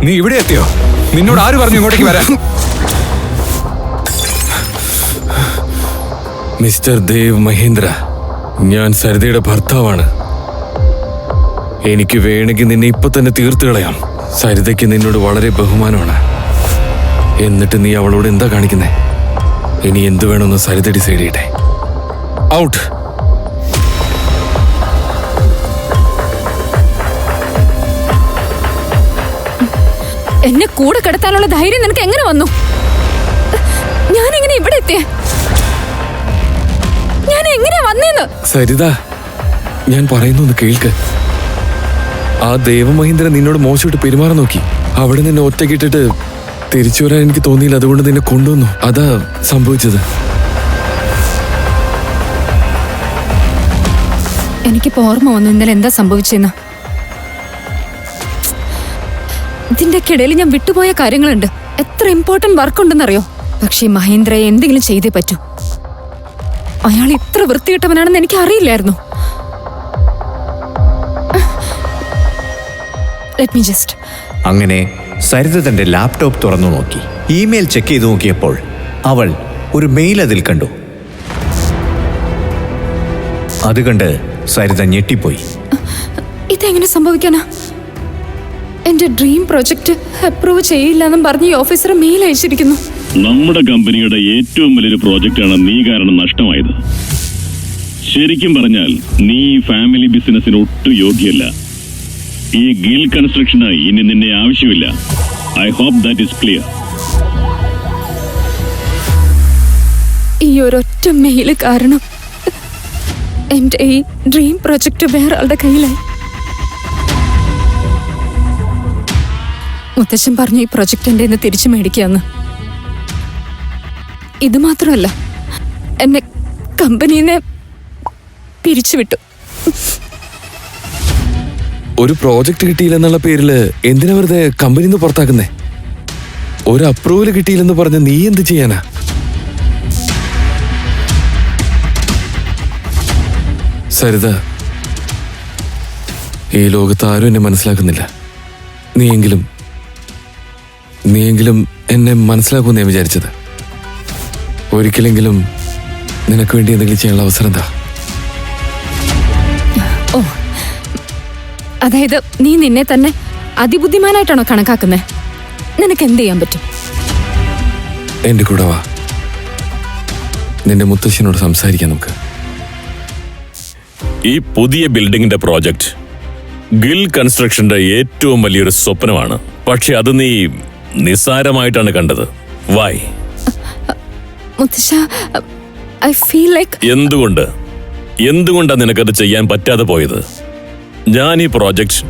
നീ ഇവിടെ എത്തിയോ? നിന്നോട് ആര് പറഞ്ഞു ഇങ്ങോട്ടേക്ക് വരാൻ? മിസ്റ്റർ ദേവ് മഹേന്ദ്ര, ഞാൻ സരിതയുടെ ഭർത്താവാണ്. എനിക്ക് വേണമെങ്കിൽ നിന്നെ ഇപ്പൊ തന്നെ തീർത്തു കളയാം. സരിതയ്ക്ക് നിന്നോട് വളരെ ബഹുമാനമാണ്. എന്നിട്ട് നീ അവളോട് എന്താ കാണിക്കുന്നേ? ഇനി എന്ത് വേണമെന്ന് സരിത ഡിസൈഡ് ചെയ്യട്ടെ. ഔട്ട്. എന്നെ കൂടെ കിടത്താനുള്ള ധൈര്യം നിനക്ക് എങ്ങനെ വന്നു? ഞാൻ എങ്ങനെ ഇവിടെ എത്തിയ? ഞാൻ എങ്ങനെ വന്നേന്ന്? സരിത, ഞാൻ പറയുന്നൊന്ന് കേൾക്ക്. ആ ദേവമഹേന്ദ്രൻ നിന്നോട് മോശമായിട്ട് പെരുമാറാൻ നോക്കി. അവിടെ നിന്നെ ഒറ്റക്കിട്ടിട്ട് തിരിച്ചു വരാൻ എനിക്ക് തോന്നിയില്ല. അതുകൊണ്ട് നിന്നെ കൊണ്ടുവന്നു. അതാ സംഭവിച്ചത്. എനിക്കിപ്പോ ഓർമ്മ വന്നു ഇന്നലെ എന്താ സംഭവിച്ചെന്ന്. ഇതിന്റെ ഇടയിൽ ഞാൻ വിട്ടുപോയ കാര്യങ്ങളുണ്ട്. എത്ര ഇമ്പോർട്ടന്റ് വർക്ക് ഉണ്ടെന്നറിയോ? പക്ഷേ മഹേന്ദ്രയെ എന്തെങ്കിലും ചെയ്തേ പറ്റൂ. അയാൾ ഇത്ര വൃത്തികെട്ടവനാണെന്ന് എനിക്ക് അറിയില്ലായിരുന്നു. Let me just. അങ്ങനെ സരിത തന്റെ ലാപ്ടോപ്പ് തുറന്നു നോക്കി. ഇമെയിൽ ചെക്ക് ചെയ്ത് നോക്കിയപ്പോൾ അവൾ ഒരു മെയിൽ അതിൽ കണ്ടു. അത് കണ്ട് സരിത ഞെട്ടിപ്പോയി. ഇതെങ്ങനെ സംഭവിക്കാനാ? എന്റെ ഡ്രീം പ്രൊജക്ട് അപ്രൂവ് ചെയ്യില്ലെന്നും പറഞ്ഞ് ഈ ഓഫീസർ മെയിൽ അയച്ചിരിക്കുന്നു. നമ്മുടെ കമ്പനിയുടെ ഏറ്റവും വലിയൊരു പ്രോജക്റ്റാണ് നീ കാരണം നഷ്ടമായത്. ശരിക്കും പറഞ്ഞാൽ നീ ഫാമിലി ബിസിനസ്സിന് ഒട്ടും യോഗ്യല്ല. ഈ ഗിൽ കൺസ്ട്രക്ഷന് ഇനി നിന്നെ ആവശ്യമില്ല. I hope that is clear. ഈ ഒരൊറ്റ മെയില് കാരണം എന്റെ ഈ ഡ്രീം പ്രൊജക്ട് വേറെ ആളുടെ കയ്യിലായി. മുത്തശ്ശൻ പറഞ്ഞു ഈ പ്രൊജക്ട് എന്റെ ഇന്ന് തിരിച്ചു മേടിക്കാന്ന്. ഇത് മാത്രമല്ല, എന്നെ കമ്പനിന്ന് പിരിച്ചുവിട്ടു. ഒരു പ്രോജക്റ്റ് കിട്ടിയില്ലെന്നുള്ള പേരില് എന്തിനാ വെറുതെ കമ്പനിന്ന് പുറത്താക്കുന്നേ? ഒരു അപ്രൂവൽ കിട്ടിയില്ലെന്ന് പറഞ്ഞ് നീ എന്ത് ചെയ്യാനാ? സരിത, ഈ ലോകത്ത് ആരും എന്നെ മനസ്സിലാക്കുന്നില്ല. നീയെങ്കിലും എന്നെ മനസ്സിലാക്കുമെന്ന് ഞാൻ വിചാരിച്ചത്. ഒരിക്കലെങ്കിലും നിനക്ക് വേണ്ടി എന്തെങ്കിലും ചെയ്യാനുള്ള അവസരം എന്താ? ഓ, അതായത് നീ നിന്നെ തന്നെ അതിബുദ്ധിമാനായിട്ടാണോ കണക്കാക്കുന്നത്? നിനക്ക് എന്ത് ചെയ്യാൻ പറ്റും? എന്റെ കൂടെ വാ, നിന്റെ മുത്തശ്ശനോട് സംസാരിക്കാം നമുക്ക്. ഈ പുതിയ ബിൽഡിംഗിന്റെ പ്രോജക്റ്റ് ഗിൽ കൺസ്ട്രക്ഷന്റെ ഏറ്റവും വലിയൊരു സ്വപ്നമാണ്. പക്ഷെ അത് നീ നിസ്സാരമായിട്ടാണ് കണ്ടത്. വൈ? മുത്തശ്ശ, ഐ ഫീൽ ലൈക്ക്. എന്തുകൊണ്ടാണ് നിനക്കത് ചെയ്യാൻ പറ്റാതെ പോയത്? ഞാൻ ഈ പ്രോജക്റ്റ്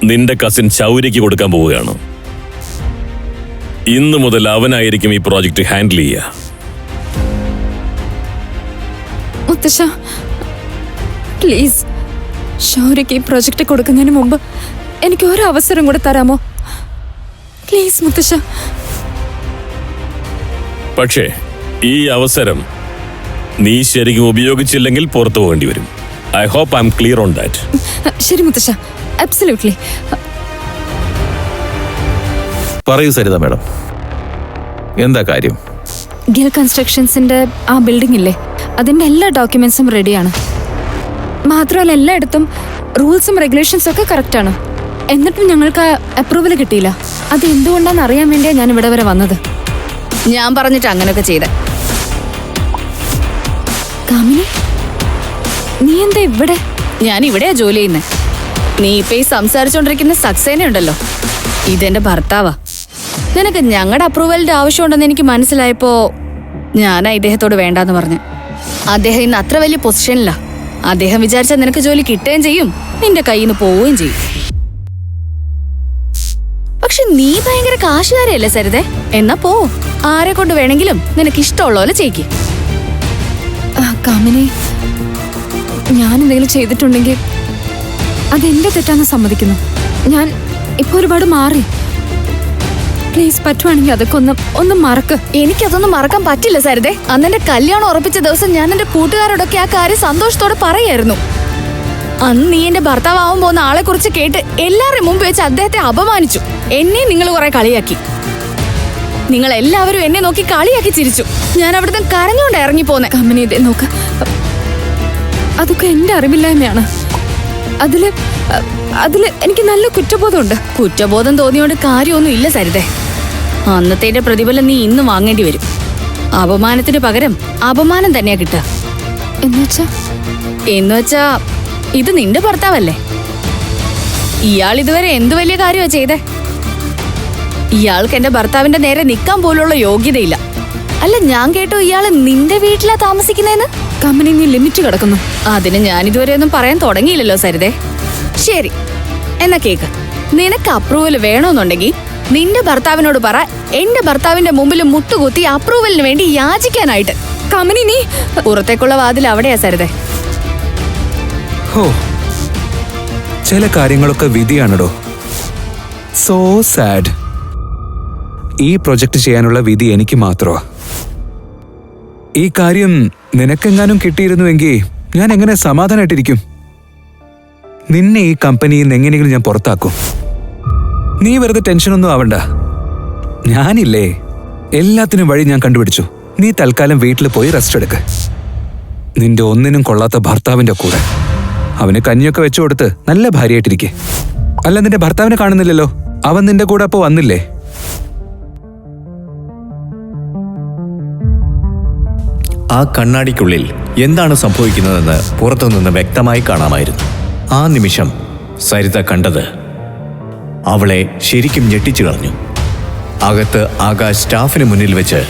നിന്റെ കസിൻ ശൗര്യക്ക് കൊടുക്കാൻ പോവുകയാണ്. ഇന്നു മുതൽ അവനായിരിക്കും ഈ പ്രോജക്റ്റ് ഹാൻഡിൽ ചെയ്യുക. മുത്തശ്ശ, പ്ലീസ്, ശൗര്യക്ക് ഈ പ്രൊജക്ട് കൊടുക്കുന്നതിന് മുമ്പ് എനിക്ക് ഒരു അവസരം കൂടെ തരാമോ? പ്ലീസ് മുത്തശ്ശ. പക്ഷേ ഈ അവസരം നീ ശരിക്കും ഉപയോഗിച്ചില്ലെങ്കിൽ പുറത്തു പോകേണ്ടി വരും. I hope I am clear on that. ശരി മുത്തശ്ശ, അബ്സല്യൂട്ട്ലി. പറയൂ സരിത മാഡം, എന്താ കാര്യം? ഗിൽ കൺസ്ട്രക്ഷൻസിന്റെ ആ ബിൽഡിംഗ് ഇല്ലേ, അതിന്റെ എല്ലാ ഡോക്യുമെന്റ്സും റെഡിയാണ്. മാത്രമല്ല എല്ലായിടത്തും റൂൾസും റെഗുലേഷൻസും ഒക്കെ കറക്റ്റാണ്. എന്നിട്ടും ഞങ്ങൾക്ക് അപ്രൂവൽ കിട്ടിയില്ല. അത് എന്തുകൊണ്ടാണെന്ന് അറിയാൻ വേണ്ടിയാണ് ഞാൻ ഇവിടെ വരെ വന്നത്. ഞാൻ പറഞ്ഞിട്ട് അങ്ങനെയൊക്കെ ചെയ്ത. കാമിനി, നീ എന്താ ഇവിടെ? ഞാൻ ഇവിടെയാ ജോലി ചെയ്യുന്നത്. നീ ഇപ്പൊ ഈ സംസാരിച്ചോണ്ടിരിക്കുന്ന സക്സേന ഉണ്ടല്ലോ, ഇതെന്റെ ഭർത്താവാ. നിനക്ക് ഞങ്ങളുടെ അപ്രൂവലിന്റെ ആവശ്യമുണ്ടെന്ന് എനിക്ക് മനസ്സിലായപ്പോ ഞാനാ ഇദ്ദേഹത്തോട് വേണ്ടാന്ന് പറഞ്ഞു. അദ്ദേഹം ഇന്ന് അത്ര വലിയ പൊസിഷനില്ല. അദ്ദേഹം വിചാരിച്ചാൽ നിനക്ക് ജോലി കിട്ടുകയും ചെയ്യും, നിന്റെ കയ്യിൽ നിന്ന് പോവുകയും ചെയ്യും. പക്ഷെ നീ ഭയങ്കര കാശുകാരല്ലേ സരിതേ? എന്നാ പോ, ആരെ കൊണ്ട് വേണമെങ്കിലും നിനക്ക് ഇഷ്ടമുള്ള പോലെ ചെയ്യിക്ക്. കാമിനി, ഞാൻ എന്തെങ്കിലും ചെയ്തിട്ടുണ്ടെങ്കിൽ അതെന്റെ തെറ്റാന്ന് സമ്മതിക്കുന്നു. ഞാൻ ഇപ്പൊ ഒരുപാട് മാറി. പ്ലീസ്, പറ്റുവാണെങ്കിൽ അതൊക്കെ ഒന്ന് മറക്ക്. എനിക്കതൊന്നും മറക്കാൻ പറ്റില്ല സരിതേ. അന്നെന്റെ കല്യാണം ഉറപ്പിച്ച ദിവസം ഞാൻ എന്റെ കൂട്ടുകാരോടൊക്കെ ആ കാര്യം സന്തോഷത്തോടെ പറയായിരുന്നു. അന്ന് നീ എന്റെ ഭർത്താവാവാൻ പോകുന്ന ആളെ കുറിച്ച് കേട്ട് എല്ലാവരുടെ മുമ്പ് വെച്ച് അദ്ദേഹത്തെ അപമാനിച്ചു. എന്നെ നിങ്ങൾ കുറെ കളിയാക്കി. നിങ്ങൾ എല്ലാവരും എന്നെ നോക്കി കളിയാക്കി ചിരിച്ചു. ഞാൻ അവിടുന്ന് കരഞ്ഞുകൊണ്ട് ഇറങ്ങിപ്പോന്നെ. കമ്പനി ഇതേ നോക്ക്, അതൊക്കെ എന്റെ അറിവില്ലായ്മയാണ്. അതില് എനിക്ക് നല്ല കുറ്റബോധമുണ്ട്. കുറ്റബോധം തോന്നിയോണ്ട് കാര്യമൊന്നും ഇല്ല സരിതേ. അന്നത്തെ പ്രതിഫലം നീ ഇന്ന് വാങ്ങേണ്ടി വരും. അപമാനത്തിന് പകരം അപമാനം തന്നെയാ കിട്ടുക. എന്നുവെച്ചാ ഇത് നിന്റെ ഭർത്താവല്ലേ? ഇയാൾ ഇതുവരെ എന്തു വലിയ കാര്യമാ ചെയ്തേ? ഇയാൾക്ക് എന്റെ ഭർത്താവിന്റെ നേരെ നിൽക്കാൻ പോലുള്ള യോഗ്യതയില്ല. അല്ല, ഞാൻ കേട്ടു ഇയാള് നിന്റെ വീട്ടിലാ താമസിക്കുന്നതെന്ന്. കമ്പനി നീ ലിമിറ്റ് കിടക്കുന്നു. അതിന് ഞാൻ ഇതുവരെ ഒന്നും പറയാൻ തുടങ്ങിയില്ലല്ലോ സരിതേ. ശരി, എന്നാ കേക്ക്. നിനക്ക് അപ്രൂവൽ വേണമെന്നുണ്ടെങ്കിൽ നിന്റെ ഭർത്താവിനോട് പറ, എന്റെ ഭർത്താവിന്റെ മുമ്പിൽ മുട്ടുകുത്തി അപ്രൂവലിന് വേണ്ടി യാചിക്കാനായിട്ട്. കമ്പനി നീ പുറത്തേക്കുള്ള വാതിൽ അവിടെയാ സരിതേ. ഹോ, ചില കാര്യങ്ങളൊക്കെ വിധിയാണടോ. So sad. ഈ പ്രൊജക്ട് ചെയ്യാനുള്ള വിധി എനിക്ക് മാത്രമാ. ഈ കാര്യം നിനക്കെങ്ങാനും കിട്ടിയിരുന്നുവെങ്കിൽ ഞാൻ എങ്ങനെ സമാധാനായിട്ടിരിക്കും? നിന്നെ ഈ കമ്പനിയിൽ നിന്ന് എങ്ങനെയെങ്കിലും ഞാൻ പുറത്താക്കും. നീ വെറുതെ ടെൻഷനൊന്നും ആവണ്ട. ഞാനില്ലേ, എല്ലാത്തിനും വഴി ഞാൻ കണ്ടുപിടിച്ചു. നീ തൽക്കാലം വീട്ടിൽ പോയി റെസ്റ്റ് എടുക്ക്. നിന്റെ ഒന്നിനും കൊള്ളാത്ത ഭർത്താവിന്റെ കൂടെ. അവന് കഞ്ഞിയൊക്കെ വെച്ചു കൊടുത്ത് നല്ല ഭാര്യയായിട്ടിരിക്കെ. അല്ല, നിന്റെ ഭർത്താവിനെ കാണുന്നില്ലല്ലോ. അവൻ നിന്റെ കൂടെ അപ്പോ വന്നില്ലേ? ആ കണ്ണാടിക്കുള്ളിൽ എന്താണ് സംഭവിക്കുന്നതെന്ന് പുറത്തുനിന്ന് വ്യക്തമായി കാണാമായിരുന്നു. ആ നിമിഷം സരിത കണ്ടത് അവളെ ശരിക്കും ഞെട്ടിച്ചു കളഞ്ഞു. അകത്ത് ആകാശ് സ്റ്റാഫിന് മുന്നിൽ വെച്ച്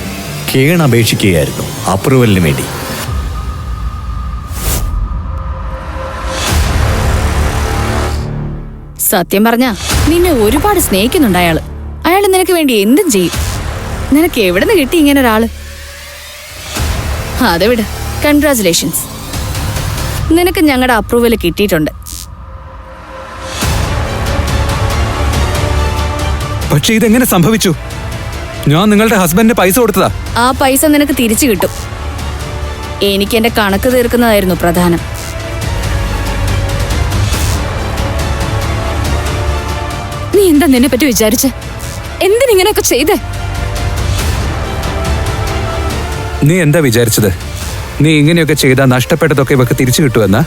കേണപേക്ഷിക്കുകയായിരുന്നു അപ്രൂവലിന് വേണ്ടി. സത്യം പറഞ്ഞാ നിന്നെ ഒരുപാട് സ്നേഹിക്കുന്നുണ്ട് അയാള്. അയാൾ നിനക്ക് വേണ്ടി എന്തും ചെയ്യും. നിനക്ക് എവിടെ നിന്ന് കിട്ടി ഇങ്ങനെ ഒരാള്? അത് വിട്. കൺഗ്രാചുലേഷൻസ്, നിനക്ക് ഞങ്ങളുടെ അപ്രൂവൽ കിട്ടിയിട്ടുണ്ട്. പക്ഷെ ഇതെങ്ങനെ സംഭവിച്ചു? ഞാൻ നിങ്ങളുടെ ഹസ്ബൻഡിന് പൈസ കൊടുത്തതാ. ആ പൈസ നിനക്ക് തിരിച്ചു കിട്ടും. എനിക്ക് എന്റെ കണക്ക് തീർക്കുന്നതായിരുന്നു പ്രധാനം. നീ എന്താ നിന്നെ പറ്റി വിചാരിച്ച്? എന്തിനിങ്ങനെയൊക്കെ ചെയ്തേ? നീ എന്താ വിചാരിച്ചത്? നീ ഇങ്ങനെയൊക്കെ ചെയ്താൽ നഷ്ടപ്പെട്ടതൊക്കെ ഇവക്ക് തിരിച്ചു കിട്ടുമെന്നാ?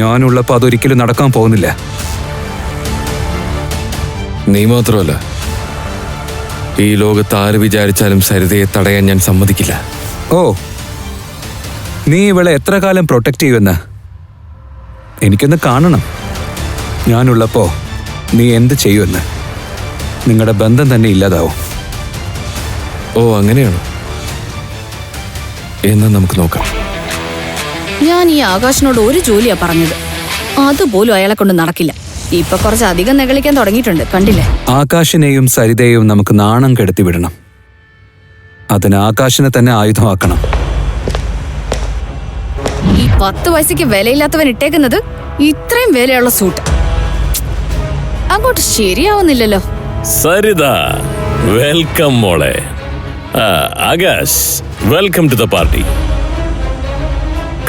ഞാനുള്ളപ്പോ അതൊരിക്കലും നടക്കാൻ പോകുന്നില്ല. നീ മാത്രമല്ല, ഈ ലോകത്ത് ആര് വിചാരിച്ചാലും സരിതയെ തടയാൻ ഞാൻ സമ്മതിക്കില്ല. ഓ, നീ ഇവളെ എത്ര കാലം പ്രൊട്ടക്ട് ചെയ്യുമെന്ന് എനിക്കൊന്ന് കാണണം. ഞാനുള്ളപ്പോ നീ എന്ത് ചെയ്യുമെന്ന്. നിങ്ങളുടെ ബന്ധം തന്നെ ഇല്ലാതാവും. ഓ, അങ്ങനെയാണോ? എന്നാ നമുക്ക് നോക്കാം. ഞാൻ ഈ ആകാശിനോട് ഒരു ജോലിയാ പറഞ്ഞത്. അതുപോലും അയാളെ കൊണ്ട് നടക്കില്ല. ഇപ്പൊ കുറച്ചധികം നെകളിക്കാൻ തുടങ്ങിയിട്ടുണ്ട്, കണ്ടില്ലേ? ആകാശിനെയും സരിതയെയും നമുക്ക് നാണം കെടുത്തി വിടണം. അതിന് ആകാശിനെ തന്നെ ആയുധമാക്കണം. ഈ 10 വയസ്സേക്ക് വിലയില്ലാത്തവൻ ഇട്ടേക്കുന്നത് ഇത്രയും വിലയുള്ള സൂട്ട് അങ്ങോട്ട് ശരിയാവുന്നില്ലല്ലോ. സരിത, വെൽക്കം മോളെ. Akash, welcome to the party.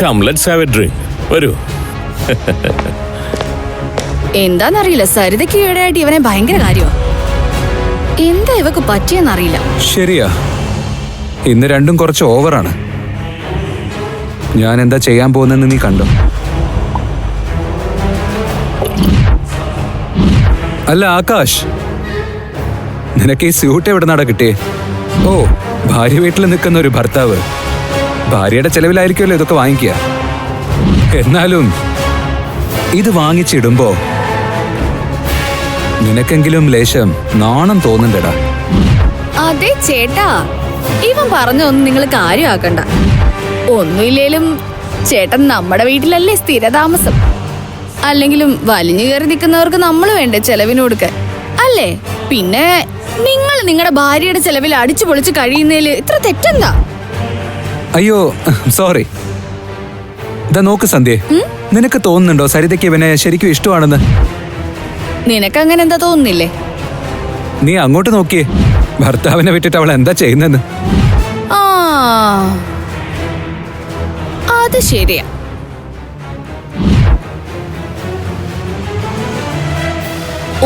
Come, let's have a drink. വരൂ. എന്താന്നറിയില്ല, സരിതയ്ക്ക് ഈയിടെയായിട്ട് ഇവനെ ഭയങ്കര കാര്യമാണ്. എന്താ ഇവക്ക് പറ്റിയെന്നറിയില്ല. ശരിയാ, ഇന്ന് രണ്ടും കുറച്ച് ഓവറാണ്. ഞാൻ എന്താ ചെയ്യാൻ പോകുന്നെന്ന് നീ കണ്ടോ? അല്ല ആകാശ്, നിനക്ക് ഈ സ്യൂട്ട് എവിടെ നടാ കിട്ടിയേ? ഓ, ഭാര്യ വീട്ടിൽ നിൽക്കുന്ന ഒരു ഭർത്താവ് ഭാര്യയുടെ ചെലവിലായിരിക്കുമല്ലോ ഇതൊക്കെ വാങ്ങിക്കുക. എന്നാലും ഇത് വാങ്ങിച്ചിടുമ്പോ നിനക്കെങ്കിലും ലേശം നാണം തോന്നുന്നുണ്ടടാ. അതെ ചേട്ടാ, ഇവൻ പറഞ്ഞൊന്നും നിങ്ങൾ കാര്യമാക്കണ്ട. ഒന്നുമില്ലേലും ചേട്ടൻ നമ്മുടെ വീട്ടിലല്ലേ സ്ഥിരതാമസം. അല്ലെങ്കിലും വലിഞ്ഞു കയറി നിൽക്കുന്നവർക്ക് നമ്മൾ വേണ്ടേ ചെലവിന് കൊടുക്കാൻ, അല്ലേ? പിന്നെ നിങ്ങൾ നിങ്ങളുടെ ഭാര്യയുടെ ചെലവിൽ അടിച്ചു പൊളിച്ച് കഴിയുന്നതിൽ ഇത്ര തെറ്റെന്താ? അയ്യോ, സോറി. ഇതാ നോക്ക് സന്ധ്യ, നിനക്ക് തോന്നുന്നുണ്ടോ സരിതയ്ക്ക് ഇവനെ ശരിക്കും ഇഷ്ടമാണെന്ന്? നിനക്ക് അങ്ങനെ എന്താ തോന്നുന്നില്ലേ? നീ അങ്ങോട്ട് നോക്കിയേ, ഭർത്താവിനെ വിട്ടിട്ട് അവൾ എന്താ ചെയ്യുന്നെന്ന്. ആ, അത് ശരിയാ.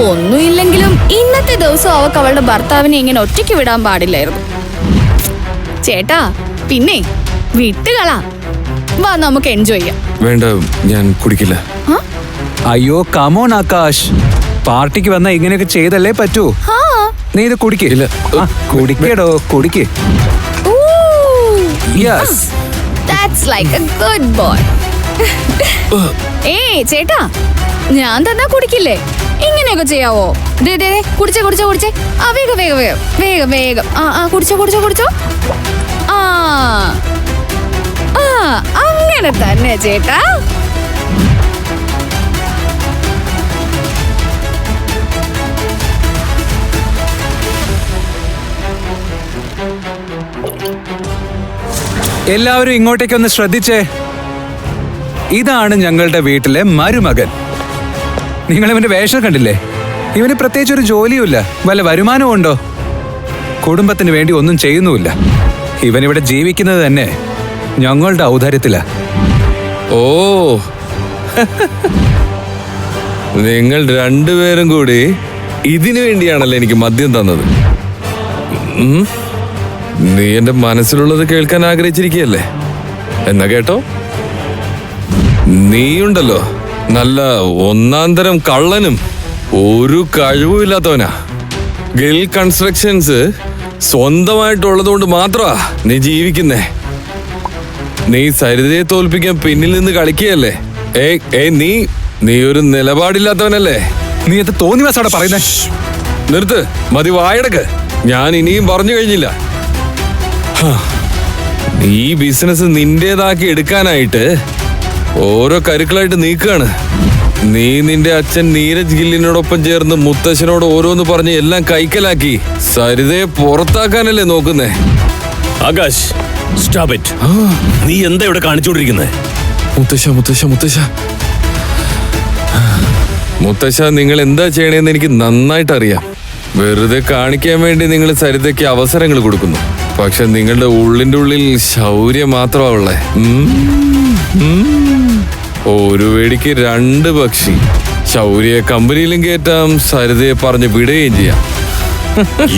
ഒന്നുമില്ലെങ്കിലും ഇന്നത്തെ ദിവസം അവൾക്ക് അവളുടെ ഭർത്താവിനെ ഇങ്ങനെ ഒറ്റയ്ക്ക് വിടാൻ പാടില്ലായിരുന്നു. ചേട്ടാ പിന്നെ വിട്ടുകളാ, വാ നമുക്ക് എൻജോയ് ചെയ്യാം. വേണ്ട, ഞാൻ കുടിക്കില്ല. അയ്യോ കമോൺ ആകാശ്, പാർട്ടിക്ക് വന്ന ഇങ്ങനെയൊക്കെ ചെയ്തല്ലേ പറ്റൂ. നീ ഇത് കുടിക്കില്ല. കുടിക്കടോ, കുടിക്ക്. Yes, that's like A good boy. ഏയ് ചേട്ടാ, ഞാൻ തന്നാ കുടിക്കില്ലേ? ഇങ്ങനെയൊക്കെ ചെയ്യാവോ? ദേ ദേ കുടിച്ചേ കുടിച്ചേ കുടിച്ചേ. ആ വേഗം വേഗം വേഗം വേഗം വേഗം. ആ കുടിച്ചോ കുടിച്ചോ കുടിച്ചോ. ആ അങ്ങനെ തന്നെ ചേട്ടാ. എല്ലാവരും ഇങ്ങോട്ടേക്കൊന്ന് ശ്രദ്ധിച്ചേ. ഇതാണ് ഞങ്ങളുടെ വീട്ടിലെ മരുമകൻ. നിങ്ങൾ ഇവന്റെ വേഷം കണ്ടില്ലേ? ഇവന് പ്രത്യേകിച്ച് ഒരു ജോലിയുമില്ല, വല്ല വരുമാനവും ഉണ്ടോ? കുടുംബത്തിന് വേണ്ടി ഒന്നും ചെയ്യുന്നുമില്ല. ഇവനിവിടെ ജീവിക്കുന്നത് തന്നെ ഞങ്ങളുടെ ഔദാര്യത്തിലാ. ഓ, നിങ്ങൾ രണ്ടുപേരും കൂടി ഇതിനു വേണ്ടിയാണല്ലോ എനിക്ക് മദ്യം തന്നത്. നീ എന്റെ മനസ്സിലുള്ളത് കേൾക്കാൻ ആഗ്രഹിച്ചിരിക്കുകയല്ലേ? എന്നാ കേട്ടോ. നീയുണ്ടല്ലോ നല്ല ഒന്നാന്തരം കള്ളനും ഒരു കഴിവുമില്ലാത്തവനാ. ഗിൽ കൺസ്ട്രക്ഷൻസ് സ്വന്തമായിട്ടുള്ളത് കൊണ്ട് മാത്രമാ നീ ജീവിക്കുന്നേ. നീ സരിതയെ തോൽപ്പിക്കാൻ പിന്നിൽ നിന്ന് കളിക്കുകയല്ലേ? നീ ഒരു നിലപാടില്ലാത്തവനല്ലേ? നീ എന്ത് തോന്നിവാസോടെ പറയുന്നേ? നിർത്ത്, മതി, വായടക്ക്. ഞാൻ ഇനിയും പറഞ്ഞു കഴിഞ്ഞില്ല. ഈ ബിസിനസ് നിന്റേതാക്കി എടുക്കാനായിട്ട് ഓരോ കരുക്കളായിട്ട് നീക്കുകയാണ്. നീ നിന്റെ അച്ഛൻ നീരജ് ഗില്ലിനോടൊപ്പം ചേർന്ന് മുത്തശ്ശനോട് ഓരോന്ന് പറഞ്ഞ് എല്ലാം കൈക്കലാക്കി സരിതയെ പുറത്താക്കാനല്ലേ നോക്കുന്നേ? Akash, stop it. നീ എന്താ ഇവിടെ കാണിച്ചുകൊണ്ടിരിക്കുന്നത്? മുത്തശ്ശ മുത്തശ്ശ മുത്തശ്ശ മുത്തശ്ശ, നിങ്ങൾ എന്താ ചെയ്യണേന്ന് എനിക്ക് നന്നായിട്ട് അറിയാം. വെറുതെ കാണിക്കാൻ വേണ്ടി നിങ്ങൾ സരിതയ്ക്ക് അവസരങ്ങൾ കൊടുക്കുന്നു. പക്ഷെ നിങ്ങളുടെ ഉള്ളിന്റെ ഉള്ളിൽ ശൗര്യം മാത്രമാ ഉള്ളേ. ഒരു വെടിക്ക് രണ്ട് പക്ഷി. ശൗര്യ കമ്പനിയിലും കയറ്റാം, സരിതയെ പറഞ്ഞ് വിടുകയും ചെയ്യാം.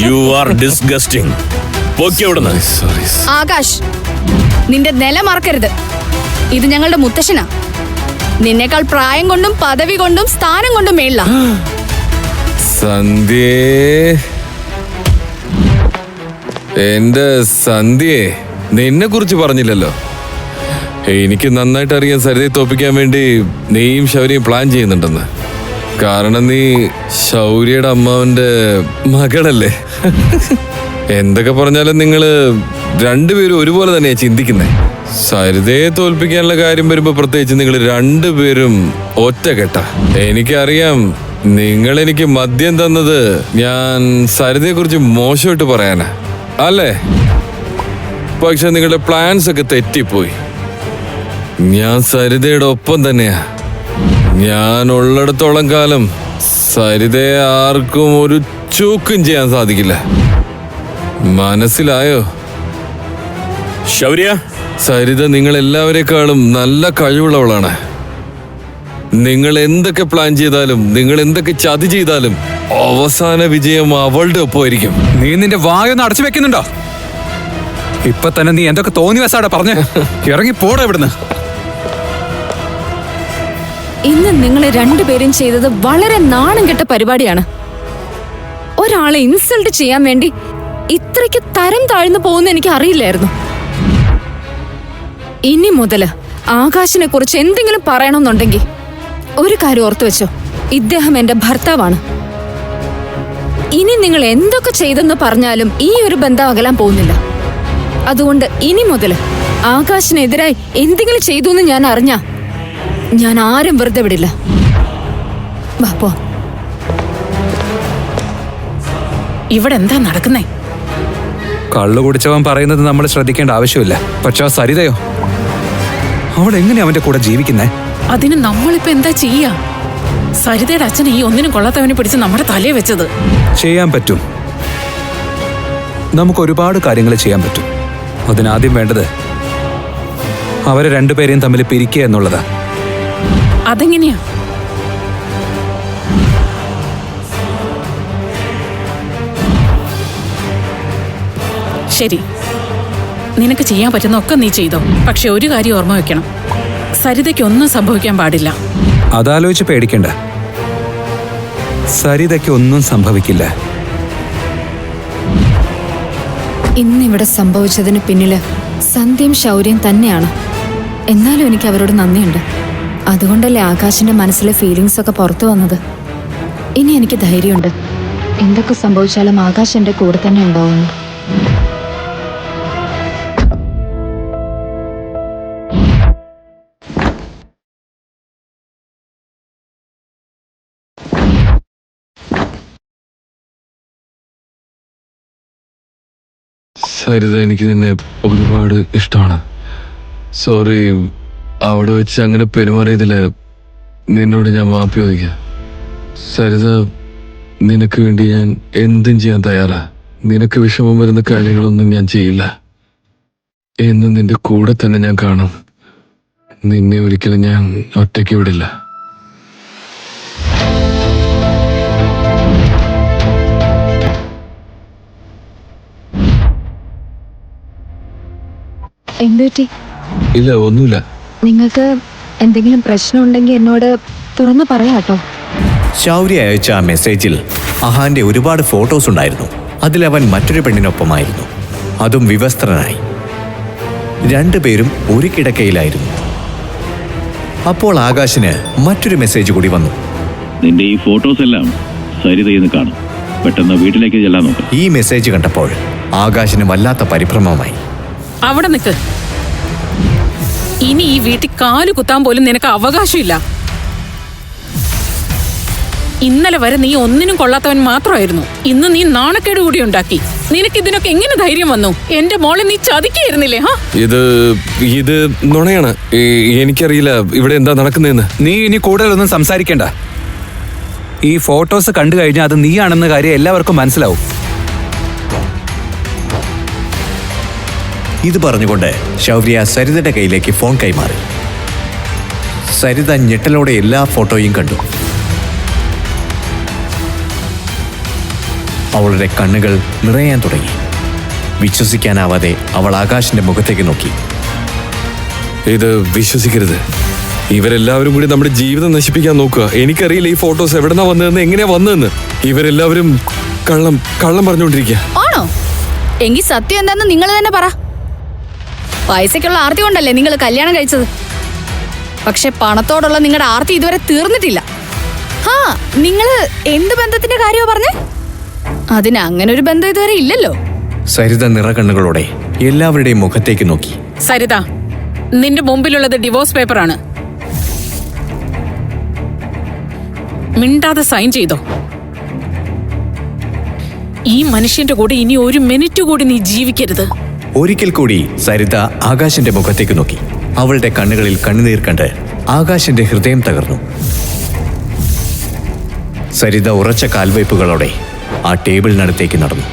You are disgusting. ആകാശ്, നിന്റെ നില മറക്കരുത്. ഇത് ഞങ്ങളുടെ മുത്തശ്ശനാ. നിന്നേക്കാൾ പ്രായം കൊണ്ടും പദവി കൊണ്ടും സ്ഥാനം കൊണ്ടും മേളില. സന്ധ്യേ, എന്റെ സന്ധ്യേ, നിന്നെ കുറിച്ച് പറഞ്ഞില്ലല്ലോ. എനിക്ക് നന്നായിട്ട് അറിയാം സരിതയെ തോപ്പിക്കാൻ വേണ്ടി നീയും ശൗര്യയും പ്ലാൻ ചെയ്യുന്നുണ്ടെന്ന്. കാരണം നീ ശൗര്യയുടെ അമ്മാവന്റെ മകളല്ലേ. എന്തൊക്കെ പറഞ്ഞാലും നിങ്ങള് രണ്ടുപേരും ഒരുപോലെ തന്നെയാ ചിന്തിക്കുന്നേ. സരിതയെ തോൽപ്പിക്കാനുള്ള കാര്യം വരുമ്പോ പ്രത്യേകിച്ച് നിങ്ങൾ രണ്ടുപേരും ഒറ്റക്കെട്ട. എനിക്കറിയാം നിങ്ങൾ എനിക്ക് മദ്യം തന്നത് ഞാൻ സരിതയെ കുറിച്ച് മോശമായിട്ട് പറയാനാ അല്ലേ? പക്ഷെ നിങ്ങളുടെ പ്ലാൻസ് ഒക്കെ തെറ്റിപ്പോയി. ഞാൻ സരിതയുടെ ഒപ്പം തന്നെയാ. ഞാൻ ഉള്ളിടത്തോളം കാലം സരിതയെ ആർക്കും ഒരു ചൂക്കും ചെയ്യാൻ സാധിക്കില്ല. മനസ്സിലായോ? ശൗര്യ, സരിത നിങ്ങൾ എല്ലാവരെക്കാളും നല്ല കഴിവുള്ളവളാണ്. നിങ്ങൾ എന്തൊക്കെ പ്ലാൻ ചെയ്താലും, നിങ്ങൾ എന്തൊക്കെ ചതി ചെയ്താലും അവസാന വിജയം അവളുടെ ഒപ്പമായിരിക്കും. നീ നിന്റെ വായൊന്ന് അടച്ചു വെക്കുന്നുണ്ടോ? ഇപ്പൊ തന്നെ നീ എന്തൊക്കെ തോന്നിവാസാടെ പറഞ്ഞ് ഇറങ്ങി പോടാ ഇവിടുന്ന്. ഇന്ന് നിങ്ങൾ രണ്ടുപേരും ചെയ്തത് വളരെ നാണം കെട്ട പരിപാടിയാണ്. ഒരാളെ ഇൻസൾട്ട് ചെയ്യാൻ വേണ്ടി ഇത്രയ്ക്ക് തരം താഴ്ന്നു പോകുന്ന എനിക്ക് അറിയില്ലായിരുന്നു. ഇനി മുതല് ആകാശിനെ കുറിച്ച് എന്തെങ്കിലും പറയണമെന്നുണ്ടെങ്കിൽ ഒരു കാര്യം ഓർത്തു വെച്ചോ, ഇദ്ദേഹം എന്റെ ഭർത്താവാണ്. ഇനി നിങ്ങൾ എന്തൊക്കെ ചെയ്തെന്ന് പറഞ്ഞാലും ഈ ഒരു ബന്ധം അകലാൻ പോകുന്നില്ല. അതുകൊണ്ട് ഇനി മുതല് ആകാശിനെതിരായി എന്തെങ്കിലും ചെയ്തു എന്ന് ഞാൻ അറിഞ്ഞ ഞാൻ ആരും വെറുതെ വിടില്ല. വാ പോ. ഇവിടെ എന്താ നടക്കുന്നേ? കള്ളു കുടിച്ചവൻ പറയുന്നത് നമ്മൾ ശ്രദ്ധിക്കേണ്ട ആവശ്യമില്ല. പക്ഷെ ആ സരിതയോ, അവൾ എങ്ങനെ അവന്റെ കൂടെ ജീവിക്കുന്നേ? അതിന് നമ്മളിപ്പോ എന്താ ചെയ്യാ? സരിതയുടെ അച്ഛൻ ഈ ഒന്നിനും കൊള്ളാത്തവനെ പിടിച്ച് നമ്മുടെ തലയെ വെച്ചത്. ചെയ്യാൻ പറ്റും. നമുക്ക് ഒരുപാട് കാര്യങ്ങൾ ചെയ്യാൻ പറ്റും. അതിനാദ്യം വേണ്ടത് അവരെ രണ്ടുപേരെയും തമ്മിൽ പിരിക്കുക എന്നുള്ളതാ. അതെങ്ങനെയാ? ശരി, നിനക്ക് ചെയ്യാൻ പറ്റുന്ന ഒക്കെ നീ ചെയ്തോ. പക്ഷെ ഒരു കാര്യം ഓർമ്മ വെക്കണം, സരിതയ്ക്ക് ഒന്നും സംഭവിക്കാൻ പാടില്ല. അതാലോചിച്ച് പേടിക്കണ്ട, സരിതയ്ക്ക് ഒന്നും സംഭവിക്കില്ല. ഇന്നിവിടെ സംഭവിച്ചതിന് പിന്നില് സന്ധ്യയും ശൗര്യം തന്നെയാണ്. എന്നാലും എനിക്ക് അവരോട് നന്ദിയുണ്ട്. അതുകൊണ്ടല്ലേ ആകാശിന്റെ മനസ്സിലെ ഫീലിങ്സ് ഒക്കെ പുറത്തു വന്നത്. ഇനി എനിക്ക് ധൈര്യമുണ്ട്. എന്തൊക്കെ സംഭവിച്ചാലും ആകാശ് എന്റെ കൂടെ തന്നെ ഉണ്ടാവുന്നു. സരിത, എനിക്ക് നിന്നെ ഒരുപാട് ഇഷ്ടമാണ്. സോറി, അവിടെ വെച്ച് അങ്ങനെ പെരുമാറിയതില് നിന്നോട് ഞാൻ മാപ്പി ചോദിക്കാം. സരിത, നിനക്ക് വേണ്ടി ഞാൻ എന്തും ചെയ്യാൻ തയ്യാറാ. നിനക്ക് വിഷമം വരുന്ന കാര്യങ്ങളൊന്നും ഞാൻ ചെയ്യില്ല. എന്നും നിന്റെ കൂടെ തന്നെ ഞാൻ കാണും. നിന്നെ ഒരിക്കലും ഞാൻ ഒറ്റയ്ക്ക് വിടില്ല. എന്തുപറ്റി? ഇല്ല, ഒന്നുമില്ല. നിങ്ങൾക്ക് എന്തെങ്കിലും പ്രശ്നമുണ്ടെങ്കിൽ എന്നോട് തുറന്നു പറയാട്ടോ. ശൗര്യ അയച്ച ആ മെസ്സേജിൽ അഹാന്റെ ഒരുപാട് ഫോട്ടോസ് ഉണ്ടായിരുന്നു. അതിലവൻ മറ്റൊരു പെണ്ണിനൊപ്പമായിരുന്നു, അതും വിവസ്ത്രനായി. രണ്ടുപേരും ഒരു കിടക്കയിലായിരുന്നു. അപ്പോൾ ആകാശിന് മറ്റൊരു മെസ്സേജ് കൂടി വന്നു. നിന്റെ ഈ ഫോട്ടോസ് എല്ലാം സരിതയെന്ന് കാണും. പെട്ടെന്ന് വീട്ടിലേക്ക് ചെല്ലാൻ നോക്കാം. ഈ മെസ്സേജ് കണ്ടപ്പോൾ ആകാശിന് വല്ലാത്ത പരിഭ്രമമായി. അവിടെ നിൽക്ക്. ഇനി ഈ വീട്ടിൽ കാലു കുത്താൻ പോലും നിനക്ക് അവകാശമില്ല. ഇന്നലെ വരെ നീ ഒന്നിനും കൊള്ളാത്തവൻ മാത്രമായിരുന്നു. ഇന്ന് നീ നാണക്കേട് കൂടി ഉണ്ടാക്കി. നിനക്ക് ഇതിനൊക്കെ എങ്ങനെ ധൈര്യം വന്നു? എന്റെ മോളെ നീ ചതിക്കായിരുന്നില്ലേ? ഇത് നുണയാണ്. എനിക്കറിയില്ല ഇവിടെ എന്താ നടക്കുന്നതെന്ന്. നീ ഇനി കൂടുതലൊന്നും സംസാരിക്കണ്ട. ഈ ഫോട്ടോസ് കണ്ടു കഴിഞ്ഞാൽ അത് നീയാണെന്ന കാര്യം എല്ലാവർക്കും മനസ്സിലാവും. ഇത് പറഞ്ഞുകൊണ്ട് ശൗര്യ സരിതയുടെ കയ്യിലേക്ക് ഫോൺ കൈമാറി. സരിത ഞെട്ടലോടെ എല്ലാ ഫോട്ടോയും കണ്ടു. അവളുടെ കണ്ണുകൾ നിറയാൻ തുടങ്ങി. വിശ്വസിക്കാനാവാതെ അവൾ ആകാശിന്റെ മുഖത്തേക്ക് നോക്കി. ഇത് വിശ്വസിക്കരുത്. ഇവരെല്ലാവരും കൂടി നമ്മുടെ ജീവിതം നശിപ്പിക്കാൻ നോക്കുക. എനിക്കറിയില്ല ഈ ഫോട്ടോസ് എവിടെന്നാ വന്നതെന്ന്, എങ്ങനെയാ വന്നതെന്ന്. ഇവരെല്ലാവരും കള്ളം പറഞ്ഞുകൊണ്ടിരിക്കുക. ആണോ? എങ്കിൽ സത്യം എന്താന്ന് നിങ്ങൾ തന്നെ പറ. പൈസക്കുള്ള ആർത്തി കൊണ്ടല്ലേ നിങ്ങൾ കല്യാണം കഴിച്ചത്. പക്ഷെ പണത്തോടുള്ള നിങ്ങളുടെ ആർത്തി ഇതുവരെ തീർന്നിട്ടില്ല. നിങ്ങള് എന്ത് ബന്ധത്തിന്റെ കാര്യമാ പറഞ്ഞേ? അതിന് അങ്ങനെ ഒരു ബന്ധം ഇതുവരെ ഇല്ലല്ലോ. സരിത നിറകണ്ണുകളോടെ എല്ലാവരുടെയും മുഖത്തേക്ക് നോക്കി. സരിത, നിന്റെ മുമ്പിലുള്ളത് ഡിവോഴ്സ് പേപ്പറാണ്. മിണ്ടാതെ സൈൻ ചെയ്തോ. ഈ മനുഷ്യന്റെ കൂടെ ഇനി ഒരു മിനിറ്റ് കൂടി നീ ജീവിക്കരുത്. ഒരിക്കൽ കൂടി സരിത ആകാശിന്റെ മുഖത്തേക്ക് നോക്കി. അവളുടെ കണ്ണുകളിൽ കണ്ണുനീർ കണ്ട് ആകാശിന്റെ ഹൃദയം തകർന്നു. സരിത ഉറച്ച കാൽവയ്പുകളോടെ ആ ടേബിളിനടുത്തേക്ക് നടന്നു.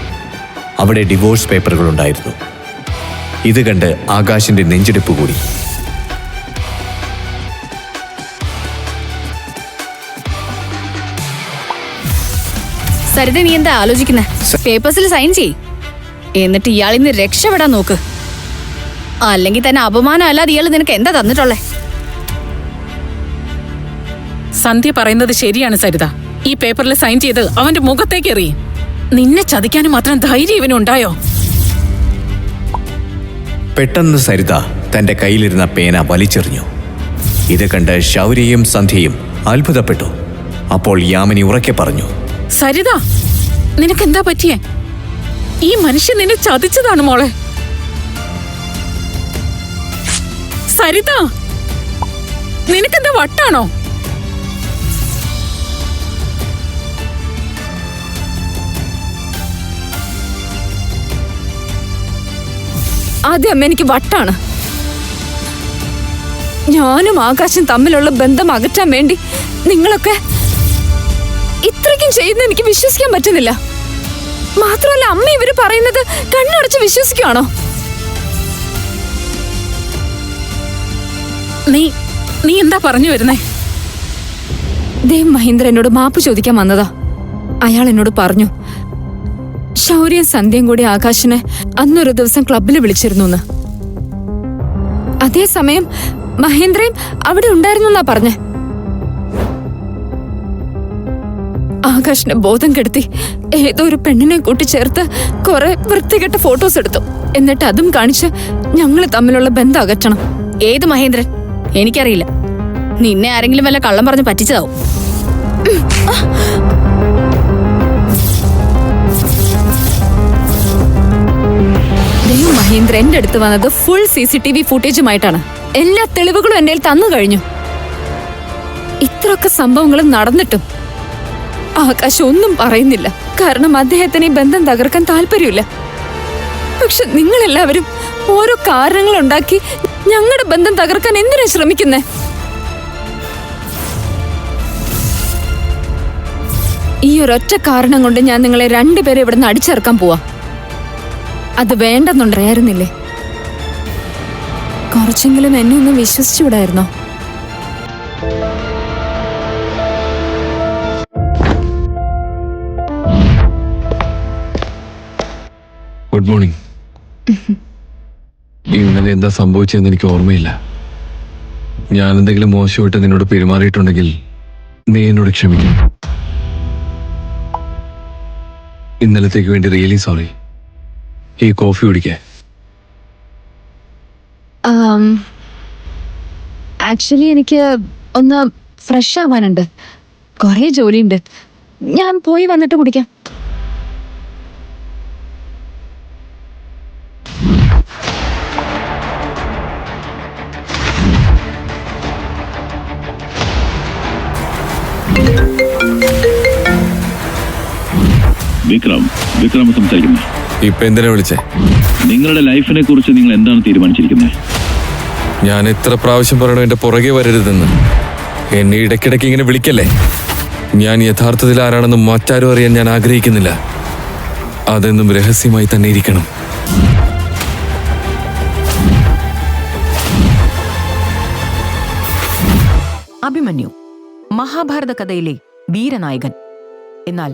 അവിടെ ഡിവോഴ്സ് പേപ്പറുകൾ ഉണ്ടായിരുന്നു. ഇത് കണ്ട് ആകാശിന്റെ നെഞ്ചിടിപ്പ് കൂടി. സരിത, നീ എന്താ ആലോചിക്കുന്നേ? പേപ്പേഴ്സിൽ സൈൻ ചെയ്. എന്നിട്ട് ഇയാളിന്ന് രക്ഷപ്പെടാൻ നോക്ക്. അല്ലെങ്കിൽ തന്നെ അപമാനം അല്ലാതെ ഇയാൾ നിനക്ക് എന്താ തന്നിട്ടുള്ളേ? സന്ധ്യ പറയുന്നത് ശരിയാണ് സരിത. ഈ പേപ്പറിൽ സൈൻ ചെയ്ത് അവന്റെ മുഖത്തേക്ക് എറിയ. നിന്നെ ചതിക്കാനും മാത്രം ധൈര്യം ഇവനുണ്ടായോ? പെട്ടെന്ന് സരിത തന്റെ കയ്യിലിരുന്ന പേന വലിച്ചെറിഞ്ഞു. ഇത് കണ്ട് ശൗര്യയും സന്ധ്യയും അത്ഭുതപ്പെട്ടു. അപ്പോൾ യാമിനി ഉറക്കെ പറഞ്ഞു, സരിത, നിനക്കെന്താ പറ്റിയേ? ഈ മനുഷ്യൻ നിന്നെ ചതിച്ചതാണ് മോളെ. സരിത, നിനക്കെന്താ വട്ടാണോ? ആദ്യം അമ്മ, എനിക്ക് വട്ടാണ്. ഞാനും ആകാശം തമ്മിലുള്ള ബന്ധം അകറ്റാൻ വേണ്ടി നിങ്ങളൊക്കെ ഇത്രയ്ക്കും ചെയ്യുന്ന എനിക്ക് വിശ്വസിക്കാൻ പറ്റുന്നില്ല. മാത്രമല്ല, അമ്മ ഇവര് പറയുന്നത് കണ്ണടച്ച് വിശ്വസിക്കുവാണോ? നീ എന്താ പറഞ്ഞു വരുന്നേ? ദേവ് മഹീന്ദ്ര എന്നോട് മാപ്പ് ചോദിക്കാൻ വന്നതാ. അയാൾ എന്നോട് പറഞ്ഞു, ശൗര്യയും സന്ധ്യയും കൂടി ആകാശിനെ അന്നൊരു ദിവസം ക്ലബിൽ വിളിച്ചിരുന്നു. അതേസമയം മഹേന്ദ്രയും അവിടെ ഉണ്ടായിരുന്നു എന്നാ പറഞ്ഞേ. ആകാശിനെ ബോധം കെടുത്തി ഏതോ ഒരു പെണ്ണിനെ കൂട്ടിച്ചേർത്ത് കുറെ വൃത്തികെട്ട ഫോട്ടോസ് എടുത്തു. എന്നിട്ട് അതും കാണിച്ച് ഞങ്ങൾ തമ്മിലുള്ള ബന്ധം അകറ്റണം. ഏത് മഹേന്ദ്രൻ? എനിക്കറിയില്ല. നിന്നെ ആരെങ്കിലും വല്ല കള്ളം പറഞ്ഞ് പറ്റിച്ചതാവും. മഹേന്ദ്ര എന്റെ അടുത്ത് വന്നത് ഫുൾ CCTV ഫുട്ടേജുമായിട്ടാണ്. എല്ലാ തെളിവുകളും എന്റെ തന്നു കഴിഞ്ഞു. ഇത്രയൊക്കെ സംഭവങ്ങളും നടന്നിട്ടും ആകാശ് ഒന്നും പറയുന്നില്ല. കാരണം അദ്ദേഹത്തിന് ഈ ബന്ധം തകർക്കാൻ താല്പര്യമില്ല. പക്ഷെ നിങ്ങളെല്ലാവരും ഓരോ കാരണങ്ങൾ ഉണ്ടാക്കി ഞങ്ങളുടെ ബന്ധം തകർക്കാൻ എന്തിനാ ശ്രമിക്കുന്നേ? ഈ ഒരൊറ്റ കാരണം കൊണ്ട് ഞാൻ നിങ്ങളെ രണ്ടുപേരെ ഇവിടുന്ന് അടിച്ചിറക്കാൻ പോവാ. അത് വേണ്ടെന്നുണ്ടായിരുന്നില്ലേ? കുറച്ചെങ്കിലും എന്നെ ഒന്ന് വിശ്വസിച്ചുവിടായിരുന്നോ? Good morning. ഇന്നലെ എന്താ സംഭവിച്ചതെന്ന് എനിക്ക് ഓർമ്മയില്ല. ഞാൻ എന്തെങ്കിലും മോശമായിട്ട് നിന്നോട് പെരുമാറിയിട്ടുണ്ടെങ്കിൽ നീ എന്നോട് ക്ഷമിക്കണം. ഇന്നലത്തേക്ക് വേണ്ടി റിയലി സോറി. ഈ കോഫി കുടിക്കേ? ആക്ച്വലി എനിക്ക് ഒന്ന് ഫ്രഷ് ആവാനുണ്ട്. കുറെ ജോലിയുണ്ട്. ഞാൻ പോയി വന്നിട്ട് കുടിക്കാം. വിക്രം സംസാരിക്കുന്നത്. ഇപ്പൊ എന്തിനാ വിളിച്ചേ? നിങ്ങളുടെ ലൈഫിനെ കുറിച്ച് നിങ്ങൾ എന്താണ് തീരുമാനിച്ചിരിക്കുന്നത്? ഞാൻ എത്ര പ്രാവശ്യം പറയണോ എന്റെ പുറകെ വരരുതെന്ന്? എന്നെ ഇടയ്ക്കിടയ്ക്ക് ഇങ്ങനെ വിളിക്കല്ലേ. ഞാൻ യഥാർത്ഥത്തിൽ ആരാണെന്ന് മറ്റാരും അറിയാൻ ഞാൻ ആഗ്രഹിക്കുന്നില്ല. അതെന്നും രഹസ്യമായി തന്നെ ഇരിക്കണം. അഭിമന്യു മഹാഭാരത കഥയിലെ വീരനായകൻ. എന്നാൽ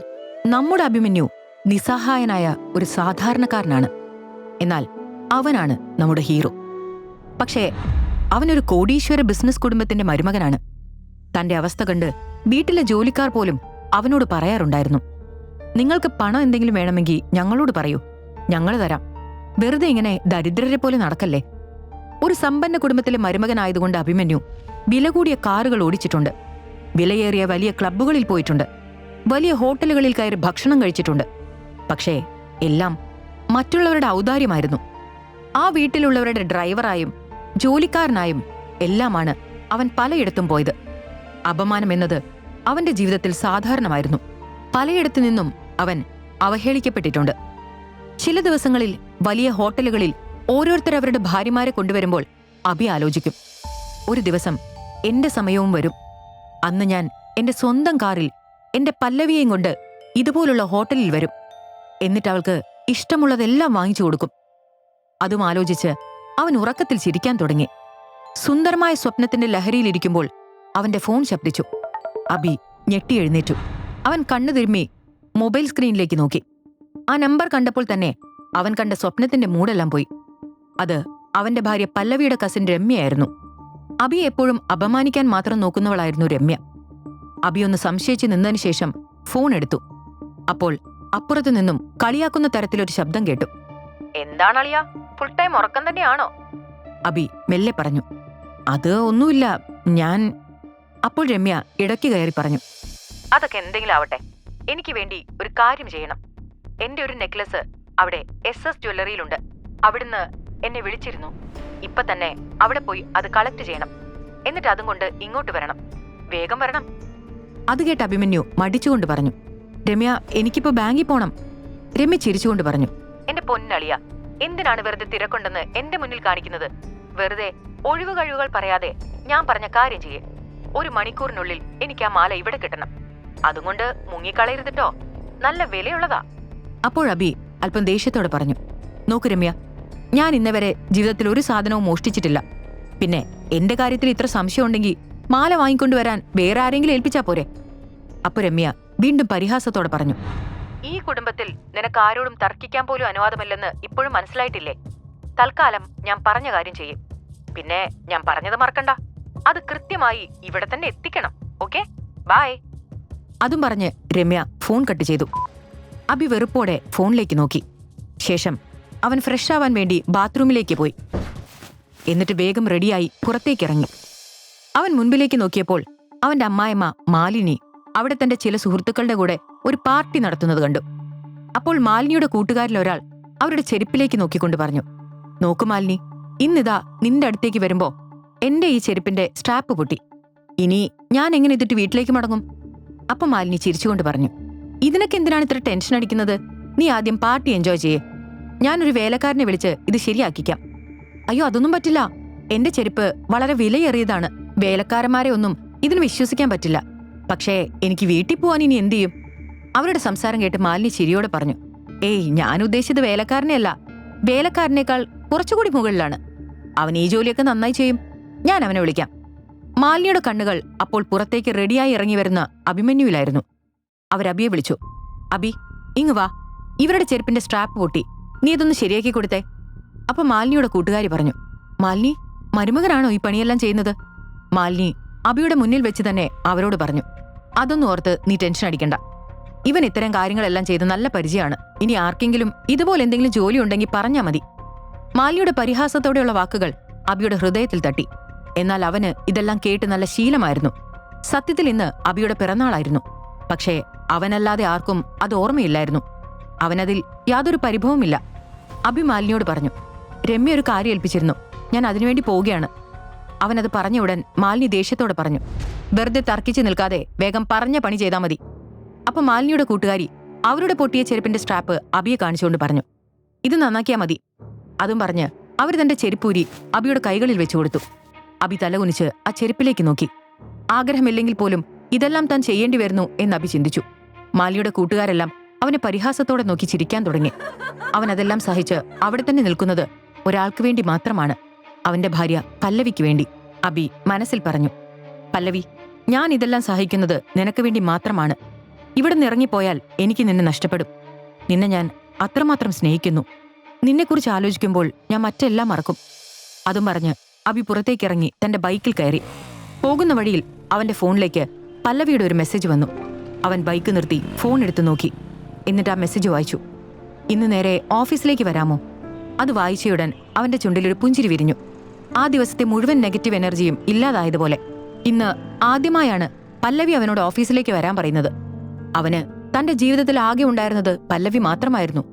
നമ്മുടെ അഭിമന്യു നിസ്സഹായനായ ഒരു സാധാരണക്കാരനാണ്. എന്നാൽ അവനാണ് നമ്മുടെ ഹീറോ. പക്ഷേ അവനൊരു കോടീശ്വര ബിസിനസ് കുടുംബത്തിന്റെ മരുമകനാണ്. തന്റെ അവസ്ഥ കണ്ട് വീട്ടിലെ ജോലിക്കാർ പോലും അവനോട് പറയാറുണ്ടായിരുന്നു, നിങ്ങൾക്ക് പണം എന്തെങ്കിലും വേണമെങ്കിൽ ഞങ്ങളോട് പറയൂ, ഞങ്ങൾ തരാം. വെറുതെ ഇങ്ങനെ ദരിദ്രരെ പോലെ നടക്കല്ലേ. ഒരു സമ്പന്ന കുടുംബത്തിലെ മരുമകനായതുകൊണ്ട് അഭിമന്യു വില കൂടിയ കാറുകൾ ഓടിച്ചിട്ടുണ്ട്. വിലയേറിയ വലിയ ക്ലബ്ബുകളിൽ പോയിട്ടുണ്ട്. വലിയ ഹോട്ടലുകളിൽ കയറി ഭക്ഷണം കഴിച്ചിട്ടുണ്ട്. പക്ഷേ എല്ലാം മറ്റുള്ളവരുടെ ഔദാര്യമായിരുന്നു. ആ വീട്ടിലുള്ളവരുടെ ഡ്രൈവറായും ജോലിക്കാരനായും എല്ലാമാണ് അവൻ പലയിടത്തും പോയത്. അപമാനം എന്നത് അവന്റെ ജീവിതത്തിൽ സാധാരണമായിരുന്നു. പലയിടത്തു നിന്നും അവൻ അവഹേളിക്കപ്പെട്ടിട്ടുണ്ട്. ചില ദിവസങ്ങളിൽ വലിയ ഹോട്ടലുകളിൽ ഓരോരുത്തർ അവരുടെ ഭാര്യമാരെ കൊണ്ടുവരുമ്പോൾ അഭി ആലോചിക്കും, ഒരു ദിവസം എന്റെ സമയവും വരും. അന്ന് ഞാൻ എന്റെ സ്വന്തം കാറിൽ എന്റെ പല്ലവിയെയും കൊണ്ട് ഇതുപോലുള്ള ഹോട്ടലിൽ വരും. എന്നിട്ട് അവൾക്ക് ഇഷ്ടമുള്ളതെല്ലാം വാങ്ങിച്ചു കൊടുക്കും. അതും ആലോചിച്ച് അവൻ ഉറക്കത്തിൽ ചിരിക്കാൻ തുടങ്ങി. സുന്ദരമായ സ്വപ്നത്തിന്റെ ലഹരിയിലിരിക്കുമ്പോൾ അവന്റെ ഫോൺ ശബ്ദിച്ചു. അഭി ഞെട്ടി എഴുന്നേറ്റു. അവൻ കണ്ണു തിരുമ്മി മൊബൈൽ സ്ക്രീനിലേക്ക് നോക്കി. ആ നമ്പർ കണ്ടപ്പോൾ തന്നെ അവൻ കണ്ട സ്വപ്നത്തിന്റെ മൂടെല്ലാം പോയി. അത് അവന്റെ ഭാര്യ പല്ലവിയുടെ കസിൻ രമ്യയായിരുന്നു. അഭിയെ എപ്പോഴും അപമാനിക്കാൻ മാത്രം നോക്കുന്നവളായിരുന്നു രമ്യ. അഭി ഒന്ന് സംശയിച്ച് നിന്നതിന് ശേഷം ഫോൺ എടുത്തു. അപ്പോൾ അപ്പുറത്തു നിന്നും കളിയാക്കുന്ന തരത്തിലൊരു ശബ്ദം കേട്ടു. എന്താണളിയ, ഫുൾ ടൈം ഉറക്കം തന്നെയാണോ? അഭി മെല്ലെ പറഞ്ഞു. അത് ഒന്നുമില്ല, ഞാൻ. അപ്പോൾ രമ്യ ഇടയ്ക്ക് കയറി പറഞ്ഞു, അതൊക്കെ എന്തെങ്കിലും ആവട്ടെ, എനിക്ക് വേണ്ടി ഒരു കാര്യം ചെയ്യണം. എന്റെ ഒരു നെക്ലസ് അവിടെ SS ജ്വല്ലറിയിലുണ്ട്. അവിടുന്ന് എന്നെ വിളിച്ചിരുന്നു. ഇപ്പൊ തന്നെ അവിടെ പോയി അത് കളക്ട് ചെയ്യണം. എന്നിട്ട് അതും കൊണ്ട് ഇങ്ങോട്ട് വരണം. വേഗം വരണം. അത് കേട്ട് അഭിമന്യു മടിച്ചുകൊണ്ട് പറഞ്ഞു, രമ്യ, എനിക്കിപ്പോ ബാങ്കിൽ പോണം. രമ്യ ചിരിച്ചുകൊണ്ട് പറഞ്ഞു, എന്റെ പൊന്നളിയ, എന്തിനാണ് വെറുതെ തിരക്കുണ്ടെന്ന് എന്റെ മുന്നിൽ കാണിക്കുന്നത്? വെറുതെ ഒഴിവ് കഴിവുകൾ പറയാതെ ഞാൻ പറഞ്ഞ കാര്യം ചെയ്യേ. 1 മണിക്കൂറിനുള്ളിൽ എനിക്ക് ആ മാല ഇവിടെ കിട്ടണം. അതുകൊണ്ട് മുങ്ങിക്കളയരുതിട്ടോ, നല്ല വിലയുള്ളതാ. അപ്പോൾ അഭി അല്പം ദേഷ്യത്തോടെ പറഞ്ഞു, നോക്കു രമ്യ, ഞാൻ ഇന്നവരെ ജീവിതത്തിൽ ഒരു സാധനവും മോഷ്ടിച്ചിട്ടില്ല. പിന്നെ എന്റെ കാര്യത്തിൽ ഇത്ര സംശയം ഉണ്ടെങ്കിൽ മാല വാങ്ങിക്കൊണ്ടുവരാൻ വേറെ ആരെങ്കിലും ഏൽപ്പിച്ചാ പോരെ? അപ്പൊ രമ്യ വീണ്ടും പരിഹാസത്തോടെ പറഞ്ഞു, ഈ കുടുംബത്തിൽ നിനക്ക് ആരോടും തർക്കിക്കാൻ പോലും അനുവാദമില്ലെന്ന് ഇപ്പോഴും മനസ്സിലായിട്ടില്ലേ? തൽക്കാലം ഞാൻ പറഞ്ഞ കാര്യം ചെയ്യും. പിന്നെ ഞാൻ പറഞ്ഞത് മറക്കണ്ട, അത് കൃത്യമായി ഇവിടെ തന്നെ എത്തിക്കണം. Okay, bye. അതും പറഞ്ഞ് രമ്യ ഫോൺ കട്ട് ചെയ്തു. അബി വെറുപ്പോടെ ഫോണിലേക്ക് നോക്കി. ശേഷം അവൻ ഫ്രഷ് ആവാൻ വേണ്ടി ബാത്റൂമിലേക്ക് പോയി. എന്നിട്ട് വേഗം റെഡിയായി പുറത്തേക്കിറങ്ങി. അവൻ മുൻപിലേക്ക് നോക്കിയപ്പോൾ അവന്റെ അമ്മായിമ്മ മാലിനി അവിടെ തന്റെ ചില സുഹൃത്തുക്കളുടെ കൂടെ ഒരു പാർട്ടി നടത്തുന്നത് കണ്ടു. അപ്പോൾ മാലിനിയുടെ കൂട്ടുകാരിലൊരാൾ അവരുടെ ചെരുപ്പിലേക്ക് നോക്കിക്കൊണ്ട് പറഞ്ഞു, നോക്കു മാലിനി, ഇന്നിതാ നിന്റെ അടുത്തേക്ക് വരുമ്പോ എന്റെ ഈ ചെരുപ്പിന്റെ സ്ട്രാപ്പ് പൊട്ടി. ഇനി ഞാൻ എങ്ങനെ ഇതിട്ട് വീട്ടിലേക്ക് മടങ്ങും? അപ്പൊ മാലിനി ചിരിച്ചുകൊണ്ട് പറഞ്ഞു, ഇതിനൊക്കെ എന്തിനാണ് ഇത്ര ടെൻഷൻ അടിക്കുന്നത്? നീ ആദ്യം പാർട്ടി എൻജോയ് ചെയ്യേ. ഞാനൊരു വേലക്കാരനെ വിളിച്ച് ഇത് ശരിയാക്കിക്കാം. അയ്യോ, അതൊന്നും പറ്റില്ല. എന്റെ ചെരുപ്പ് വളരെ വിലയേറിയതാണ്. വേലക്കാരന്മാരെ ഒന്നും ഇതിന് വിശ്വസിക്കാൻ പറ്റില്ല. പക്ഷേ എനിക്ക് വീട്ടിൽ പോവാൻ ഇനി എന്തു ചെയ്യും? അവരുടെ സംസാരം കേട്ട് മാലിനി ചിരിയോടെ പറഞ്ഞു, ഏയ്, ഞാൻ ഉദ്ദേശിച്ചത് വേലക്കാരനെയല്ല. വേലക്കാരനേക്കാൾ കുറച്ചുകൂടി മുകളിലാണ്. അവൻ ഈ ജോലിയൊക്കെ നന്നായി ചെയ്യും. ഞാൻ അവനെ വിളിക്കാം. മാലിനിയുടെ കണ്ണുകൾ അപ്പോൾ പുറത്തേക്ക് റെഡിയായി ഇറങ്ങി വരുന്ന അഭിമന്യുവിലായിരുന്നു. അവരബിയെ വിളിച്ചു. അബി, ഇങ്ങ് വാ, ഇവരുടെ ചെരുപ്പിന്റെ സ്ട്രാപ്പ് പൊട്ടി. നീ ഇതൊന്ന് ശരിയാക്കി കൊടുത്തേ. അപ്പൊ മാലിനിയുടെ കൂട്ടുകാരി പറഞ്ഞു, മാലിനി, മരുമകനാണോ ഈ പണിയെല്ലാം ചെയ്യുന്നത്? മാലിനി അബിയുടെ മുന്നിൽ വെച്ച് തന്നെ അവരോട് പറഞ്ഞു, അതൊന്നും ഓർത്ത് നീ ടെൻഷൻ അടിക്കണ്ട. ഇവൻ ഇത്തരം കാര്യങ്ങളെല്ലാം ചെയ്ത് നല്ല പരിചയമാണ്. ഇനി ആർക്കെങ്കിലും ഇതുപോലെ എന്തെങ്കിലും ജോലി ഉണ്ടെങ്കിൽ പറഞ്ഞാ മതി. മാലിനിയുടെ പരിഹാസത്തോടെയുള്ള വാക്കുകൾ അബിയുടെ ഹൃദയത്തിൽ തട്ടി. എന്നാൽ അവന് ഇതെല്ലാം കേട്ട് നല്ല ശീലമായിരുന്നു. സത്യത്തിൽ ഇന്ന് അബിയുടെ പിറന്നാളായിരുന്നു. പക്ഷേ അവനല്ലാതെ ആർക്കും അത് ഓർമ്മയില്ലായിരുന്നു. അവനതിൽ യാതൊരു പരിഭവമില്ല. അബി മാലിനിയോട് പറഞ്ഞു, രമ്യ ഒരു കാര്യം ഏൽപ്പിച്ചിരുന്നു, ഞാൻ അതിനുവേണ്ടി പോവുകയാണ്. അവനത് പറഞ്ഞ ഉടൻ മാലിനി ദേഷ്യത്തോടെ പറഞ്ഞു, വെറുതെ തർക്കിച്ചു നിൽക്കാതെ വേഗം പറഞ്ഞ പണി ചെയ്താൽ മതി. അപ്പൊ മാലിനിയുടെ കൂട്ടുകാരി അവരുടെ പൊട്ടിയ ചെരുപ്പിന്റെ സ്ട്രാപ്പ് അബിയെ കാണിച്ചുകൊണ്ട് പറഞ്ഞു, ഇത് നന്നാക്കിയാ മതി. അതും പറഞ്ഞ് അവർ തന്റെ ചെരുപ്പൂരി അബിയുടെ കൈകളിൽ വെച്ചു കൊടുത്തു. അബി തലകുനിച്ച് ആ ചെരുപ്പിലേക്ക് നോക്കി. ആഗ്രഹമില്ലെങ്കിൽ പോലും ഇതെല്ലാം താൻ ചെയ്യേണ്ടി വരുന്നു എന്ന് അബി ചിന്തിച്ചു. മാലിനിയുടെ കൂട്ടുകാരെല്ലാം അവനെ പരിഹാസത്തോടെ നോക്കി ചിരിക്കാൻ തുടങ്ങി. അവൻ അതെല്ലാം സഹിച്ച് അവിടെ തന്നെ നിൽക്കുന്നത് ഒരാൾക്ക് വേണ്ടി മാത്രമാണ്, അവന്റെ ഭാര്യ പല്ലവിക്ക് വേണ്ടി. അബി മനസ്സിൽ പറഞ്ഞു, പല്ലവി, ഞാൻ ഇതെല്ലാം സഹിക്കുന്നത് നിനക്ക് വേണ്ടി മാത്രമാണ്. ഇവിടെ നിന്ന് ഇറങ്ങിപ്പോയാൽ എനിക്ക് നിന്നെ നഷ്ടപ്പെടും. നിന്നെ ഞാൻ അത്രമാത്രം സ്നേഹിക്കുന്നു. നിന്നെക്കുറിച്ച് ആലോചിക്കുമ്പോൾ ഞാൻ മറ്റെല്ലാം മറക്കും. അതും പറഞ്ഞ് അബി പുറത്തേക്കിറങ്ങി തന്റെ ബൈക്കിൽ കയറി. പോകുന്ന വഴിയിൽ അവന്റെ ഫോണിലേക്ക് പല്ലവിയുടെ ഒരു മെസ്സേജ് വന്നു. അവൻ ബൈക്ക് നിർത്തി ഫോൺ എടുത്തു നോക്കി. എന്നിട്ട് ആ മെസ്സേജ് വായിച്ചു. ഇന്ന് നേരെ ഓഫീസിലേക്ക് വരാമോ? അത് വായിച്ചയുടൻ അവന്റെ ചുണ്ടിലൊരു പുഞ്ചിരി വിരിഞ്ഞു. ആ ദിവസത്തെ മുഴുവൻ നെഗറ്റീവ് എനർജിയും ഇല്ലാതായതുപോലെ. ഇന്ന് ആദ്യമായാണ് പല്ലവി അവനോട് ഓഫീസിലേക്ക് വരാൻ പറയുന്നത്. അവന് തന്റെ ജീവിതത്തിൽ ആകെ ഉണ്ടായിരുന്നത് പല്ലവി മാത്രമായിരുന്നു.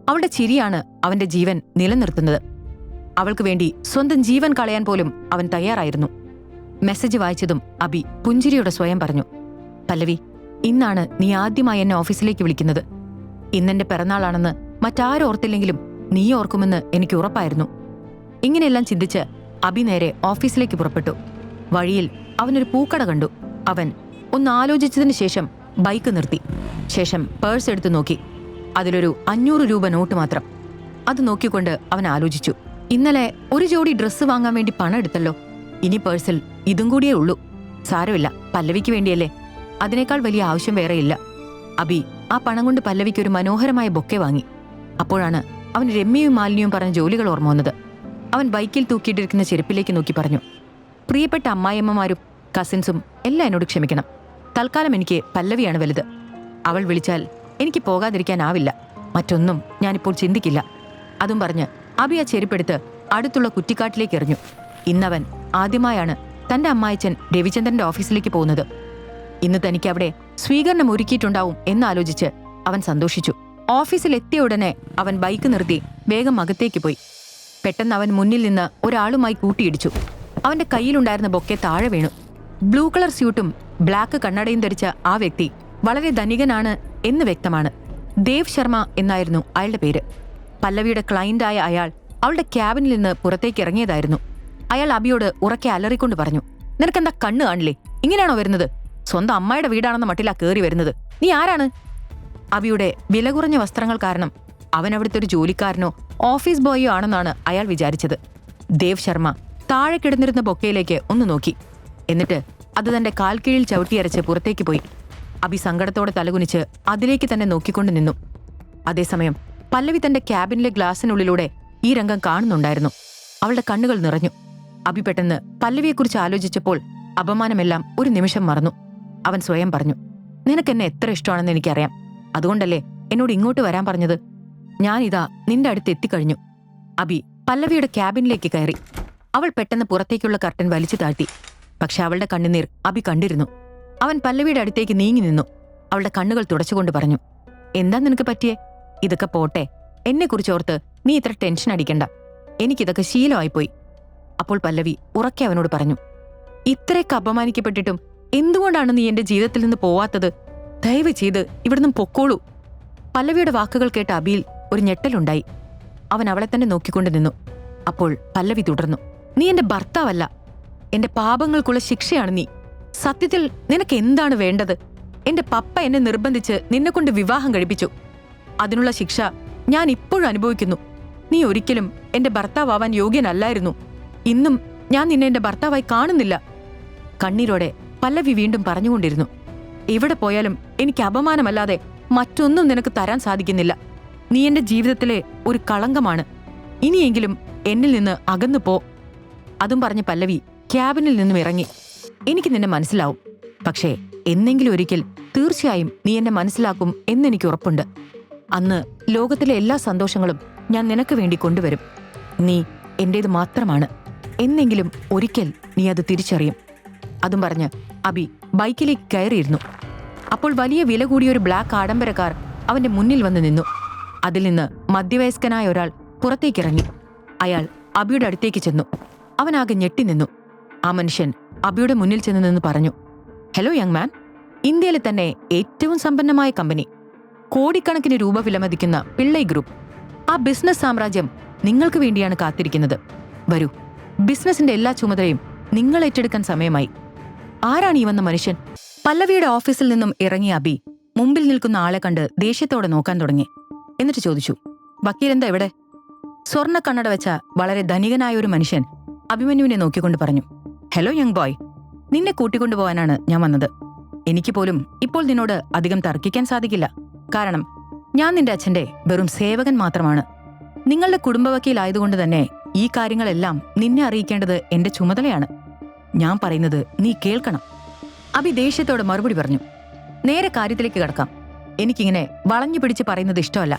അവളുടെ ചിരിയാണ് അവന്റെ ജീവൻ നിലനിർത്തുന്നത്. അവൾക്ക് വേണ്ടി സ്വന്തം ജീവൻ കളയാൻ പോലും അവൻ തയ്യാറായിരുന്നു. മെസ്സേജ് വായിച്ചതും അബി പുഞ്ചിരിയോടെ സ്വയം പറഞ്ഞു, പല്ലവി, ഇന്നാണ് നീ ആദ്യമായി എന്നെ ഓഫീസിലേക്ക് വിളിക്കുന്നത്. ഇന്നെന്റെ പിറന്നാളാണെന്ന് മറ്റാരോർത്തില്ലെങ്കിലും നീ ഓർക്കുമെന്ന് എനിക്ക് ഉറപ്പായിരുന്നു. ഇങ്ങനെയെല്ലാം ചിന്തിച്ച് അബി നേരെ ഓഫീസിലേക്ക് പുറപ്പെട്ടു. വഴിയിൽ അവനൊരു പൂക്കട കണ്ടു. അവൻ ഒന്ന് ആലോചിച്ചതിന് ശേഷം ബൈക്ക് നിർത്തി. ശേഷം പേഴ്സ് എടുത്തു നോക്കി. അതിലൊരു 500 രൂപ നോട്ട് മാത്രം. അത് നോക്കിക്കൊണ്ട് അവൻ ആലോചിച്ചു, ഇന്നലെ ഒരു ജോഡി ഡ്രസ്സ് വാങ്ങാൻ വേണ്ടി പണം എടുത്തല്ലോ. ഇനി പേഴ്സിൽ ഇതും കൂടിയേ ഉള്ളൂ. സാരമില്ല, പല്ലവിക്ക് വേണ്ടിയല്ലേ, അതിനേക്കാൾ വലിയ ആവശ്യം വേറെയില്ല. അബി ആ പണം കൊണ്ട് പല്ലവിക്ക് ഒരു മനോഹരമായ ബൊക്കെ വാങ്ങി. അപ്പോഴാണ് അവൻ രമ്യയും മാലിനിയും പറഞ്ഞ ജോലികൾ ഓർമ്മ വന്നത്. അവൻ ബൈക്കിൽ തൂക്കിയിട്ടിരിക്കുന്ന ചെരുപ്പിലേക്ക് നോക്കി പറഞ്ഞു, പ്രിയപ്പെട്ട അമ്മായിയമ്മമാരും കസിൻസും എല്ലാം എന്നോട് ക്ഷമിക്കണം. തൽക്കാലം എനിക്ക് പല്ലവിയാണ് വലുത്. അവൾ വിളിച്ചാൽ എനിക്ക് പോകാതിരിക്കാനാവില്ല. മറ്റൊന്നും ഞാനിപ്പോൾ ചിന്തിക്കില്ല. അതും പറഞ്ഞ് അബി ആ ചെരുപ്പെടുത്ത് അടുത്തുള്ള കുറ്റിക്കാട്ടിലേക്ക് എറിഞ്ഞു. ഇന്നവൻ ആദ്യമായാണ് തന്റെ അമ്മായിച്ചൻ രവിചന്ദ്രന്റെ ഓഫീസിലേക്ക് പോകുന്നത്. ഇന്ന് തനിക്ക് അവിടെ സ്വീകരണം ഒരുക്കിയിട്ടുണ്ടാവും എന്നാലോചിച്ച് അവൻ സന്തോഷിച്ചു. ഓഫീസിൽ എത്തിയ ഉടനെ അവൻ ബൈക്ക് നിർത്തി വേഗം അകത്തേക്ക് പോയി. പെട്ടെന്ന് അവൻ മുന്നിൽ നിന്ന് ഒരാളുമായി കൂട്ടിയിടിച്ചു. അവന്റെ കയ്യിലുണ്ടായിരുന്ന ബൊക്കെ താഴെ വീണു. ബ്ലൂ കളർ സ്യൂട്ടും ബ്ലാക്ക് കണ്ണടയും ധരിച്ച ആ വ്യക്തി വളരെ ധനികനാണ് എന്ന് വ്യക്തമാണ്. ദേവ് ശർമ്മ എന്നായിരുന്നു അയാളുടെ പേര്. പല്ലവിയുടെ ക്ലയന്റായ അയാൾ അവളുടെ ക്യാബിനിൽ നിന്ന് പുറത്തേക്ക് ഇറങ്ങിയതായിരുന്നു. അയാൾ അബിയോട് ഉറക്കെ അലറിക്കൊണ്ട് പറഞ്ഞു, നിനക്കെന്താ കണ്ണ് കാണില്ലേ? ഇങ്ങനെയാണോ വരുന്നത്? സ്വന്തം അമ്മയുടെ വീടാണെന്ന മട്ടിലാ കയറി വരുന്നത്. നീ ആരാണ്? അബിയുടെ വില കുറഞ്ഞ വസ്ത്രങ്ങൾ കാരണം അവൻ അവിടുത്തെ ഒരു ജോലിക്കാരനോ ഓഫീസ് ബോയോ ആണെന്നാണ് അയാൾ വിചാരിച്ചത്. ദേവ് ശർമ്മ താഴെ കിടന്നിരുന്ന ബൊക്കയിലേക്ക് ഒന്ന് നോക്കി. എന്നിട്ട് അത് തന്റെ കാൽക്കീഴിൽ ചവിട്ടിയരച്ച് പുറത്തേക്ക് പോയി. അബി സങ്കടത്തോടെ തലകുനിച്ച് അതിലേക്ക് തന്നെ നോക്കിക്കൊണ്ട് നിന്നു. അതേസമയം പല്ലവി തന്റെ ക്യാബിനിലെ ഗ്ലാസിനുള്ളിലൂടെ ഈ രംഗം കാണുന്നുണ്ടായിരുന്നു. അവളുടെ കണ്ണുകൾ നിറഞ്ഞു. അഭി പെട്ടെന്ന് പല്ലവിയെക്കുറിച്ച് ആലോചിച്ചപ്പോൾ അപമാനമെല്ലാം ഒരു നിമിഷം മറന്നു. അവൻ സ്വയം പറഞ്ഞു, നിനക്കെന്നെ എത്ര ഇഷ്ടമാണെന്ന് എനിക്കറിയാം. അതുകൊണ്ടല്ലേ എന്നോട് ഇങ്ങോട്ട് വരാൻ പറഞ്ഞത്. ഞാനിതാ നിന്റെ അടുത്ത് എത്തിക്കഴിഞ്ഞു. അഭി പല്ലവിയുടെ ക്യാബിനിലേക്ക് കയറി. അവൾ പെട്ടെന്ന് പുറത്തേക്കുള്ള കർട്ടൻ വലിച്ചു താഴ്ത്തി. പക്ഷെ അവളുടെ കണ്ണുനീർ അഭി കണ്ടിരുന്നു. അവൻ പല്ലവിയുടെ അടുത്തേക്ക് നീങ്ങി നിന്നു. അവളുടെ കണ്ണുകൾ തുടച്ചുകൊണ്ട് പറഞ്ഞു, എന്താ നിനക്ക് പറ്റിയേ? ഇതൊക്കെ പോട്ടെ, എന്നെക്കുറിച്ചോർത്ത് നീ ഇത്ര ടെൻഷൻ അടിക്കണ്ട. എനിക്കിതൊക്കെ ശീലമായിപ്പോയി. അപ്പോൾ പല്ലവി ഉറക്കെ അവനോട് പറഞ്ഞു, ഇത്രയൊക്കെ അപമാനിക്കപ്പെട്ടിട്ടും എന്തുകൊണ്ടാണ് നീ എന്റെ ജീവിതത്തിൽ നിന്ന് പോവാത്തത്? ദയവ് ചെയ്ത് ഇവിടുന്ന് പൊക്കോളൂ. പല്ലവിയുടെ വാക്കുകൾ കേട്ട അബിയിൽ ഒരു ഞെട്ടലുണ്ടായി. അവൻ അവളെ തന്നെ നോക്കിക്കൊണ്ട് നിന്നു. അപ്പോൾ പല്ലവി തുടർന്നു, നീ എന്റെ ഭർത്താവല്ല, എന്റെ പാപങ്ങൾക്കുള്ള ശിക്ഷയാണ് നീ. സത്യത്തിൽ നിനക്ക് എന്താണ് വേണ്ടത്? എന്റെ പപ്പ എന്നെ നിർബന്ധിച്ച് നിന്നെക്കൊണ്ട് വിവാഹം കഴിപ്പിച്ചു. അതിനുള്ള ശിക്ഷ ഞാൻ ഇപ്പോഴും അനുഭവിക്കുന്നു. നീ ഒരിക്കലും എന്റെ ഭർത്താവാൻ യോഗ്യനല്ലായിരുന്നു. ഇന്നും ഞാൻ നിന്നെ എന്റെ ഭർത്താവായി കാണുന്നില്ല. കണ്ണീരോടെ പല്ലവി വീണ്ടും പറഞ്ഞുകൊണ്ടിരുന്നു, എവിടെ പോയാലും എനിക്ക് അപമാനമല്ലാതെ മറ്റൊന്നും നിനക്ക് തരാൻ സാധിക്കുന്നില്ല. നീ എന്റെ ജീവിതത്തിലെ ഒരു കളങ്കമാണ്. ഇനിയെങ്കിലും എന്നിൽ നിന്ന് അകന്നു പോ. അതും പറഞ്ഞ് പല്ലവി ക്യാബിനിൽ നിന്നും ഇറങ്ങി. എനിക്ക് നിന്നെ മനസ്സിലാവും. പക്ഷേ എന്നെങ്കിലും ഒരിക്കൽ തീർച്ചയായും നീ എന്നെ മനസ്സിലാക്കും എന്നെനിക്ക് ഉറപ്പുണ്ട്. അന്ന് ലോകത്തിലെ എല്ലാ സന്തോഷങ്ങളും ഞാൻ നിനക്ക് വേണ്ടി കൊണ്ടുവരും. നീ എന്റേത് മാത്രമാണ്. എന്നെങ്കിലും ഒരിക്കൽ നീ അത് തിരിച്ചറിയും. അതും പറഞ്ഞ് അബി ബൈക്കിലേക്ക് കയറിയിരുന്നു. അപ്പോൾ വലിയ വില കൂടിയ ഒരു ബ്ലാക്ക് ആഡംബര കാർ അവന്റെ മുന്നിൽ വന്ന് നിന്നു. അതിൽ നിന്ന് മധ്യവയസ്കനായ ഒരാൾ പുറത്തേക്കിറങ്ങി. അയാൾ അബിയുടെ അടുത്തേക്ക് ചെന്നു. അവനാകെ ഞെട്ടി നിന്നു. ആ മനുഷ്യൻ അബിയുടെ മുന്നിൽ ചെന്ന് നിന്ന് പറഞ്ഞു, ഹലോ യങ് മാൻ, ഇന്ത്യയിലെ തന്നെ ഏറ്റവും സമ്പന്നമായ കമ്പനി, കോടിക്കണക്കിന് രൂപ വിലമതിക്കുന്ന പിള്ളൈ ഗ്രൂപ്പ്, ആ ബിസിനസ് സാമ്രാജ്യം നിങ്ങൾക്ക് വേണ്ടിയാണ് കാത്തിരിക്കുന്നത്. വരൂ, ബിസിനസിന്റെ എല്ലാ ചുമതലയും നിങ്ങൾ ഏറ്റെടുക്കാൻ സമയമായി. ആരാണ് ഈ വന്ന മനുഷ്യൻ? പല്ലവിയുടെ ഓഫീസിൽ നിന്നും ഇറങ്ങിയ അബി മുമ്പിൽ നിൽക്കുന്ന ആളെ കണ്ട് ദേഷ്യത്തോടെ നോക്കാൻ തുടങ്ങി. എന്നിട്ട് ചോദിച്ചു, വക്കീലെന്താ ഇവിടെ? സ്വർണ്ണ കണ്ണട വെച്ച വളരെ ധനികനായ ഒരു മനുഷ്യൻ അഭിമന്യുവിനെ നോക്കിക്കൊണ്ട് പറഞ്ഞു, ഹലോ യങ് ബോയ്, നിന്നെ കൂട്ടിക്കൊണ്ടുപോകാനാണ് ഞാൻ വന്നത്. എനിക്ക് പോലും ഇപ്പോൾ നിന്നോട് അധികം തർക്കിക്കാൻ സാധിക്കില്ല. കാരണം ഞാൻ നിന്റെ അച്ഛന്റെ വെറും സേവകൻ മാത്രമാണ്. നിങ്ങളുടെ കുടുംബവക്കീലായതുകൊണ്ട് തന്നെ ഈ കാര്യങ്ങളെല്ലാം നിന്നെ അറിയിക്കേണ്ടത് എന്റെ ചുമതലയാണ്. ഞാൻ പറയുന്നത് നീ കേൾക്കണം. അബി ദേഷ്യത്തോടെ മറുപടി പറഞ്ഞു, നേരെ കാര്യത്തിലേക്ക് കടക്കാം. എനിക്കിങ്ങനെ വളഞ്ഞു പിടിച്ച് പറയുന്നത് ഇഷ്ടമല്ല.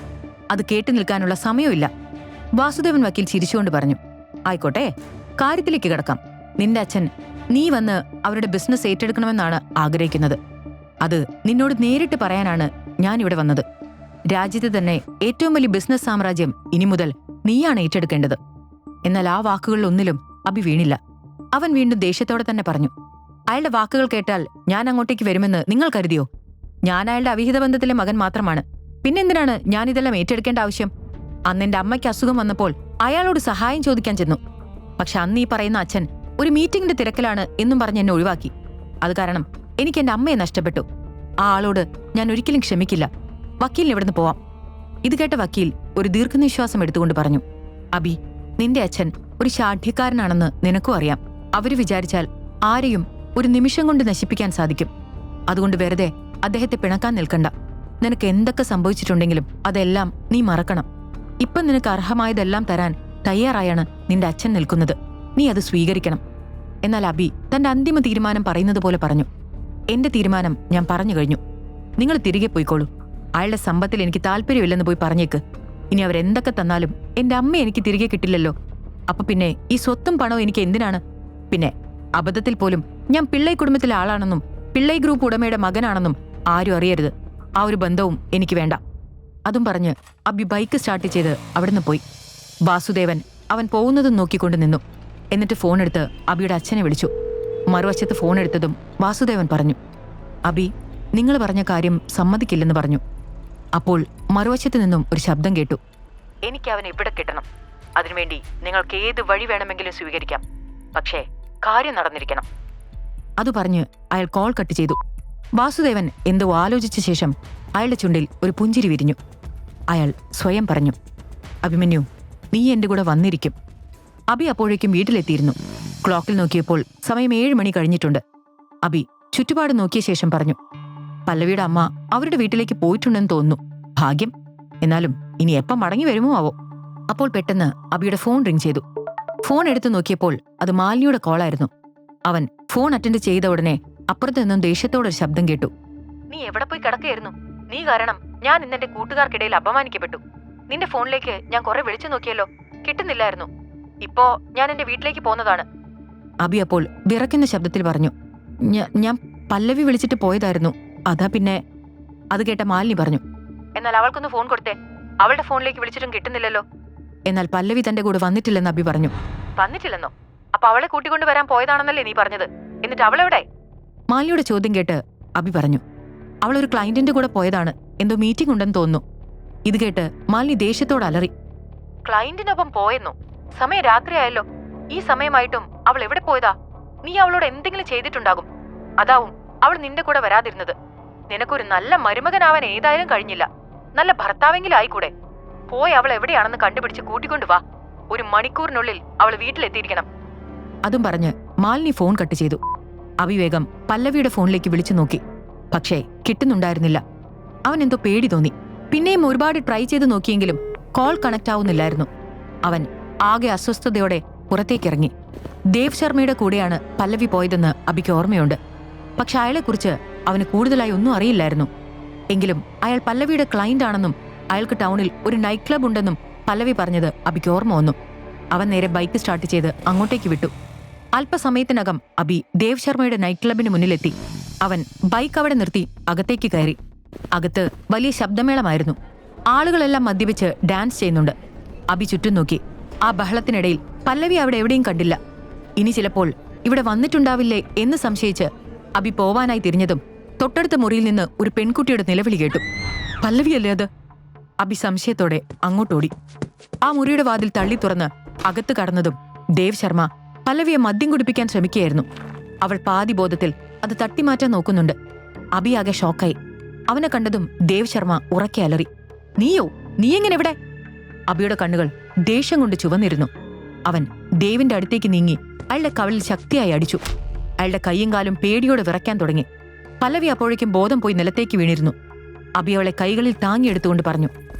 അത് കേട്ടു നിൽക്കാനുള്ള സമയമില്ല. വാസുദേവൻ വക്കീൽ ചിരിച്ചുകൊണ്ട് പറഞ്ഞു, ആയിക്കോട്ടെ, കാര്യത്തിലേക്ക് കടക്കാം. നിന്റെ അച്ഛൻ നീ വന്ന് അവരുടെ ബിസിനസ് ഏറ്റെടുക്കണമെന്നാണ് ആഗ്രഹിക്കുന്നത്. അത് നിന്നോട് നേരിട്ട് പറയാനാണ് ഞാനിവിടെ വന്നത്. രാജ്യത്തെ തന്നെ ഏറ്റവും വലിയ ബിസിനസ് സാമ്രാജ്യം ഇനി മുതൽ നീയാണ് ഏറ്റെടുക്കേണ്ടത്. എന്നാൽ ആ വാക്കുകളിലൊന്നിലും അബി വീണില്ല. അവൻ വീണ്ടും ദേഷ്യത്തോടെ തന്നെ പറഞ്ഞു, അയാളുടെ വാക്കുകൾ കേട്ടാൽ ഞാൻ അങ്ങോട്ടേക്ക് വരുമെന്ന് നിങ്ങൾ കരുതിയോ? ഞാൻ അയാളുടെ അവിഹിത ബന്ധത്തിലെ മകൻ മാത്രമാണ്. പിന്നെന്തിനാണ് ഞാനിതെല്ലാം ഏറ്റെടുക്കേണ്ട ആവശ്യം? അന്ന് എന്റെ അമ്മയ്ക്ക് അസുഖം വന്നപ്പോൾ അയാളോട് സഹായം ചോദിക്കാൻ ചെന്നു. പക്ഷെ അന്ന് ഈ പറയുന്ന അച്ഛൻ ഒരു മീറ്റിംഗിന്റെ തിരക്കിലാണ് എന്നും പറഞ്ഞ് എന്നെ ഒഴിവാക്കി. അത് കാരണം എനിക്ക് എന്റെ അമ്മയെ നഷ്ടപ്പെട്ടു. ആ ആളോട് ഞാൻ ഒരിക്കലും ക്ഷമിക്കില്ല. വക്കീലിന് ഇവിടുന്ന് പോവാം. ഇത് കേട്ട വക്കീൽ ഒരു ദീർഘനിശ്വാസം എടുത്തുകൊണ്ട് പറഞ്ഞു, അബി, നിന്റെ അച്ഛൻ ഒരു ശാഠ്യക്കാരനാണെന്ന് നിനക്കും അറിയാം. അവര് വിചാരിച്ചാൽ ആരെയും ഒരു നിമിഷം കൊണ്ട് നശിപ്പിക്കാൻ സാധിക്കും. അതുകൊണ്ട് വെറുതെ അദ്ദേഹത്തെ പിണക്കാൻ നിൽക്കണ്ട. നിനക്ക് എന്തൊക്കെ സംഭവിച്ചിട്ടുണ്ടെങ്കിലും അതെല്ലാം നീ മറക്കണം. ഇപ്പം നിനക്ക് അർഹമായതെല്ലാം തരാൻ തയ്യാറായാണ് നിന്റെ അച്ഛൻ നിൽക്കുന്നത്. നീ അത് സ്വീകരിക്കണം. എന്നാൽ അബി തന്റെ അന്തിമ തീരുമാനം പറയുന്നത് പോലെ പറഞ്ഞു, എന്റെ തീരുമാനം ഞാൻ പറഞ്ഞു കഴിഞ്ഞു. നിങ്ങൾ തിരികെ പോയിക്കോളൂ. അയാളുടെ സമ്പത്തിൽ എനിക്ക് താല്പര്യമില്ലെന്ന് പോയി പറഞ്ഞേക്ക്. ഇനി അവരെന്തൊക്കെ തന്നാലും എന്റെ അമ്മ എനിക്ക് തിരികെ കിട്ടില്ലല്ലോ. അപ്പൊ പിന്നെ ഈ സ്വത്തും പണവും എനിക്ക് എന്തിനാണ്? പിന്നെ അബദ്ധത്തിൽ പോലും ഞാൻ പിള്ളൈ കുടുംബത്തിലെ ആളാണെന്നും പിള്ളൈ ഗ്രൂപ്പ് ഉടമയുടെ മകനാണെന്നും ആരും അറിയരുത്. ആ ഒരു ബന്ധവും എനിക്ക് വേണ്ട. അതും പറഞ്ഞ് അബി ബൈക്ക് സ്റ്റാർട്ട് ചെയ്ത് അവിടുന്ന് പോയി. വാസുദേവൻ അവൻ പോകുന്നതും നോക്കിക്കൊണ്ട് നിന്നു. എന്നിട്ട് ഫോണെടുത്ത് അബിയുടെ അച്ഛനെ വിളിച്ചു. മറുവശത്ത് ഫോണെടുത്തതും വാസുദേവൻ പറഞ്ഞു, അബി, നിങ്ങൾ പറഞ്ഞ കാര്യം സമ്മതിക്കില്ലെന്ന് പറഞ്ഞു. അപ്പോൾ മറുവശത്ത് നിന്നും ഒരു ശബ്ദം കേട്ടു, എനിക്ക് അവനെ ഇവിടെ കിട്ടണം. അതിനുവേണ്ടി നിങ്ങൾക്ക് ഏത് വഴി വേണമെങ്കിലും സ്വീകരിക്കാം. പക്ഷേ കാര്യം നടന്നിരിക്കണം. അതു പറഞ്ഞ് അയാൾ കോൾ കട്ട് ചെയ്തു. വാസുദേവൻ എന്തോ ആലോചിച്ച ശേഷം അയാളുടെ ചുണ്ടിൽ ഒരു പുഞ്ചിരി വിരിഞ്ഞു. അയാൾ സ്വയം പറഞ്ഞു, അഭിമന്യു, നീ എന്റെ കൂടെ വന്നിരിക്കും. അബി അപ്പോഴേക്കും വീട്ടിലെത്തിയിരുന്നു. ക്ലോക്കിൽ നോക്കിയപ്പോൾ സമയം 7 മണി കഴിഞ്ഞിട്ടുണ്ട്. അബി ചുറ്റുപാട് നോക്കിയ ശേഷം പറഞ്ഞു, പല്ലവിയുടെ അമ്മ അവരുടെ വീട്ടിലേക്ക് പോയിട്ടുണ്ടെന്ന് തോന്നുന്നു. ഭാഗ്യം. എന്നാലും ഇനി എപ്പം മടങ്ങി വരുമോ ആവോ. അപ്പോൾ പെട്ടെന്ന് അബിയുടെ ഫോൺ റിംഗ് ചെയ്തു. ഫോൺ എടുത്തു നോക്കിയപ്പോൾ അത് മാലിനിയുടെ കോളായിരുന്നു. അവൻ ഫോൺ അറ്റൻഡ് ചെയ്ത ഉടനെ അപ്പുറത്തു നിന്നും ദേഷ്യത്തോടൊരു ശബ്ദം കേട്ടു. നീ എവിടെ പോയി കിടക്കുകയായിരുന്നു? നീ കാരണം ഞാൻ ഇന്ന് എന്റെ കൂട്ടുകാർക്കിടയിൽ അപമാനിക്കപ്പെട്ടു. നിന്റെ ഫോണിലേക്ക് ഞാൻ കുറെ വിളിച്ചു നോക്കിയല്ലോ, കിട്ടുന്നില്ലായിരുന്നു. ഇപ്പോ ഞാൻ എന്റെ വീട്ടിലേക്ക് പോന്നതാണ്. അബി അപ്പോൾ വിറയ്ക്കുന്ന ശബ്ദത്തിൽ പറഞ്ഞു. ഞാൻ പല്ലവി വിളിച്ചിട്ട് പോയതായിരുന്നു, അതാ പിന്നെ. അത് കേട്ട മാലിനി പറഞ്ഞു, എന്നാൽ അവൾക്കൊന്ന് ഫോൺ കൊടുത്തേ, അവളുടെ ഫോണിലേക്ക് വിളിച്ചിട്ടും കിട്ടുന്നില്ലല്ലോ. എന്നാൽ പല്ലവി തന്റെ കൂടെ വന്നിട്ടില്ലെന്ന് അബി പറഞ്ഞു. വന്നിട്ടില്ലെന്നോ? അപ്പൊ അവളെ കൂട്ടിക്കൊണ്ട് വരാൻ പോയതാണെന്നല്ലേ നീ പറഞ്ഞത്? എന്നിട്ട് അവളെവിടെ? മാലിനിയുടെ ചോദ്യം കേട്ട് അബി പറഞ്ഞു, അവളൊരു ക്ലയന്റിന്റെ കൂടെ പോയതാണ്, എന്തോ മീറ്റിംഗ് ഉണ്ടെന്ന് തോന്നുന്നു. ഇത് കേട്ട് മാലിനി ദേഷ്യത്തോട് അലറി. ക്ലയന്റിനൊപ്പം പോയെന്നോ? സമയം രാത്രിയായല്ലോ. ഈ സമയമായിട്ടും അവൾ എവിടെ പോയതാ? നീ അവളോട് എന്തെങ്കിലും ചെയ്തിട്ടുണ്ടാകും, അതാവും അവൾ നിന്റെ കൂടെ വരാതിരുന്നത്. നിനക്കൊരു നല്ല മരുമകനാവാൻ ഏതായാലും കഴിഞ്ഞില്ല, നല്ല ഭർത്താവെങ്കിലും ആയിക്കൂടെ? പോയി അവൾ എവിടെയാണെന്ന് കണ്ടുപിടിച്ച് കൂട്ടിക്കൊണ്ടുവാ. 1 മണിക്കൂറിനുള്ളിൽ അവൾ വീട്ടിലെത്തിയിരിക്കണം. അതും പറഞ്ഞ് മാലിനി ഫോൺ കട്ട് ചെയ്തു. അവിവേഗം പല്ലവിയുടെ ഫോണിലേക്ക് വിളിച്ചു നോക്കി. പക്ഷേ കിട്ടുന്നുണ്ടായിരുന്നില്ല. അവൻ എന്തോ പേടി തോന്നി. പിന്നെയും ഒരുപാട് ട്രൈ ചെയ്ത് നോക്കിയെങ്കിലും കോൾ കണക്ട് ആവുന്നില്ലായിരുന്നു. അവൻ ആകെ അസ്വസ്ഥതയോടെ പുറത്തേക്കിറങ്ങി. ദേവ് ശർമ്മയുടെ കൂടെയാണ് പല്ലവി പോയതെന്ന് അബിക്ക് ഓർമ്മയുണ്ട്. പക്ഷെ അയാളെക്കുറിച്ച് അവന് കൂടുതലായി ഒന്നും അറിയില്ലായിരുന്നു. എങ്കിലും അയാൾ പല്ലവിയുടെ ക്ലയന്റ് ആണെന്നും അയാൾക്ക് ടൗണിൽ ഒരു നൈറ്റ് ക്ലബ് ഉണ്ടെന്നും പല്ലവി പറഞ്ഞത് അബിക്ക് ഓർമ്മ വന്നു. അവൻ നേരെ ബൈക്ക് സ്റ്റാർട്ട് ചെയ്ത് അങ്ങോട്ടേക്ക് വിട്ടു. അല്പസമയത്തിനകം അബി ദേവ് ശർമ്മയുടെ നൈറ്റ് ക്ലബിന് മുന്നിലെത്തി. അവൻ ബൈക്ക് അവിടെ നിർത്തി അകത്തേക്ക് കയറി. അകത്ത് വലിയ ശബ്ദമേളമായിരുന്നു. ആളുകളെല്ലാം മദ്യപിച്ച് ഡാൻസ് ചെയ്യുന്നുണ്ട്. അബി ചുറ്റും നോക്കി. ആ ബഹളത്തിനിടയിൽ പല്ലവി അവിടെ എവിടെയും കണ്ടില്ല. ഇനി ചിലപ്പോൾ ഇവിടെ വന്നിട്ടുണ്ടാവില്ലേ എന്ന് സംശയിച്ച് അബി പോവാനായി തിരിഞ്ഞതും തൊട്ടടുത്ത മുറിയിൽ നിന്ന് ഒരു പെൺകുട്ടിയുടെ നിലവിളി കേട്ടു. പല്ലവിയല്ലേ അത്? അബി സംശയത്തോടെ അങ്ങോട്ടോടി. ആ മുറിയുടെ വാതിൽ തള്ളി തുറന്ന് അകത്ത് കടന്നതും ദേവ് ശർമ്മ പല്ലവിയെ മദ്യം കുടിപ്പിക്കാൻ ശ്രമിക്കുകയായിരുന്നു. അവൾ പാതി ബോധത്തിൽ അത് തട്ടിമാറ്റാൻ നോക്കുന്നുണ്ട്. അബി ആകെ ഷോക്കായി. അവനെ കണ്ടതും ദേവ് ശർമ്മ ഉറക്കെ അലറി. നീയോ? നീ എങ്ങനെ ഇവിടെ? അബിയുടെ കണ്ണുകൾ ദേഷ്യം കൊണ്ട് ചുവന്നിരുന്നു. അവൻ ദേവിന്റെ അടുത്തേക്ക് നീങ്ങി അയാളുടെ കവിളിൽ ശക്തിയായി അടിച്ചു. അയാളുടെ കൈയും കാലും പേടിയോടെ വിറയ്ക്കാൻ തുടങ്ങി. പല്ലവി അപ്പോഴേക്കും ബോധം പോയി നിലത്തേക്ക് വീണിരുന്നു. അബി അവളെ കൈകളിൽ താങ്ങിയെടുത്തുകൊണ്ട് പറഞ്ഞു,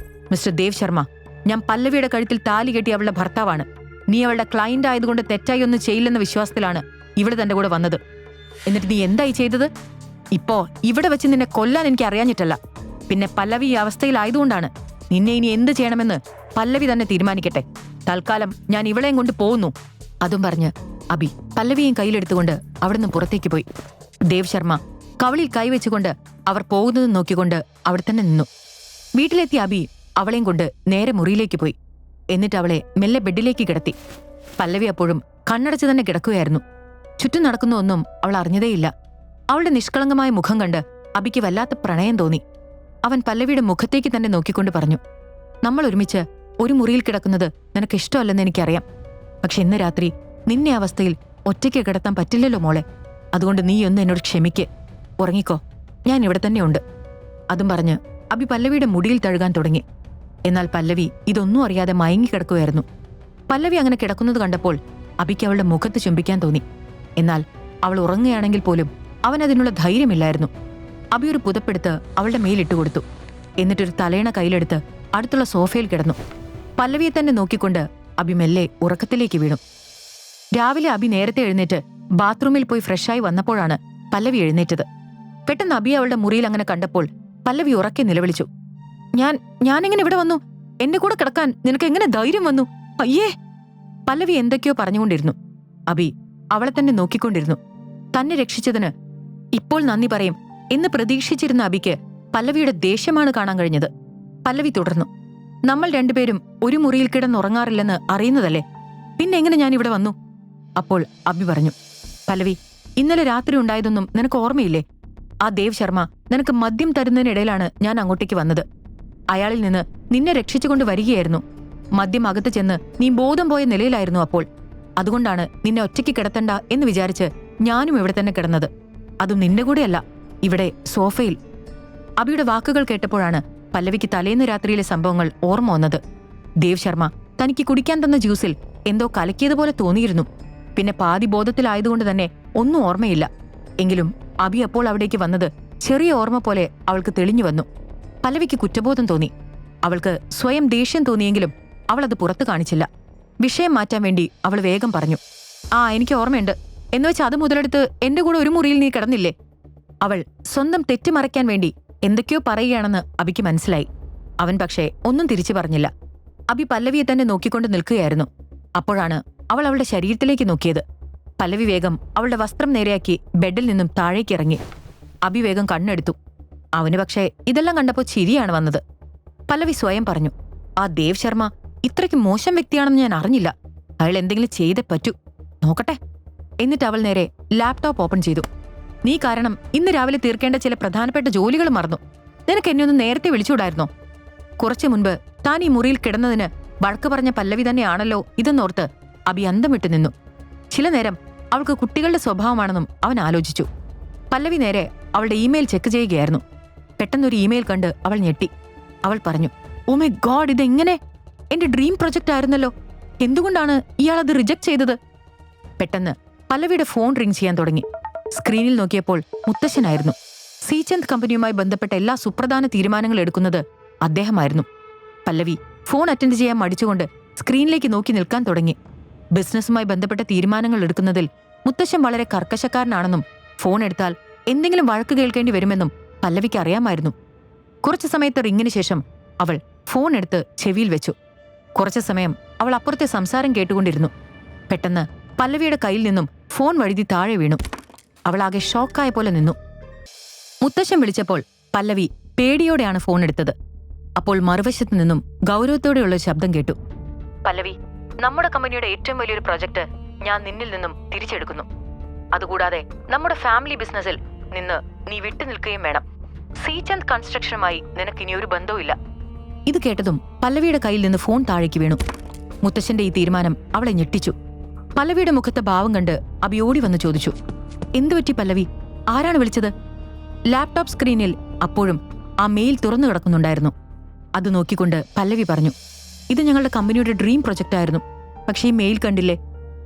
മിസ്റ്റർ ദേവ് ശർമ്മ, ഞാൻ പല്ലവിയുടെ കഴുത്തിൽ താലി കെട്ടി അവളുടെ ഭർത്താവാണ്. നീ അവളുടെ ക്ലയന്റ് ആയതുകൊണ്ട് തെറ്റായി ഒന്നും ചെയ്യില്ലെന്ന വിശ്വാസത്തിലാണ് ഇവിടെ തന്റെ കൂടെ വന്നത്. എന്നിട്ട് നീ എന്തായി ചെയ്തത്? ഇപ്പോ ഇവിടെ വെച്ച് നിന്നെ കൊല്ലാൻ എനിക്ക് അറിയാഞ്ഞിട്ടല്ല, പിന്നെ പല്ലവി ഈ അവസ്ഥയിലായതുകൊണ്ടാണ്. നിന്നെ ഇനി എന്ത് ചെയ്യണമെന്ന് പല്ലവി തന്നെ തീരുമാനിക്കട്ടെ. തൽക്കാലം ഞാൻ ഇവളെയും കൊണ്ട് പോകുന്നു. അതും പറഞ്ഞ് അബി പല്ലവിയും കയ്യിലെടുത്തുകൊണ്ട് അവിടുന്ന് പുറത്തേക്ക് പോയി. ദേവ് ശർമ്മ കവളിൽ കൈവച്ചുകൊണ്ട് അവർ പോകുന്നത് നോക്കിക്കൊണ്ട് അവിടെ തന്നെ നിന്നു. വീട്ടിലെത്തിയ അബി അവളെയും കൊണ്ട് നേരെ മുറിയിലേക്ക് പോയി. എന്നിട്ട് അവളെ മെല്ലെ ബെഡിലേക്ക് കിടത്തി. പല്ലവി അപ്പോഴും കണ്ണടച്ച് തന്നെ കിടക്കുകയായിരുന്നു. ചുറ്റും നടക്കുന്ന ഒന്നും അവൾ അറിഞ്ഞതേയില്ല. അവളുടെ നിഷ്കളങ്കമായ മുഖം കണ്ട് അബിക്ക് വല്ലാത്ത പ്രണയം തോന്നി. അവൻ പല്ലവിയുടെ മുഖത്തേക്ക് തന്നെ നോക്കിക്കൊണ്ട് പറഞ്ഞു, നമ്മൾ ഒരുമിച്ച് ഒരു മുറിയിൽ കിടക്കുന്നത് നിനക്ക് ഇഷ്ടമല്ലെന്ന് എനിക്കറിയാം. പക്ഷെ ഇന്ന് രാത്രി നിന്നെ അവസ്ഥയിൽ ഒറ്റയ്ക്ക് കിടത്താൻ പറ്റില്ലല്ലോ മോളെ. അതുകൊണ്ട് നീ ഒന്ന് എന്നോട് ക്ഷമിക്ക്, ഉറങ്ങിക്കോ, ഞാൻ ഇവിടെ തന്നെയുണ്ട്. അതും പറഞ്ഞ് അബി പല്ലവിയുടെ മുടിയിൽ തഴുകാൻ തുടങ്ങി. എന്നാൽ പല്ലവി ഇതൊന്നും അറിയാതെ മയങ്ങിക്കിടക്കുകയായിരുന്നു. പല്ലവി അങ്ങനെ കിടക്കുന്നത് കണ്ടപ്പോൾ അബിക്ക് അവളുടെ മുഖത്ത് ചുംബിക്കാൻ തോന്നി. എന്നാൽ അവൾ ഉറങ്ങുകയാണെങ്കിൽ പോലും അവനതിനുള്ള ധൈര്യമില്ലായിരുന്നു. അബി ഒരു പുതപ്പെടുത്ത് അവളുടെ മേലിട്ടുകൊടുത്തു. എന്നിട്ടൊരു തലയണ കയ്യിലെടുത്ത് അടുത്തുള്ള സോഫയിൽ കിടന്നു. പല്ലവിയെ തന്നെ നോക്കിക്കൊണ്ട് അബി മെല്ലെ ഉറക്കത്തിലേക്ക് വീണു. രാവിലെ അബി നേരത്തെ എഴുന്നേറ്റ് ബാത്റൂമിൽ പോയി ഫ്രഷായി വന്നപ്പോഴാണ് പല്ലവി എഴുന്നേറ്റത്. പെട്ടെന്ന് അബി അവളുടെ മുറിയിൽ അങ്ങനെ കണ്ടപ്പോൾ പല്ലവി ഉറക്കെ നിലവിളിച്ചു, ഞാനെങ്ങനെ ഇവിടെ വന്നു? എന്റെ കൂടെ കിടക്കാൻ നിനക്ക് എങ്ങനെ ധൈര്യം വന്നു? അയ്യേ! പല്ലവി എന്തൊക്കെയോ പറഞ്ഞുകൊണ്ടിരുന്നു. അബി അവളെ തന്നെ നോക്കിക്കൊണ്ടിരുന്നു. തന്നെ രക്ഷിച്ചതിന് ഇപ്പോൾ നന്ദി പറയും എന്ന് പ്രതീക്ഷിച്ചിരുന്ന അബിക്ക് പല്ലവിയുടെ ദേഷ്യമാണ് കാണാൻ കഴിഞ്ഞത്. പല്ലവി തുടർന്നു, നമ്മൾ രണ്ടുപേരും ഒരു മുറിയിൽ കിടന്നുറങ്ങാറില്ലെന്ന് അറിയുന്നതല്ലേ, പിന്നെ എങ്ങനെ ഞാൻ ഇവിടെ വന്നു? അപ്പോൾ അബി പറഞ്ഞു, പല്ലവി, ഇന്നലെ രാത്രി ഉണ്ടായതൊന്നും നിനക്ക് ഓർമ്മയില്ലേ? ആ ദേവ് ശർമ്മ നിനക്ക് മദ്യം തരുന്നതിനിടയിലാണ് ഞാൻ അങ്ങോട്ടേക്ക് വന്നത്. അയാളിൽ നിന്ന് നിന്നെ രക്ഷിച്ചുകൊണ്ട് വരികയായിരുന്നു. മദ്യം അകത്ത് ചെന്ന് നീ ബോധം പോയ നിലയിലായിരുന്നു അപ്പോൾ. അതുകൊണ്ടാണ് നിന്നെ ഒറ്റയ്ക്ക് കിടത്തണ്ട എന്ന് വിചാരിച്ച് ഞാനും ഇവിടെ തന്നെ കിടന്നത്. അതും നിന്റെ കൂടെയല്ല, ഇവിടെ സോഫയിൽ. അബിയുടെ വാക്കുകൾ കേട്ടപ്പോഴാണ് പല്ലവിക്ക് തലേന്ന് രാത്രിയിലെ സംഭവങ്ങൾ ഓർമ്മ വന്നത്. ദേവ് ശർമ്മ തനിക്ക് കുടിക്കാൻ തന്ന ജ്യൂസിൽ എന്തോ കലക്കിയതുപോലെ തോന്നിയിരുന്നു. പിന്നെ പാതി ബോധത്തിലായതുകൊണ്ട് തന്നെ ഒന്നും ഓർമ്മയില്ല. എങ്കിലും അബി അപ്പോൾ അവിടേക്ക് വന്നത് ചെറിയ ഓർമ്മ പോലെ അവൾക്ക് തെളിഞ്ഞു വന്നു. പല്ലവിക്ക് കുറ്റബോധം തോന്നി. അവൾക്ക് സ്വയം ദേഷ്യം തോന്നിയെങ്കിലും അവൾ അത് പുറത്തു കാണിച്ചില്ല. വിഷയം മാറ്റാൻ വേണ്ടി അവൾ വേഗം പറഞ്ഞു, ആ എനിക്ക് ഓർമ്മയുണ്ട്, എന്നുവെച്ച് അത് മുതലെടുത്ത് എന്റെ കൂടെ ഒരു മുറിയിൽ നീ കിടന്നില്ലേ. അവൾ സ്വന്തം തെറ്റ് മറയ്ക്കാൻ വേണ്ടി എന്തൊക്കെയോ പറയുകയാണെന്ന് അബിക്ക് മനസ്സിലായി. അവൻ പക്ഷേ ഒന്നും തിരിച്ചു പറഞ്ഞില്ല. അബി പല്ലവിയെ തന്നെ നോക്കിക്കൊണ്ട് നിൽക്കുകയായിരുന്നു. അപ്പോഴാണ് അവൾ അവളുടെ ശരീരത്തിലേക്ക് നോക്കിയത്. പല്ലവി വേഗം അവളുടെ വസ്ത്രം നേരെയാക്കി ബെഡിൽ നിന്നും താഴേക്കിറങ്ങി. അബി വേഗം കണ്ണെടുത്തു. അവന് പക്ഷേ ഇതെല്ലാം കണ്ടപ്പോൾ ചിരിയാണ് വന്നത്. പല്ലവി സ്വയം പറഞ്ഞു, ആ ദേവ് ശർമ്മ ഇത്രയ്ക്ക് മോശം വ്യക്തിയാണെന്ന് ഞാൻ അറിഞ്ഞില്ല. അയാൾ എന്തെങ്കിലും ചെയ്തേ പറ്റൂ, നോക്കട്ടെ. എന്നിട്ട് അവൾ നേരെ ലാപ്ടോപ്പ് ഓപ്പൺ ചെയ്തു. നീ കാരണം ഇന്ന് രാവിലെ തീർക്കേണ്ട ചില പ്രധാനപ്പെട്ട ജോലികൾ മറന്നു. നിനക്ക് എന്നെ ഒന്ന് നേരത്തെ വിളിച്ചുകൂടായിരുന്നോ? കുറച്ചു മുൻപ് താൻ ഈ മുറിയിൽ കിടന്നതിന് വഴക്ക് പറഞ്ഞ പല്ലവി തന്നെയാണല്ലോ ഇതെന്നോർത്ത് അബി അന്തം വിട്ടു നിന്നു. ചില നേരം അവൾക്ക് കുട്ടികളുടെ സ്വഭാവമാണെന്നും അവൻ ആലോചിച്ചു. പല്ലവി നേരെ അവളുടെ ഇമെയിൽ ചെക്ക് ചെയ്യുകയായിരുന്നു. പെട്ടെന്നൊരു ഇമെയിൽ കണ്ട് അവൾ ഞെട്ടി. അവൾ പറഞ്ഞു, ഓ മൈ ഗോഡ്, ഇതെങ്ങനെ? എന്റെ ഡ്രീം പ്രൊജക്റ്റ് ആയിരുന്നല്ലോ. എന്തുകൊണ്ടാണ് ഇയാൾ അത് റിജക്ട് ചെയ്തത്? പെട്ടെന്ന് പല്ലവിയുടെ ഫോൺ റിംഗ് ചെയ്യാൻ തുടങ്ങി. സ്ക്രീനിൽ നോക്കിയപ്പോൾ മുത്തശ്ശനായിരുന്നു. സീചന്ദ് കമ്പനിയുമായി ബന്ധപ്പെട്ട എല്ലാ സുപ്രധാന തീരുമാനങ്ങൾ എടുക്കുന്നത് അദ്ദേഹമായിരുന്നു. പല്ലവി ഫോൺ അറ്റൻഡ് ചെയ്യാൻ മടിച്ചുകൊണ്ട് സ്ക്രീനിലേക്ക് നോക്കി നിൽക്കാൻ തുടങ്ങി. ബിസിനസ്സുമായി ബന്ധപ്പെട്ട തീരുമാനങ്ങൾ എടുക്കുന്നതിൽ മുത്തശ്ശൻ വളരെ കർക്കശക്കാരനാണെന്നും ഫോൺ എടുത്താൽ എന്തെങ്കിലും വഴക്ക് കേൾക്കേണ്ടി വരുമെന്നും പല്ലവിക്ക് അറിയാമായിരുന്നു. കുറച്ചു സമയത്ത് റിങ്ങിന് ശേഷം അവൾ ഫോൺ എടുത്ത് ചെവിയിൽ വെച്ചു. കുറച്ചു സമയം അവൾ അപ്പുറത്തെ സംസാരം കേട്ടുകൊണ്ടിരുന്നു. പെട്ടെന്ന് പല്ലവിയുടെ കയ്യിൽ നിന്നും ഫോൺ വഴുതി താഴെ വീണു. അവളാകെ ഷോക്കായ പോലെ നിന്നു. മുത്തശ്ശൻ വിളിച്ചപ്പോൾ പല്ലവി പേടിയോടെയാണ് ഫോൺ എടുത്തത്. അപ്പോൾ മറുവശത്തു നിന്നും ഗൗരവത്തോടെയുള്ള ശബ്ദം കേട്ടു. പല്ലവി, നമ്മുടെ കമ്പനിയുടെ ഏറ്റവും വലിയൊരു പ്രൊജക്ട് ഞാൻ നിന്നിൽ നിന്നും തിരിച്ചെടുക്കുന്നു. അതുകൂടാതെ നമ്മുടെ ഫാമിലി ബിസിനസ്സിൽ നിന്ന് നീ വിട്ടുനിൽക്കുകയും വേണം. സീചന്ദ് കൺസ്ട്രക്ഷനുമായി നിനക്ക് ഇനി ഒരു ബന്ധവുമില്ല. ഇത് കേട്ടതും പല്ലവിയുടെ കയ്യിൽ നിന്ന് ഫോൺ താഴേക്ക് വീണു. മുത്തശ്ശന്റെ ഈ തീരുമാനം അവളെ ഞെട്ടിച്ചു. പല്ലവിയുടെ മുഖത്തെ ഭാവം കണ്ട് അബി ഓടി വന്ന് ചോദിച്ചു, എന്തുപറ്റി പല്ലവി? ആരാണ് വിളിച്ചത്? ലാപ്ടോപ്പ് സ്ക്രീനിൽ അപ്പോഴും ആ മെയിൽ തുറന്നു കിടക്കുന്നുണ്ടായിരുന്നു. അത് നോക്കിക്കൊണ്ട് പല്ലവി പറഞ്ഞു, ഇത് ഞങ്ങളുടെ കമ്പനിയുടെ ഡ്രീം പ്രൊജക്റ്റ് ആയിരുന്നു. പക്ഷേ ഈ മെയിൽ കണ്ടില്ലേ,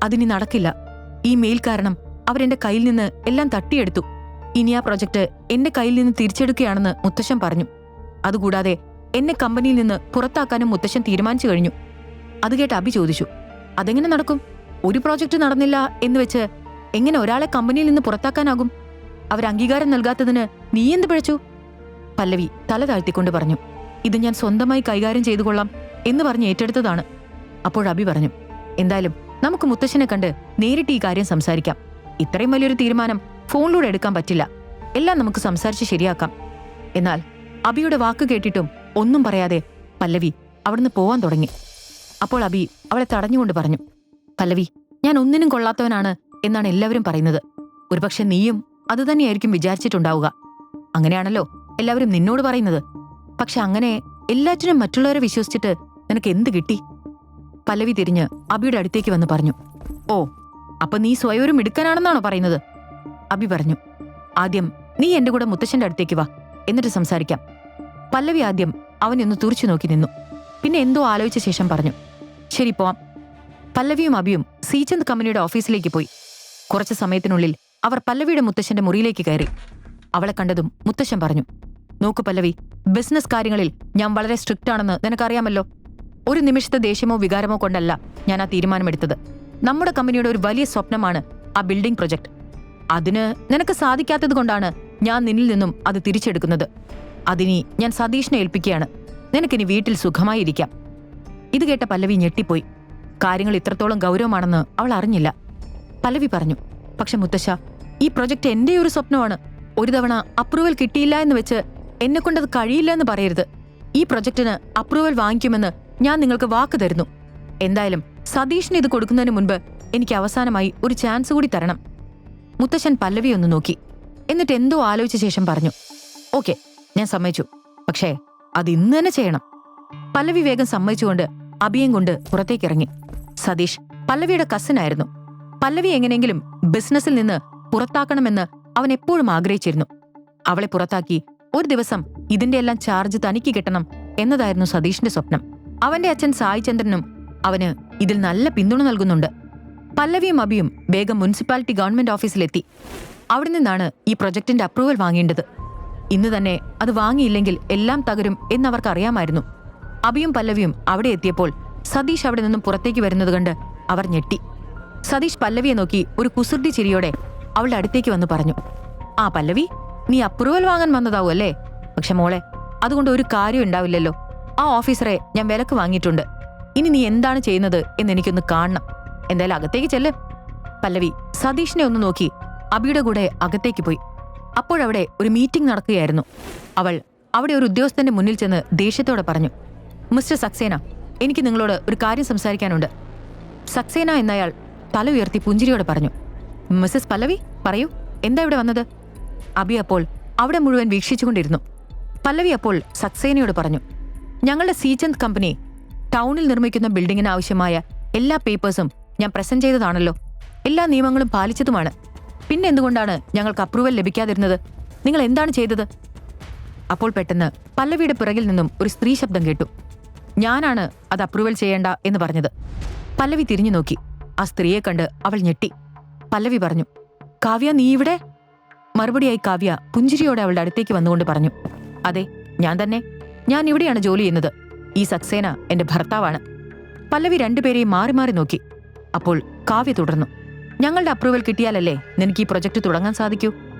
അതിനി നടക്കില്ല. ഈ മെയിൽ കാരണം അവരെന്റെ കയ്യിൽ നിന്ന് എല്ലാം തട്ടിയെടുത്തു. ഇനി ആ പ്രൊജക്ട് എന്റെ കയ്യിൽ നിന്ന് തിരിച്ചെടുക്കുകയാണെന്ന് മുത്തശ്ശൻ പറഞ്ഞു. അതുകൂടാതെ എന്നെ കമ്പനിയിൽ നിന്ന് പുറത്താക്കാനും മുത്തശ്ശൻ തീരുമാനിച്ചു കഴിഞ്ഞു. അത് കേട്ട് അബി ചോദിച്ചു, അതെങ്ങനെ നടക്കും? ഒരു പ്രോജക്റ്റ് നടന്നില്ല എന്ന് വെച്ച് എങ്ങനെ ഒരാളെ കമ്പനിയിൽ നിന്ന് പുറത്താക്കാനാകും? അവർ അംഗീകാരം നൽകാത്തതിന് നീ എന്ത് പിഴച്ചു? പല്ലവി തല താഴ്ത്തിക്കൊണ്ട് പറഞ്ഞു, ഇത് ഞാൻ സ്വന്തമായി കൈകാര്യം ചെയ്തു കൊള്ളാം എന്ന് പറഞ്ഞ് ഏറ്റെടുത്തതാണ്. അപ്പോൾ അബി പറഞ്ഞു, എന്തായാലും നമുക്ക് മുത്തശ്ശനെ കണ്ട് നേരിട്ട് ഈ കാര്യം സംസാരിക്കാം. ഇത്രയും വലിയൊരു തീരുമാനം ഫോണിലൂടെ എടുക്കാൻ പറ്റില്ല. എല്ലാം നമുക്ക് സംസാരിച്ച് ശരിയാക്കാം. എന്നാൽ അബിയുടെ വാക്ക് കേട്ടിട്ടും ഒന്നും പറയാതെ പല്ലവി അവിടുന്ന് പോവാൻ തുടങ്ങി. അപ്പോൾ അബി അവളെ തടഞ്ഞുകൊണ്ട് പറഞ്ഞു, പല്ലവി, ഞാൻ ഒന്നിനും കൊള്ളാത്തവനാണ് എന്നാണ് എല്ലാവരും പറയുന്നത്. ഒരുപക്ഷെ നീയും അതുതന്നെയായിരിക്കും വിചാരിച്ചിട്ടുണ്ടാവുക. അങ്ങനെയാണല്ലോ എല്ലാവരും നിന്നോട് പറയുന്നത്. പക്ഷെ അങ്ങനെ എല്ലാറ്റിനും മറ്റുള്ളവരെ വിശ്വസിച്ചിട്ട് നിനക്ക് എന്ത് കിട്ടി? പല്ലവി തിരിഞ്ഞ് അബിയുടെ അടുത്തേക്ക് വന്ന് പറഞ്ഞു, ഓ, അപ്പൊ നീ സ്വയം ഒരു മിടുക്കനാണെന്നാണോ പറയുന്നത്? അബി പറഞ്ഞു, ആദ്യം നീ എന്റെ കൂടെ മുത്തശ്ശന്റെ അടുത്തേക്ക് വാ, എന്നിട്ട് സംസാരിക്കാം. പല്ലവി ആദ്യം അവനൊന്ന് തുറിച്ചു നോക്കി നിന്നു. പിന്നെ എന്തോ ആലോചിച്ച ശേഷം പറഞ്ഞു, ശരി, പോവാം. പല്ലവിയും അബിയും സീചന്ദ് കമ്പനിയുടെ ഓഫീസിലേക്ക് പോയി. കുറച്ചു സമയത്തിനുള്ളിൽ അവർ പല്ലവിയുടെ മുത്തശ്ശന്റെ മുറിയിലേക്ക് കയറി. അവളെ കണ്ടതും മുത്തശ്ശൻ പറഞ്ഞു, നോക്കു പല്ലവി, ബിസിനസ് കാര്യങ്ങളിൽ ഞാൻ വളരെ സ്ട്രിക്റ്റ് ആണെന്ന് നിനക്കറിയാമല്ലോ. ഒരു നിമിഷത്തെ ദേഷ്യമോ വികാരമോ കൊണ്ടല്ല ഞാൻ ആ തീരുമാനമെടുത്തത്. നമ്മുടെ കമ്പനിയുടെ ഒരു വലിയ സ്വപ്നമാണ് ആ ബിൽഡിംഗ് പ്രൊജക്ട്. അതിന് നിനക്ക് സാധിക്കാത്തത് കൊണ്ടാണ് ഞാൻ നിന്നിൽ നിന്നും അത് തിരിച്ചെടുക്കുന്നത്. അതിനി ഞാൻ സതീഷിനെ ഏൽപ്പിക്കുകയാണ്. നിനക്കിനി വീട്ടിൽ സുഖമായി ഇരിക്കാം. ഇത് കേട്ട പല്ലവി ഞെട്ടിപ്പോയി. കാര്യങ്ങൾ ഇത്രത്തോളം ഗൗരവമാണെന്ന് അവൾ അറിഞ്ഞില്ല. പല്ലവി പറഞ്ഞു, പക്ഷെ മുത്തശ്ശ, ഈ പ്രൊജക്ട് എന്റെ ഒരു സ്വപ്നമാണ്. ഒരു തവണ അപ്രൂവൽ കിട്ടിയില്ല എന്ന് വെച്ച് എന്നെക്കൊണ്ടത് കഴിയില്ല എന്ന് പറയരുത്. ഈ പ്രൊജക്ടിന് അപ്രൂവൽ വാങ്ങിക്കുമെന്ന് ഞാൻ നിങ്ങൾക്ക് വാക്ക് തരുന്നു. എന്തായാലും സതീഷിന് ഇത് കൊടുക്കുന്നതിന് മുൻപ് എനിക്ക് അവസാനമായി ഒരു ചാൻസ് കൂടി തരണം. മുത്തശ്ശൻ പല്ലവി ഒന്ന് നോക്കി. എന്നിട്ട് എന്തോ ആലോചിച്ച ശേഷം പറഞ്ഞു, ഓക്കെ, ഞാൻ സമ്മതിച്ചു. പക്ഷേ അത് ഇന്ന് തന്നെ ചെയ്യണം. പല്ലവി വേഗം സമ്മതിച്ചുകൊണ്ട് അബിയും കൊണ്ട് പുറത്തേക്കിറങ്ങി. സതീഷ് പല്ലവിയുടെ കസിനായിരുന്നു. പല്ലവി എങ്ങനെയെങ്കിലും ബിസിനസ്സിൽ നിന്ന് പുറത്താക്കണമെന്ന് അവൻ എപ്പോഴും ആഗ്രഹിച്ചിരുന്നു. അവളെ പുറത്താക്കി ഒരു ദിവസം ഇതിന്റെ എല്ലാം ചാർജ് തനിക്ക് കിട്ടണം എന്നതായിരുന്നു സതീഷിന്റെ സ്വപ്നം. അവന്റെ അച്ഛൻ സായിചന്ദ്രനും അവന് ഇതിൽ നല്ല പിന്തുണ നൽകുന്നുണ്ട്. പല്ലവിയും അബിയും വേഗം മുനിസിപ്പാലിറ്റി ഗവൺമെന്റ് ഓഫീസിലെത്തി. അവിടെ നിന്നാണ് ഈ പ്രൊജക്ടിന്റെ അപ്രൂവൽ വാങ്ങേണ്ടത്. ഇന്ന് തന്നെ അത് വാങ്ങിയില്ലെങ്കിൽ എല്ലാം തകരും എന്നവർക്കറിയാമായിരുന്നു. അഭിയും പല്ലവിയും അവിടെ എത്തിയപ്പോൾ സതീഷ് അവിടെ നിന്നും പുറത്തേക്ക് വരുന്നത് കണ്ട് അവർ ഞെട്ടി. സതീഷ് പല്ലവിയെ നോക്കി ഒരു കുസൃതി ചിരിയോടെ അവളുടെ അടുത്തേക്ക് വന്ന് പറഞ്ഞു, ആ പല്ലവി, നീ അപ്രൂവൽ വാങ്ങാൻ വന്നതാവും അല്ലേ? പക്ഷെ മോളെ, അതുകൊണ്ട് ഒരു കാര്യം ഉണ്ടാവില്ലല്ലോ. ആ ഓഫീസറെ ഞാൻ വിലക്ക് വാങ്ങിയിട്ടുണ്ട്. ഇനി നീ എന്താണ് ചെയ്യുന്നത് എന്ന് എനിക്കൊന്ന് കാണണം. എന്തായാലും അകത്തേക്ക് ചെല്ല്. പല്ലവി സതീഷിനെ ഒന്ന് നോക്കി അബിയുടെ കൂടെ അകത്തേക്ക് പോയി. അപ്പോഴവിടെ ഒരു മീറ്റിംഗ് നടക്കുകയായിരുന്നു. അവൾ അവിടെ ഒരു ഉദ്യോഗസ്ഥന്റെ മുന്നിൽ ചെന്ന് ദേഷ്യത്തോടെ പറഞ്ഞു, മിസ്റ്റർ സക്സേന, എനിക്ക് നിങ്ങളോട് ഒരു കാര്യം സംസാരിക്കാനുണ്ട്. സക്സേന എന്നയാൾ തല ഉയർത്തി പുഞ്ചിരിയോടെ പറഞ്ഞു. മിസ്സസ് പല്ലവി, പറയൂ, എന്താ ഇവിടെ വന്നത്? അബി അപ്പോൾ അവിടെ മുഴുവൻ വീക്ഷിച്ചുകൊണ്ടിരുന്നു. പല്ലവി അപ്പോൾ സക്സേനയോട് പറഞ്ഞു, ഞങ്ങളുടെ സീചന്ദ് കമ്പനി ടൗണിൽ നിർമ്മിക്കുന്ന ബിൽഡിങ്ങിന് ആവശ്യമായ എല്ലാ പേപ്പേഴ്സും ഞാൻ പ്രസന്റ് ചെയ്തതാണല്ലോ. എല്ലാ നിയമങ്ങളും പാലിച്ചതുമാണ്. പിന്നെ എന്തുകൊണ്ടാണ് ഞങ്ങൾക്ക് അപ്രൂവൽ ലഭിക്കാതിരുന്നത്? നിങ്ങൾ എന്താണ് ചെയ്തത്? അപ്പോൾ പെട്ടെന്ന് പല്ലവിയുടെ പിറകിൽ നിന്നും ഒരു സ്ത്രീ ശബ്ദം കേട്ടു. ഞാനാണ് അത് അപ്രൂവൽ ചെയ്യേണ്ട എന്ന് പറഞ്ഞത്. പല്ലവി തിരിഞ്ഞു നോക്കി. ആ സ്ത്രീയെ കണ്ട് അവൾ ഞെട്ടി. പല്ലവി പറഞ്ഞു, കാവ്യ, നീ ഇവിടെ? മറുപടിയായി കാവ്യ പുഞ്ചിരിയോടെ അവളുടെ അടുത്തേക്ക് വന്നുകൊണ്ട് പറഞ്ഞു, അതെ, ഞാൻ തന്നെ. ഞാൻ ഇവിടെയാണ് ജോലി ചെയ്യുന്നത്. ഈ സക്സേന എന്റെ ഭർത്താവാണ്. പല്ലവി രണ്ടുപേരെയും മാറി മാറി നോക്കി. അപ്പോൾ കാവ്യ തുടർന്നു, ഞങ്ങളുടെ അപ്രൂവൽ കിട്ടിയാലല്ലേ നിനക്ക് ഈ പ്രൊജക്ട് തുടങ്ങാൻ സാധിക്കൂ.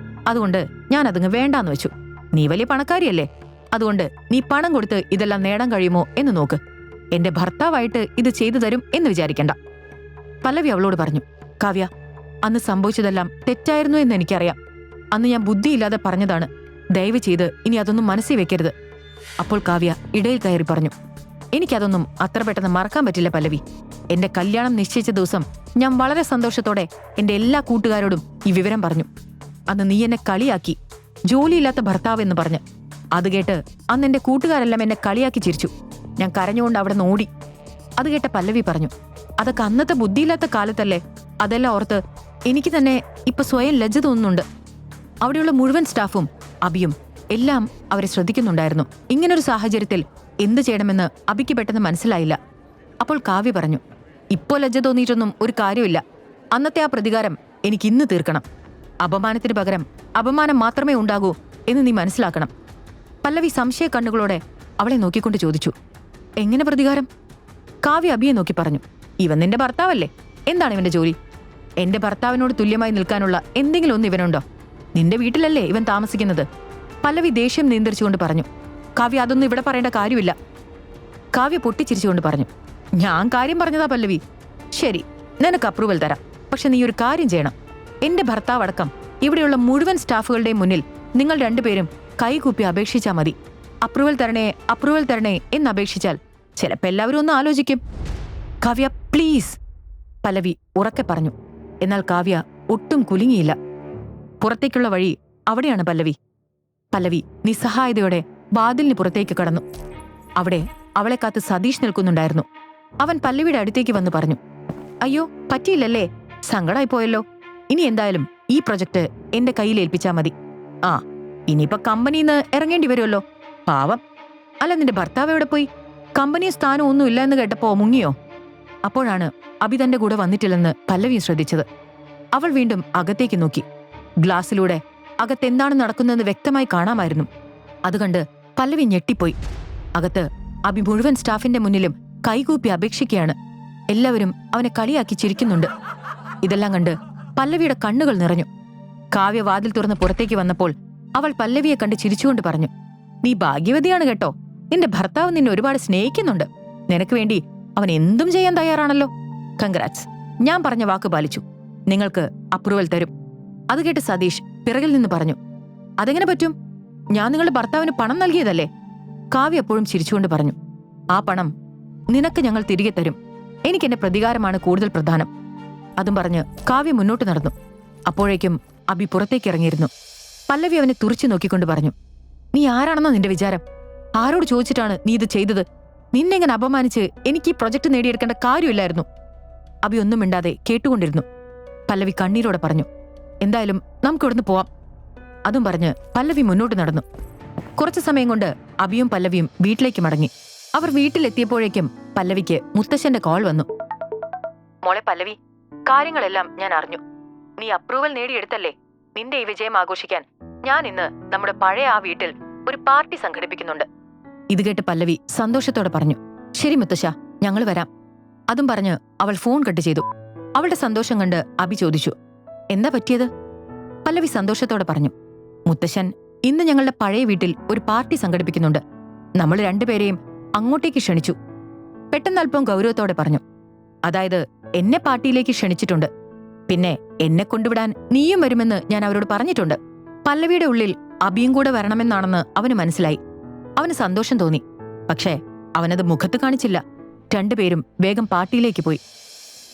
അതുകൊണ്ട് ഞാൻ അതങ്ങ് വേണ്ടാന്ന് വെച്ചു. നീ വലിയ പണക്കാരിയല്ലേ, അതുകൊണ്ട് നീ പണം കൊടുത്ത് ഇതെല്ലാം നേടാൻ കഴിയുമോ എന്ന് നോക്ക്. എന്റെ ഭർത്താവായിട്ട് ഇത് ചെയ്തു തരും എന്ന് വിചാരിക്കണ്ട. പല്ലവി അവളോട് പറഞ്ഞു, കാവ്യ, അന്ന് സംഭവിച്ചതെല്ലാം തെറ്റായിരുന്നു എന്ന് എനിക്കറിയാം. അന്ന് ഞാൻ ബുദ്ധിയില്ലാതെ പറഞ്ഞതാണ്. ദയവ് ചെയ്ത് ഇനി അതൊന്നും മനസ്സിൽ വെക്കരുത്. അപ്പോൾ കാവ്യ ഇടയിൽ കയറി പറഞ്ഞു, എനിക്കതൊന്നും അത്ര പെട്ടെന്ന് മറക്കാൻ പറ്റില്ല പല്ലവി. എന്റെ കല്യാണം നിശ്ചയിച്ച ദിവസം ഞാൻ വളരെ സന്തോഷത്തോടെ എന്റെ എല്ലാ കൂട്ടുകാരോടും ഈ വിവരം പറഞ്ഞു. അന്ന് നീ എന്നെ കളിയാക്കി, ജോലിയില്ലാത്ത ഭർത്താവ് എന്ന് പറഞ്ഞ്. അത് കേട്ട് അന്ന് എന്റെ കൂട്ടുകാരെല്ലാം എന്നെ കളിയാക്കി ചിരിച്ചു. ഞാൻ കരഞ്ഞുകൊണ്ട് അവിടെ നിന്ന് ഓടി. അത് കേട്ട പല്ലവി പറഞ്ഞു, അതൊക്കെ അന്നത്തെ ബുദ്ധിയില്ലാത്ത കാലത്തല്ലേ. അതെല്ലാം ഓർത്ത് എനിക്ക് തന്നെ ഇപ്പൊ സ്വയം ലജ്ജ തോന്നുന്നുണ്ട്. അവിടെയുള്ള മുഴുവൻ സ്റ്റാഫും അബിയും എല്ലാം അവരെ ശ്രദ്ധിക്കുന്നുണ്ടായിരുന്നു. ഇങ്ങനൊരു സാഹചര്യത്തിൽ എന്തു ചെയ്യണമെന്ന് അബിക്ക് പെട്ടെന്ന് മനസ്സിലായില്ല. അപ്പോൾ കാവ്യ പറഞ്ഞു, ഇപ്പോൾ ലജ്ജ തോന്നിയിട്ടൊന്നും ഒരു കാര്യമില്ല. അന്നത്തെ ആ പ്രതികാരം എനിക്ക് ഇന്ന് തീർക്കണം. അപമാനത്തിന് പകരം അപമാനം മാത്രമേ ഉണ്ടാകൂ എന്ന് നീ മനസ്സിലാക്കണം. പല്ലവി സംശയ കണ്ണുകളോടെ അവളെ നോക്കിക്കൊണ്ട് ചോദിച്ചു, എങ്ങനെ പ്രതികാരം? കാവ്യ അബിയെ നോക്കി പറഞ്ഞു, ഇവൻ നിന്റെ ഭർത്താവല്ലേ? എന്താണ് ഇവന്റെ ജോലി? എന്റെ ഭർത്താവിനോട് തുല്യമായി നിൽക്കാനുള്ള എന്തെങ്കിലും ഒന്ന് ഇവനുണ്ടോ? നിന്റെ വീട്ടിലല്ലേ ഇവൻ താമസിക്കുന്നത്? പല്ലവി ദേഷ്യം നിയന്ത്രിച്ചുകൊണ്ട് പറഞ്ഞു. കാവ്യ, അതൊന്നും ഇവിടെ പറയേണ്ട കാര്യമില്ല. കാവ്യ പൊട്ടിച്ചിരിച്ചുകൊണ്ട് പറഞ്ഞു, ഞാൻ കാര്യം പറഞ്ഞതാ പല്ലവി. ശരി, നിനക്ക് അപ്രൂവൽ തരാം. പക്ഷെ നീ ഒരു കാര്യം ചെയ്യണം. എന്റെ ഭർത്താവ് അടക്കം ഇവിടെയുള്ള മുഴുവൻ സ്റ്റാഫുകളുടെയും മുന്നിൽ നിങ്ങൾ രണ്ടുപേരും കൈകൂപ്പി അപേക്ഷിച്ചാ മതി. അപ്രൂവൽ തരണേ, അപ്രൂവൽ തരണേ എന്ന് അപേക്ഷിച്ചാൽ ചിലപ്പോൾ എല്ലാവരും ഒന്ന് ആലോചിക്കും. കാവ്യ, പ്ലീസ്, പല്ലവി ഉറക്കെ പറഞ്ഞു. എന്നാൽ കാവ്യ ഒട്ടും കുലുങ്ങിയില്ല. പുറത്തേക്കുള്ള വഴി അവിടെയാണ് പല്ലവി. പല്ലവി നിസ്സഹായതയോടെ വാതിലിന് പുറത്തേക്ക് കടന്നു. അവിടെ അവളെ കാത്ത് സതീഷ് നിൽക്കുന്നുണ്ടായിരുന്നു. അവൻ പല്ലവിയുടെ അടുത്തേക്ക് വന്ന് പറഞ്ഞു, അയ്യോ, പറ്റിയില്ലല്ലേ? സങ്കടായിപ്പോയല്ലോ. ഇനി എന്തായാലും ഈ പ്രൊജക്ട് എന്റെ കയ്യിൽ ഏൽപ്പിച്ചാ മതി. ആ, ഇനിയിപ്പോ കമ്പനിന്ന് ഇറങ്ങേണ്ടി വരുമല്ലോ. പാവം. അല്ല, നിന്റെ ഭർത്താവ് എവിടെ പോയി? കമ്പനി സ്ഥാനം ഒന്നും ഇല്ല എന്ന് കേട്ടപ്പോ മുങ്ങിയോ? അപ്പോഴാണ് അബി തന്റെ കൂടെ വന്നിട്ടില്ലെന്ന് പല്ലവി ശ്രദ്ധിച്ചത്. അവൾ വീണ്ടും അകത്തേക്ക് നോക്കി. ഗ്ലാസ്സിലൂടെ അകത്തെന്താണ് നടക്കുന്നതെന്ന് വ്യക്തമായി കാണാമായിരുന്നു. അതുകണ്ട് പല്ലവി ഞെട്ടിപ്പോയി. അകത്ത് അബി മുഴുവൻ സ്റ്റാഫിന്റെ മുന്നിലും കൈകൂപ്പി അപേക്ഷിക്കുകയാണ്. എല്ലാവരും അവനെ കളിയാക്കി ചിരിക്കുന്നുണ്ട്. ഇതെല്ലാം കണ്ട് പല്ലവിയുടെ കണ്ണുകൾ നിറഞ്ഞു. കാവ്യ വാതിൽ തുറന്ന് പുറത്തേക്ക് വന്നപ്പോൾ അവൾ പല്ലവിയെ കണ്ട് ചിരിച്ചുകൊണ്ട് പറഞ്ഞു, നീ ഭാഗ്യവതിയാണ് കേട്ടോ. നിന്റെ ഭർത്താവ് നിന്നെ ഒരുപാട് സ്നേഹിക്കുന്നുണ്ട്. നിനക്ക് വേണ്ടി അവൻ എന്തും ചെയ്യാൻ തയ്യാറാണല്ലോ. കൺഗ്രാറ്റ്സ്, ഞാൻ പറഞ്ഞ വാക്ക് പാലിച്ചു. നിങ്ങൾക്ക് അപ്രൂവൽ തരും. അത് കേട്ട് സതീഷ് പിറകിൽ നിന്ന് പറഞ്ഞു, അതെങ്ങനെ പറ്റും? ഞാൻ നിങ്ങളുടെ ഭർത്താവിന് പണം നൽകിയതല്ലേ? കാവ്യ എപ്പോഴും ചിരിച്ചുകൊണ്ട് പറഞ്ഞു, ആ പണം നിനക്ക് ഞങ്ങൾ തിരികെ തരും. എനിക്കെന്റെ പ്രതികാരമാണ് കൂടുതൽ പ്രധാനം. അതും പറഞ്ഞ് കാവ്യ മുന്നോട്ട് നടന്നു. അപ്പോഴേക്കും അബി പുറത്തേക്ക് ഇറങ്ങിയിരുന്നു. പല്ലവി അവനെ തുറിച്ചു നോക്കിക്കൊണ്ട് പറഞ്ഞു, നീ ആരാണെന്നോ നിന്റെ വിചാരം? ആരോട് ചോദിച്ചിട്ടാണ് നീ ഇത് ചെയ്തത്? നിന്നെ ഇങ്ങനെ അപമാനിച്ച് എനിക്ക് ഈ പ്രൊജക്ട് നേടിയെടുക്കേണ്ട കാര്യമില്ലായിരുന്നു. അബി ഒന്നും മിണ്ടാതെ കേട്ടുകൊണ്ടിരുന്നു. പല്ലവി കണ്ണീരോടെ പറഞ്ഞു, എന്തായാലും നമുക്കിവിടുന്ന് പോവാം. അതും പറഞ്ഞ് പല്ലവി മുന്നോട്ട് നടന്നു. കുറച്ചു സമയം കൊണ്ട് അബിയും പല്ലവിയും വീട്ടിലേക്ക് മടങ്ങി. അവർ വീട്ടിലെത്തിയപ്പോഴേക്കും പല്ലവിക്ക് മുത്തശ്ശന്റെ കോൾ വന്നു. മോളെ പല്ലവി, കാര്യങ്ങളെല്ലാം ഞാൻ അറിഞ്ഞു. നീ അപ്രൂവൽ നേടിയെടുത്തല്ലേ? നിന്റെ ഈ വിജയം ആഘോഷിക്കാൻ ഞാൻ ഇന്ന് നമ്മുടെ പഴയ ആ വീട്ടിൽ ഒരു പാർട്ടി സംഘടിപ്പിക്കുന്നുണ്ട്. ഇത് കേട്ട് പല്ലവി സന്തോഷത്തോടെ പറഞ്ഞു, ശരി മുത്തശ്ശ, ഞങ്ങൾ വരാം. അതും പറഞ്ഞ് അവൾ ഫോൺ കട്ട് ചെയ്തു. അവളുടെ സന്തോഷം കണ്ട് അബി ചോദിച്ചു, എന്താ പറ്റിയത്? പല്ലവി സന്തോഷത്തോടെ പറഞ്ഞു, മുത്തശ്ശൻ ഇന്ന് ഞങ്ങളുടെ പഴയ വീട്ടിൽ ഒരു പാർട്ടി സംഘടിപ്പിക്കുന്നുണ്ട്. നമ്മൾ രണ്ടുപേരെയും അങ്ങോട്ടേക്ക് ക്ഷണിച്ചു. പെട്ടെന്ന് അല്പം ഗൗരവത്തോടെ പറഞ്ഞു, അതായത് എന്നെ പാർട്ടിയിലേക്ക് ക്ഷണിച്ചിട്ടുണ്ട്. പിന്നെ എന്നെ കൊണ്ടുവിടാൻ നീയും വരുമെന്ന് ഞാൻ അവരോട് പറഞ്ഞിട്ടുണ്ട്. പല്ലവിയുടെ ഉള്ളിൽ അബിയും കൂടെ വരണമെന്നാണെന്ന് അവന് മനസ്സിലായി. അവന് സന്തോഷം തോന്നി. പക്ഷേ അവനത് മുഖത്ത് കാണിച്ചില്ല. രണ്ടുപേരും വേഗം പാർട്ടിയിലേക്ക് പോയി.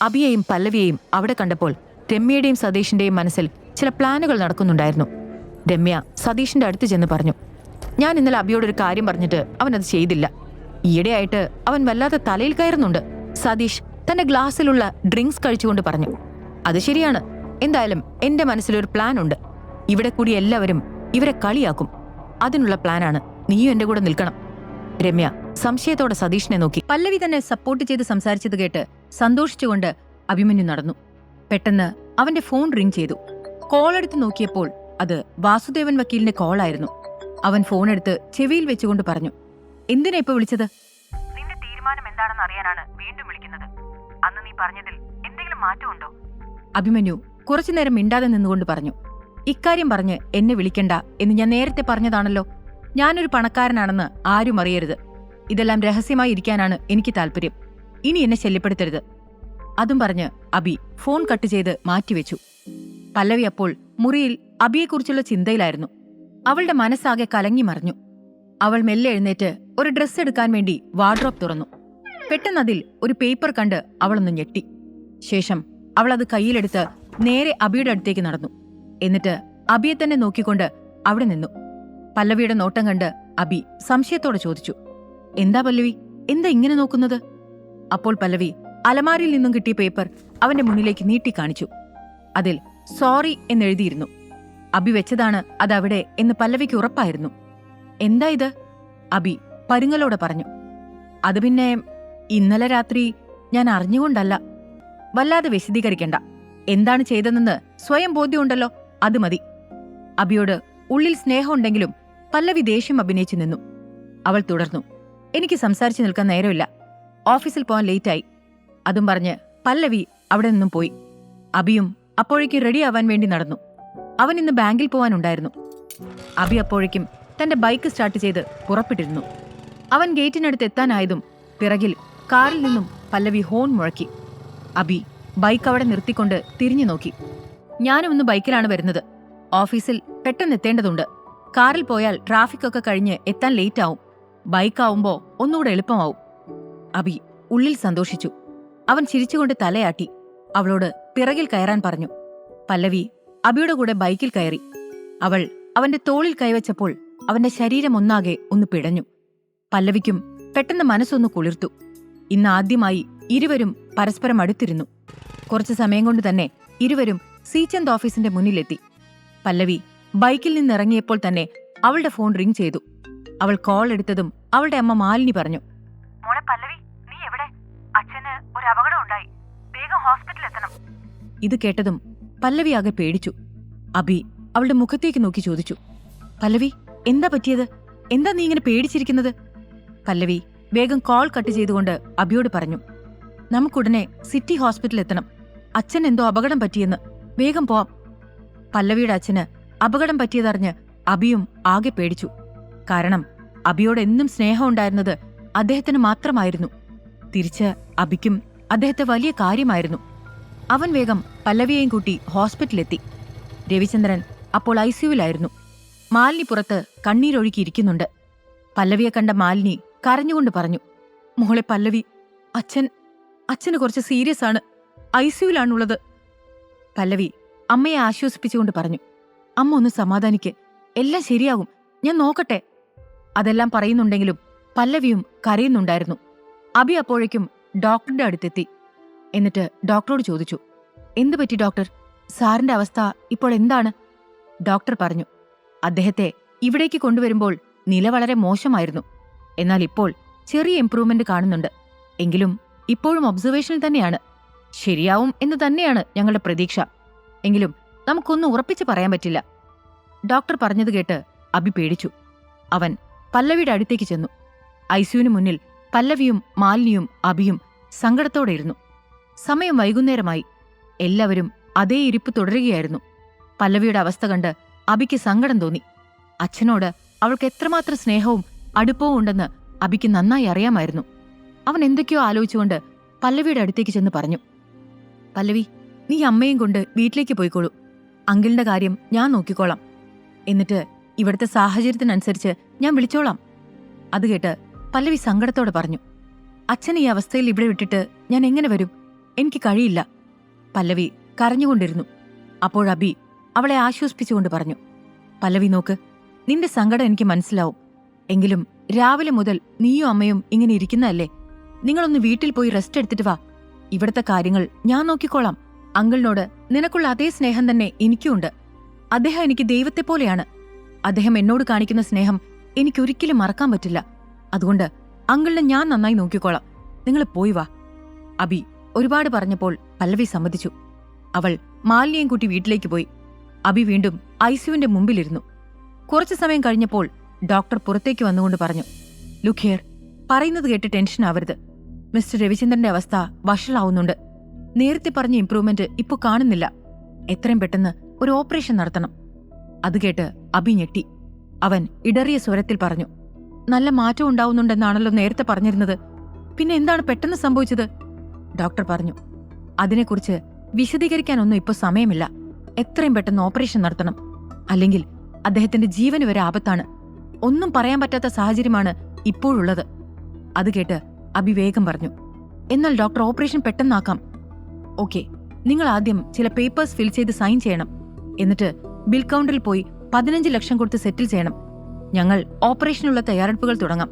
അബിയെയും പല്ലവിയെയും അവിടെ കണ്ടപ്പോൾ രമ്യയുടെയും സതീഷിന്റെയും മനസ്സിൽ ചില പ്ലാനുകൾ നടക്കുന്നുണ്ടായിരുന്നു. രമ്യ സതീഷിന്റെ അടുത്ത് ചെന്ന് പറഞ്ഞു, ഞാൻ ഇന്നലെ അബിയോടൊരു കാര്യം പറഞ്ഞിട്ട് അവനത് ചെയ്തില്ല. ഈയിടെയായിട്ട് അവൻ വല്ലാതെ തലയിൽ കയറുന്നുണ്ട്. സതീഷ് തന്റെ ഗ്ലാസ്സിലുള്ള ഡ്രിങ്ക്സ് കഴിച്ചുകൊണ്ട് പറഞ്ഞു, അത് ശരിയാണ്. എന്തായാലും എന്റെ മനസ്സിലൊരു പ്ലാൻ ഉണ്ട്. ഇവിടെ കൂടി എല്ലാവരും ഇവരെ കളിയാക്കും. അതിനുള്ള പ്ലാനാണ്. നീയും എന്റെ കൂടെ നിൽക്കണം. രമ്യ സംശയത്തോടെ സതീഷിനെ നോക്കി. പല്ലവി തന്നെ സപ്പോർട്ട് ചെയ്ത് സംസാരിച്ചത് കേട്ട് സന്തോഷിച്ചുകൊണ്ട് അഭിമന്യു നടന്നു. പെട്ടെന്ന് അവന്റെ ഫോൺ റിംഗ് ചെയ്തു. കോൾ എടുത്ത് നോക്കിയപ്പോൾ അത് വാസുദേവൻ വക്കീലിന്റെ കോളായിരുന്നു. അവൻ ഫോൺ എടുത്ത് ചെവിയിൽ വെച്ചുകൊണ്ട് പറഞ്ഞു, എന്തിനാ ഇപ്പൊ വിളിച്ചത്? നിന്റെ തീരുമാനം എന്താണെന്ന് അറിയാനാണ് വീണ്ടും വിളിക്കുന്നത്. അന്ന് നീ പറഞ്ഞതിൽ എന്തെങ്കിലും മാറ്റമുണ്ടോ? അഭിമന്യു കുറച്ചുനേരം മിണ്ടാതെ നിന്നുകൊണ്ട് പറഞ്ഞു, ഇക്കാര്യം പറഞ്ഞ് എന്നെ വിളിക്കണ്ട എന്ന് ഞാൻ നേരത്തെ പറഞ്ഞതാണല്ലോ. ഞാനൊരു പണക്കാരനാണെന്ന് ആരും അറിയരുത്. ഇതെല്ലാം രഹസ്യമായി ഇരിക്കാനാണ് എനിക്ക് താല്പര്യം. ഇനി എന്നെ ശല്യപ്പെടുത്തരുത്. അതും പറഞ്ഞ് അബി ഫോൺ കട്ട് ചെയ്ത് മാറ്റിവെച്ചു. പല്ലവി അപ്പോൾ മുറിയിൽ അബിയെക്കുറിച്ചുള്ള ചിന്തയിലായിരുന്നു. അവളുടെ മനസ്സാകെ കലങ്ങി മറിഞ്ഞു. അവൾ മെല്ലെ എഴുന്നേറ്റ് ഒരു ഡ്രസ്സ് എടുക്കാൻ വേണ്ടി വാർഡ്രോബ് തുറന്നു. പെട്ടെന്നതിൽ ഒരു പേപ്പർ കണ്ട് അവളൊന്ന് ഞെട്ടി. ശേഷം അവൾ അത് കയ്യിലെടുത്ത് നേരെ അബിയുടെ അടുത്തേക്ക് നടന്നു. എന്നിട്ട് അബിയെ തന്നെ നോക്കിക്കൊണ്ട് അവിടെ നിന്നു. പല്ലവിയുടെ നോട്ടം കണ്ട് അബി സംശയത്തോടെ ചോദിച്ചു, എന്താ പല്ലവി, എന്താ ഇങ്ങനെ നോക്കുന്നത്? അപ്പോൾ പല്ലവി അലമാരിയിൽ നിന്നും കിട്ടിയ പേപ്പർ അവന്റെ മുന്നിലേക്ക് നീട്ടി കാണിച്ചു. അതിൽ സോറി എന്നെഴുതിയിരുന്നു. അബി വെച്ചതാണ് അതവിടെ എന്ന് പല്ലവിക്ക് ഉറപ്പായിരുന്നു. എന്താ ഇത്? അബി പരുങ്ങലോടെ പറഞ്ഞു. അത് പിന്നെ ഇന്നലെ രാത്രി ഞാൻ അറിഞ്ഞുകൊണ്ടല്ല. വല്ലാതെ വിശദീകരിക്കണ്ട. എന്താണ് ചെയ്തതെന്ന് സ്വയം ബോധ്യമുണ്ടല്ലോ, അത് മതി. അബിയോട് ഉള്ളിൽ സ്നേഹമുണ്ടെങ്കിലും പല്ലവി ദേഷ്യം അഭിനയിച്ചു നിന്നു. അവൾ തുടർന്നു, എനിക്ക് സംസാരിച്ചു നിൽക്കാൻ നേരമില്ല. ഓഫീസിൽ പോകാൻ ലേറ്റായി. അതും പറഞ്ഞ് പല്ലവി അവിടെ നിന്നും പോയി. അബിയും അപ്പോഴേക്ക് റെഡിയാവാൻ വേണ്ടി നടന്നു. അവൻ ഇന്ന് ബാങ്കിൽ പോവാനുണ്ടായിരുന്നു. അബി അപ്പോഴേക്കും തന്റെ ബൈക്ക് സ്റ്റാർട്ട് ചെയ്ത് പുറപ്പെട്ടിരുന്നു. അവൻ ഗേറ്റിനടുത്ത് എത്താനായതും പിറകിൽ കാറിൽ നിന്നും പല്ലവി ഹോൺ മുഴക്കി. അബി ബൈക്ക് അവിടെ നിർത്തിക്കൊണ്ട് തിരിഞ്ഞു നോക്കി. ഞാനും ഇന്ന് ബൈക്കിലാണ് വരുന്നത്. ഓഫീസിൽ പെട്ടെന്ന് എത്തേണ്ടതുണ്ട്. കാറിൽ പോയാൽ ട്രാഫിക് ഒക്കെ കഴിഞ്ഞ് എത്താൻ ലേറ്റ് ആവും. ബൈക്കാവുമ്പോ ഒന്നുകൂടെ എളുപ്പമാവും. അബി ഉള്ളിൽ സന്തോഷിച്ചു. അവൻ ചിരിച്ചുകൊണ്ട് തലയാട്ടി. അവളോട് പിറകിൽ കയറാൻ പറഞ്ഞു. പല്ലവി അബിയുടെ കൂടെ ബൈക്കിൽ കയറി. അവൾ അവന്റെ തോളിൽ കൈവച്ചപ്പോൾ അവന്റെ ശരീരം ഒന്നാകെ ഒന്ന് പിടഞ്ഞു. പല്ലവിക്കും പെട്ടെന്ന് മനസ്സൊന്ന് കുളിർത്തു. ഇന്ന് ആദ്യമായി ഇരുവരും പരസ്പരം അടുത്തിരുന്നു. കുറച്ചു സമയം കൊണ്ട് തന്നെ ഇരുവരും സീചന്ദ് ഓഫീസിന്റെ മുന്നിലെത്തി. പല്ലവി ബൈക്കിൽ നിന്നിറങ്ങിയപ്പോൾ തന്നെ അവളുടെ ഫോൺ റിംഗ് ചെയ്തു. അവൾ കോൾ എടുത്തതും അവളുടെ അമ്മ മാലിനി പറഞ്ഞു, മോളെ പല്ലവി, നീ എവിടെ? അച്ഛന് ഒരു അപകടം ഉണ്ടായി. വേഗം ഹോസ്പിറ്റലിൽ എത്തണം. ഇത് കേട്ടതും പല്ലവി ആകെ പേടിച്ചു. അബി അവളുടെ മുഖത്തേക്ക് നോക്കി ചോദിച്ചു, പല്ലവി, എന്താ പറ്റിയത്? എന്താ നീ ഇങ്ങനെ പേടിച്ചിരിക്കുന്നത്? പല്ലവി വേഗം കോൾ കട്ട് ചെയ്തുകൊണ്ട് അബിയോട് പറഞ്ഞു, നമുക്കുടനെ സിറ്റി ഹോസ്പിറ്റലിൽ എത്തണം. അച്ഛൻ എന്തോ അപകടം പറ്റിയെന്ന്. വേഗം പോവാം. പല്ലവിയുടെ അച്ഛന് അപകടം പറ്റിയതറിഞ്ഞ് അബിയും ആകെ പേടിച്ചു. കാരണം അബിയോട് എന്നും സ്നേഹമുണ്ടായിരുന്നത് അദ്ദേഹത്തിന് മാത്രമായിരുന്നു. തിരിച്ച് അബിക്കും അദ്ദേഹത്തെ വലിയ കാര്യമായിരുന്നു. അവൻ വേഗം പല്ലവിയെയും കൂട്ടി ഹോസ്പിറ്റലിലെത്തി. രവിചന്ദ്രൻ അപ്പോൾ ഐസിയുവിലായിരുന്നു. മാലിനി പുറത്ത് കണ്ണീരൊഴുക്കിയിരിക്കുന്നുണ്ട്. പല്ലവിയെ കണ്ട മാലിനി കരഞ്ഞുകൊണ്ട് പറഞ്ഞു, മോളെ പല്ലവി, അച്ഛന് കുറച്ച് സീരിയസ് ആണ്. ഐസിയുവിലാണുള്ളത്. പല്ലവി അമ്മയെ ആശ്വസിപ്പിച്ചുകൊണ്ട് പറഞ്ഞു, അമ്മ ഒന്ന് സമാധാനിക്ക്. എല്ലാം ശരിയാകും. ഞാൻ നോക്കട്ടെ. അതെല്ലാം പറയുന്നുണ്ടെങ്കിലും പല്ലവിയും കരയുന്നുണ്ടായിരുന്നു. അബി അപ്പോഴേക്കും ഡോക്ടറുടെ അടുത്തെത്തി. എന്നിട്ട് ഡോക്ടറോട് ചോദിച്ചു, എന്തു പറ്റി ഡോക്ടർ? സാറിന്റെ അവസ്ഥ ഇപ്പോൾ എന്താണ്? ഡോക്ടർ പറഞ്ഞു, അദ്ദേഹത്തെ ഇവിടേക്ക് കൊണ്ടുവരുമ്പോൾ നില വളരെ മോശമായിരുന്നു. എന്നാൽ ഇപ്പോൾ ചെറിയ ഇംപ്രൂവ്മെന്റ് കാണുന്നുണ്ട്. എങ്കിലും ഇപ്പോഴും ഒബ്സർവേഷനിൽ തന്നെയാണ്. ശരിയാവും എന്ന് തന്നെയാണ് ഞങ്ങളുടെ പ്രതീക്ഷ. എങ്കിലും നമുക്കൊന്നും ഉറപ്പിച്ച് പറയാൻ പറ്റില്ല. ഡോക്ടർ പറഞ്ഞത് കേട്ട് അബി പേടിച്ചു. അവൻ പല്ലവിയുടെ അടുത്തേക്ക് ചെന്നു. ഐസിയുവിന് മുന്നിൽ പല്ലവിയും മാലിനിയും അഭിയും സങ്കടത്തോടെ ഇരുന്നു. സമയം വൈകുന്നേരമായി. എല്ലാവരും അതേ ഇരിപ്പ് തുടരുകയായിരുന്നു. പല്ലവിയുടെ അവസ്ഥ കണ്ട് അഭിക്ക് സങ്കടം തോന്നി. അച്ഛനോട് അവൾക്ക് എത്രമാത്രം സ്നേഹവും അടുപ്പവും ഉണ്ടെന്ന് അഭിക്ക് നന്നായി അറിയാമായിരുന്നു. അവൻ എന്തൊക്കെയോ ആലോചിച്ചുകൊണ്ട് പല്ലവിയുടെ അടുത്തേക്ക് ചെന്ന് പറഞ്ഞു, പല്ലവി, നീ അമ്മയും കൊണ്ട് വീട്ടിലേക്ക് പോയിക്കോളൂ. അങ്കിളിന്റെ കാര്യം ഞാൻ നോക്കിക്കോളാം. എന്നിട്ട് ഇവിടുത്തെ സാഹചര്യത്തിനനുസരിച്ച് ഞാൻ വിളിച്ചോളാം. അത് കേട്ട് പല്ലവി സങ്കടത്തോടെ പറഞ്ഞു, അച്ഛൻ ഈ അവസ്ഥയിൽ ഇവിടെ വിട്ടിട്ട് ഞാൻ എങ്ങനെ വരും? എനിക്ക് കഴിയില്ല. പല്ലവി കരഞ്ഞുകൊണ്ടിരുന്നു. അപ്പോൾ അബി അവളെ ആശ്വസിപ്പിച്ചുകൊണ്ട് പറഞ്ഞു, പല്ലവി നോക്ക്, നിന്റെ സങ്കടം എനിക്ക് മനസ്സിലാവും. എങ്കിലും രാവിലെ മുതൽ നീയും അമ്മയും ഇങ്ങനെ ഇരിക്കുന്നതല്ലേ? നിങ്ങളൊന്ന് വീട്ടിൽ പോയി റെസ്റ്റ് എടുത്തിട്ട് വാ. ഇവിടുത്തെ കാര്യങ്ങൾ ഞാൻ നോക്കിക്കോളാം. അങ്കിളിനോട് നിനക്കുള്ള അതേ സ്നേഹം തന്നെ എനിക്കുമുണ്ട്. അദ്ദേഹം എനിക്ക് ദൈവത്തെ പോലെയാണ്. അദ്ദേഹം എന്നോട് കാണിക്കുന്ന സ്നേഹം എനിക്കൊരിക്കലും മറക്കാൻ പറ്റില്ല. അതുകൊണ്ട് അങ്കിളിനെ ഞാൻ നന്നായി നോക്കിക്കോളാം. നിങ്ങൾ പോയി വാ. അബി ഒരുപാട് പറഞ്ഞപ്പോൾ പല്ലവി സമ്മതിച്ചു. അവൾ മാലിന്യം കൂട്ടി വീട്ടിലേക്ക് പോയി. അബി വീണ്ടും ഐസിയുവിന്റെ മുമ്പിലിരുന്നു. കുറച്ചു സമയം കഴിഞ്ഞപ്പോൾ ഡോക്ടർ പുറത്തേക്ക് വന്നുകൊണ്ട് പറഞ്ഞു, ലുക്ക് ഹിയർ, പറയുന്നത് കേട്ട് ടെൻഷൻ ആവരുത്. മിസ്റ്റർ രവിചന്ദ്രന്റെ അവസ്ഥ വഷളാവുന്നുണ്ട്. നേരത്തെ പറഞ്ഞ ഇംപ്രൂവ്മെന്റ് ഇപ്പൊ കാണുന്നില്ല. എത്രയും പെട്ടെന്ന് ഒരു ഓപ്പറേഷൻ നടത്തണം. അത് കേട്ട് അബി ഞെട്ടി. അവൻ ഇടറിയ സ്വരത്തിൽ പറഞ്ഞു, നല്ല മാറ്റം ഉണ്ടാവുന്നുണ്ടെന്നാണല്ലോ നേരത്തെ പറഞ്ഞിരുന്നത്. പിന്നെ എന്താണ് പെട്ടെന്ന് സംഭവിച്ചത്? ഡോക്ടർ പറഞ്ഞു, അതിനെക്കുറിച്ച് വിശദീകരിക്കാനൊന്നും ഇപ്പൊ സമയമില്ല. എത്രയും പെട്ടെന്ന് ഓപ്പറേഷൻ നടത്തണം. അല്ലെങ്കിൽ അദ്ദേഹത്തിന്റെ ജീവന് വരെ ആപത്താണ്. ഒന്നും പറയാൻ പറ്റാത്ത സാഹചര്യമാണ് ഇപ്പോഴുള്ളത്. അത് കേട്ട് അബി വേഗം പറഞ്ഞു, എന്നാൽ ഡോക്ടർ ഓപ്പറേഷൻ പെട്ടെന്നാക്കാം. ഓക്കെ, നിങ്ങൾ ആദ്യം ചില പേപ്പേഴ്സ് ഫിൽ ചെയ്ത് സൈൻ ചെയ്യണം. എന്നിട്ട് ബിൽ കൗണ്ടറിൽ പോയി 15 ലക്ഷം കൊടുത്ത് സെറ്റിൽ ചെയ്യണം. ഞങ്ങൾ ഓപ്പറേഷനുള്ള തയ്യാറെടുപ്പുകൾ തുടങ്ങാം.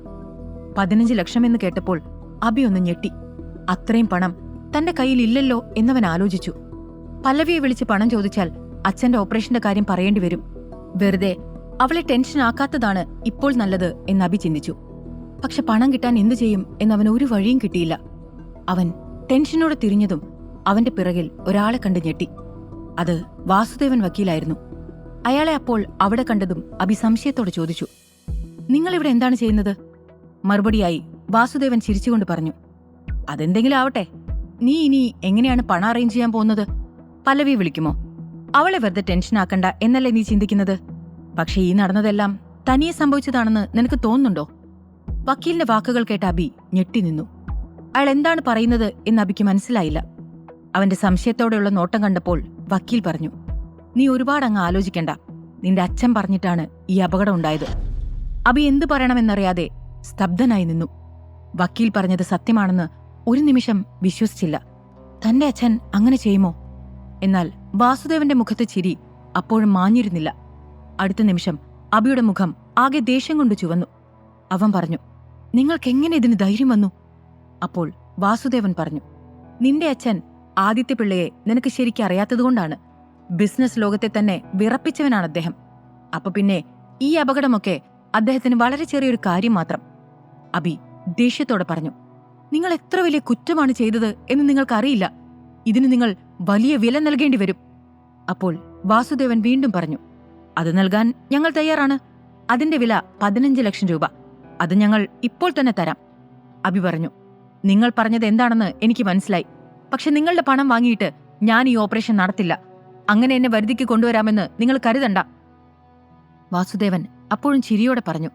15 ലക്ഷം എന്ന് കേട്ടപ്പോൾ അബി ഒന്ന് ഞെട്ടി. അത്രയും പണം തന്റെ കയ്യിൽ ഇല്ലല്ലോ എന്നവൻ ആലോചിച്ചു. പല്ലവിയെ വിളിച്ച് പണം ചോദിച്ചാൽ അച്ഛന്റെ ഓപ്പറേഷന്റെ കാര്യം പറയേണ്ടി വരും. വെറുതെ അവളെ ടെൻഷൻ ആക്കാത്തതാണ് ഇപ്പോൾ നല്ലത് എന്ന് അബി ചിന്തിച്ചു. പക്ഷെ പണം കിട്ടാൻ എന്തു ചെയ്യും എന്നവന് ഒരു വഴിയും കിട്ടിയില്ല. അവൻ ടെൻഷനോടെ തിരിഞ്ഞതും അവന്റെ പിറകിൽ ഒരാളെ കണ്ട് ഞെട്ടി. അത് വാസുദേവൻ വക്കീലായിരുന്നു. അയാളെ അപ്പോൾ അവിടെ കണ്ടതും അബി സംശയത്തോടെ ചോദിച്ചു, നിങ്ങളിവിടെ എന്താണ് ചെയ്യുന്നത്? മറുപടിയായി വാസുദേവൻ ചിരിച്ചുകൊണ്ട് പറഞ്ഞു, അതെന്തെങ്കിലും ആവട്ടെ. നീ ഇനി എങ്ങനെയാണ് പണം അറേഞ്ച് ചെയ്യാൻ പോകുന്നത്? പല്ലവി വിളിക്കുമോ? അവളെ വെറുതെ ടെൻഷനാക്കണ്ട എന്നല്ലേ നീ ചിന്തിക്കുന്നത്? പക്ഷെ ഈ നടന്നതെല്ലാം തനിയെ സംഭവിച്ചതാണെന്ന് നിനക്ക് തോന്നുന്നുണ്ടോ? വക്കീലിന്റെ വാക്കുകൾ കേട്ട അബി ഞെട്ടി നിന്നു. അയാൾ എന്താണ് പറയുന്നത് എന്ന് അബിക്ക് മനസ്സിലായില്ല. അവന്റെ സംശയത്തോടെയുള്ള നോട്ടം കണ്ടപ്പോൾ വക്കീൽ പറഞ്ഞു, നീ ഒരുപാട് അങ്ങ് ആലോചിക്കണ്ട. നിന്റെ അച്ഛൻ പറഞ്ഞിട്ടാണ് ഈ അപകടം ഉണ്ടായത്. അബി എന്തു പറയണമെന്നറിയാതെ സ്തബ്ധനായി നിന്നു. വക്കീൽ പറഞ്ഞത് സത്യമാണെന്ന് ഒരു നിമിഷം വിശ്വസിച്ചില്ല. തന്റെ അച്ഛൻ അങ്ങനെ ചെയ്യുമോ? എന്നാൽ വാസുദേവന്റെ മുഖത്തെ ചിരി അപ്പോഴും മാഞ്ഞിരുന്നില്ല. അടുത്ത നിമിഷം അബിയുടെ മുഖം ആകെ ദേഷ്യം കൊണ്ട് ചുവന്നു. അവൻ പറഞ്ഞു, നിങ്ങൾക്കെങ്ങനെ ഇതിന് ധൈര്യം വന്നു? അപ്പോൾ വാസുദേവൻ പറഞ്ഞു, നിന്റെ അച്ഛൻ ആദിത്യ പിള്ളയെ നിനക്ക് ശരിക്കും അറിയാത്തതുകൊണ്ടാണ്. ബിസിനസ് ലോകത്തെ തന്നെ വിറപ്പിച്ചവനാണ് അദ്ദേഹം. അപ്പൊ പിന്നെ ഈ അപകടമൊക്കെ അദ്ദേഹത്തിന് വളരെ ചെറിയൊരു കാര്യം മാത്രം. അബി ദേഷ്യത്തോടെ പറഞ്ഞു, നിങ്ങൾ എത്ര വലിയ കുറ്റമാണ് ചെയ്തത് എന്ന് നിങ്ങൾക്കറിയില്ല. ഇതിന് നിങ്ങൾ വലിയ വില നൽകേണ്ടി വരും. അപ്പോൾ വാസുദേവൻ വീണ്ടും പറഞ്ഞു, അത് നൽകാൻ ഞങ്ങൾ തയ്യാറാണ്. അതിന്റെ വില 15 ലക്ഷം രൂപ. അത് ഞങ്ങൾ ഇപ്പോൾ തന്നെ തരാം. അബി പറഞ്ഞു, നിങ്ങൾ പറഞ്ഞത് എന്താണെന്ന് എനിക്ക് മനസ്സിലായി. പക്ഷെ നിങ്ങളുടെ പണം വാങ്ങിയിട്ട് ഞാൻ ഈ ഓപ്പറേഷൻ നടത്തില്ല. അങ്ങനെ എന്നെ വരുതിക്ക് കൊണ്ടുവരാമെന്ന് നിങ്ങൾ കരുതണ്ട. വാസുദേവൻ അപ്പോഴും ചിരിയോടെ പറഞ്ഞു,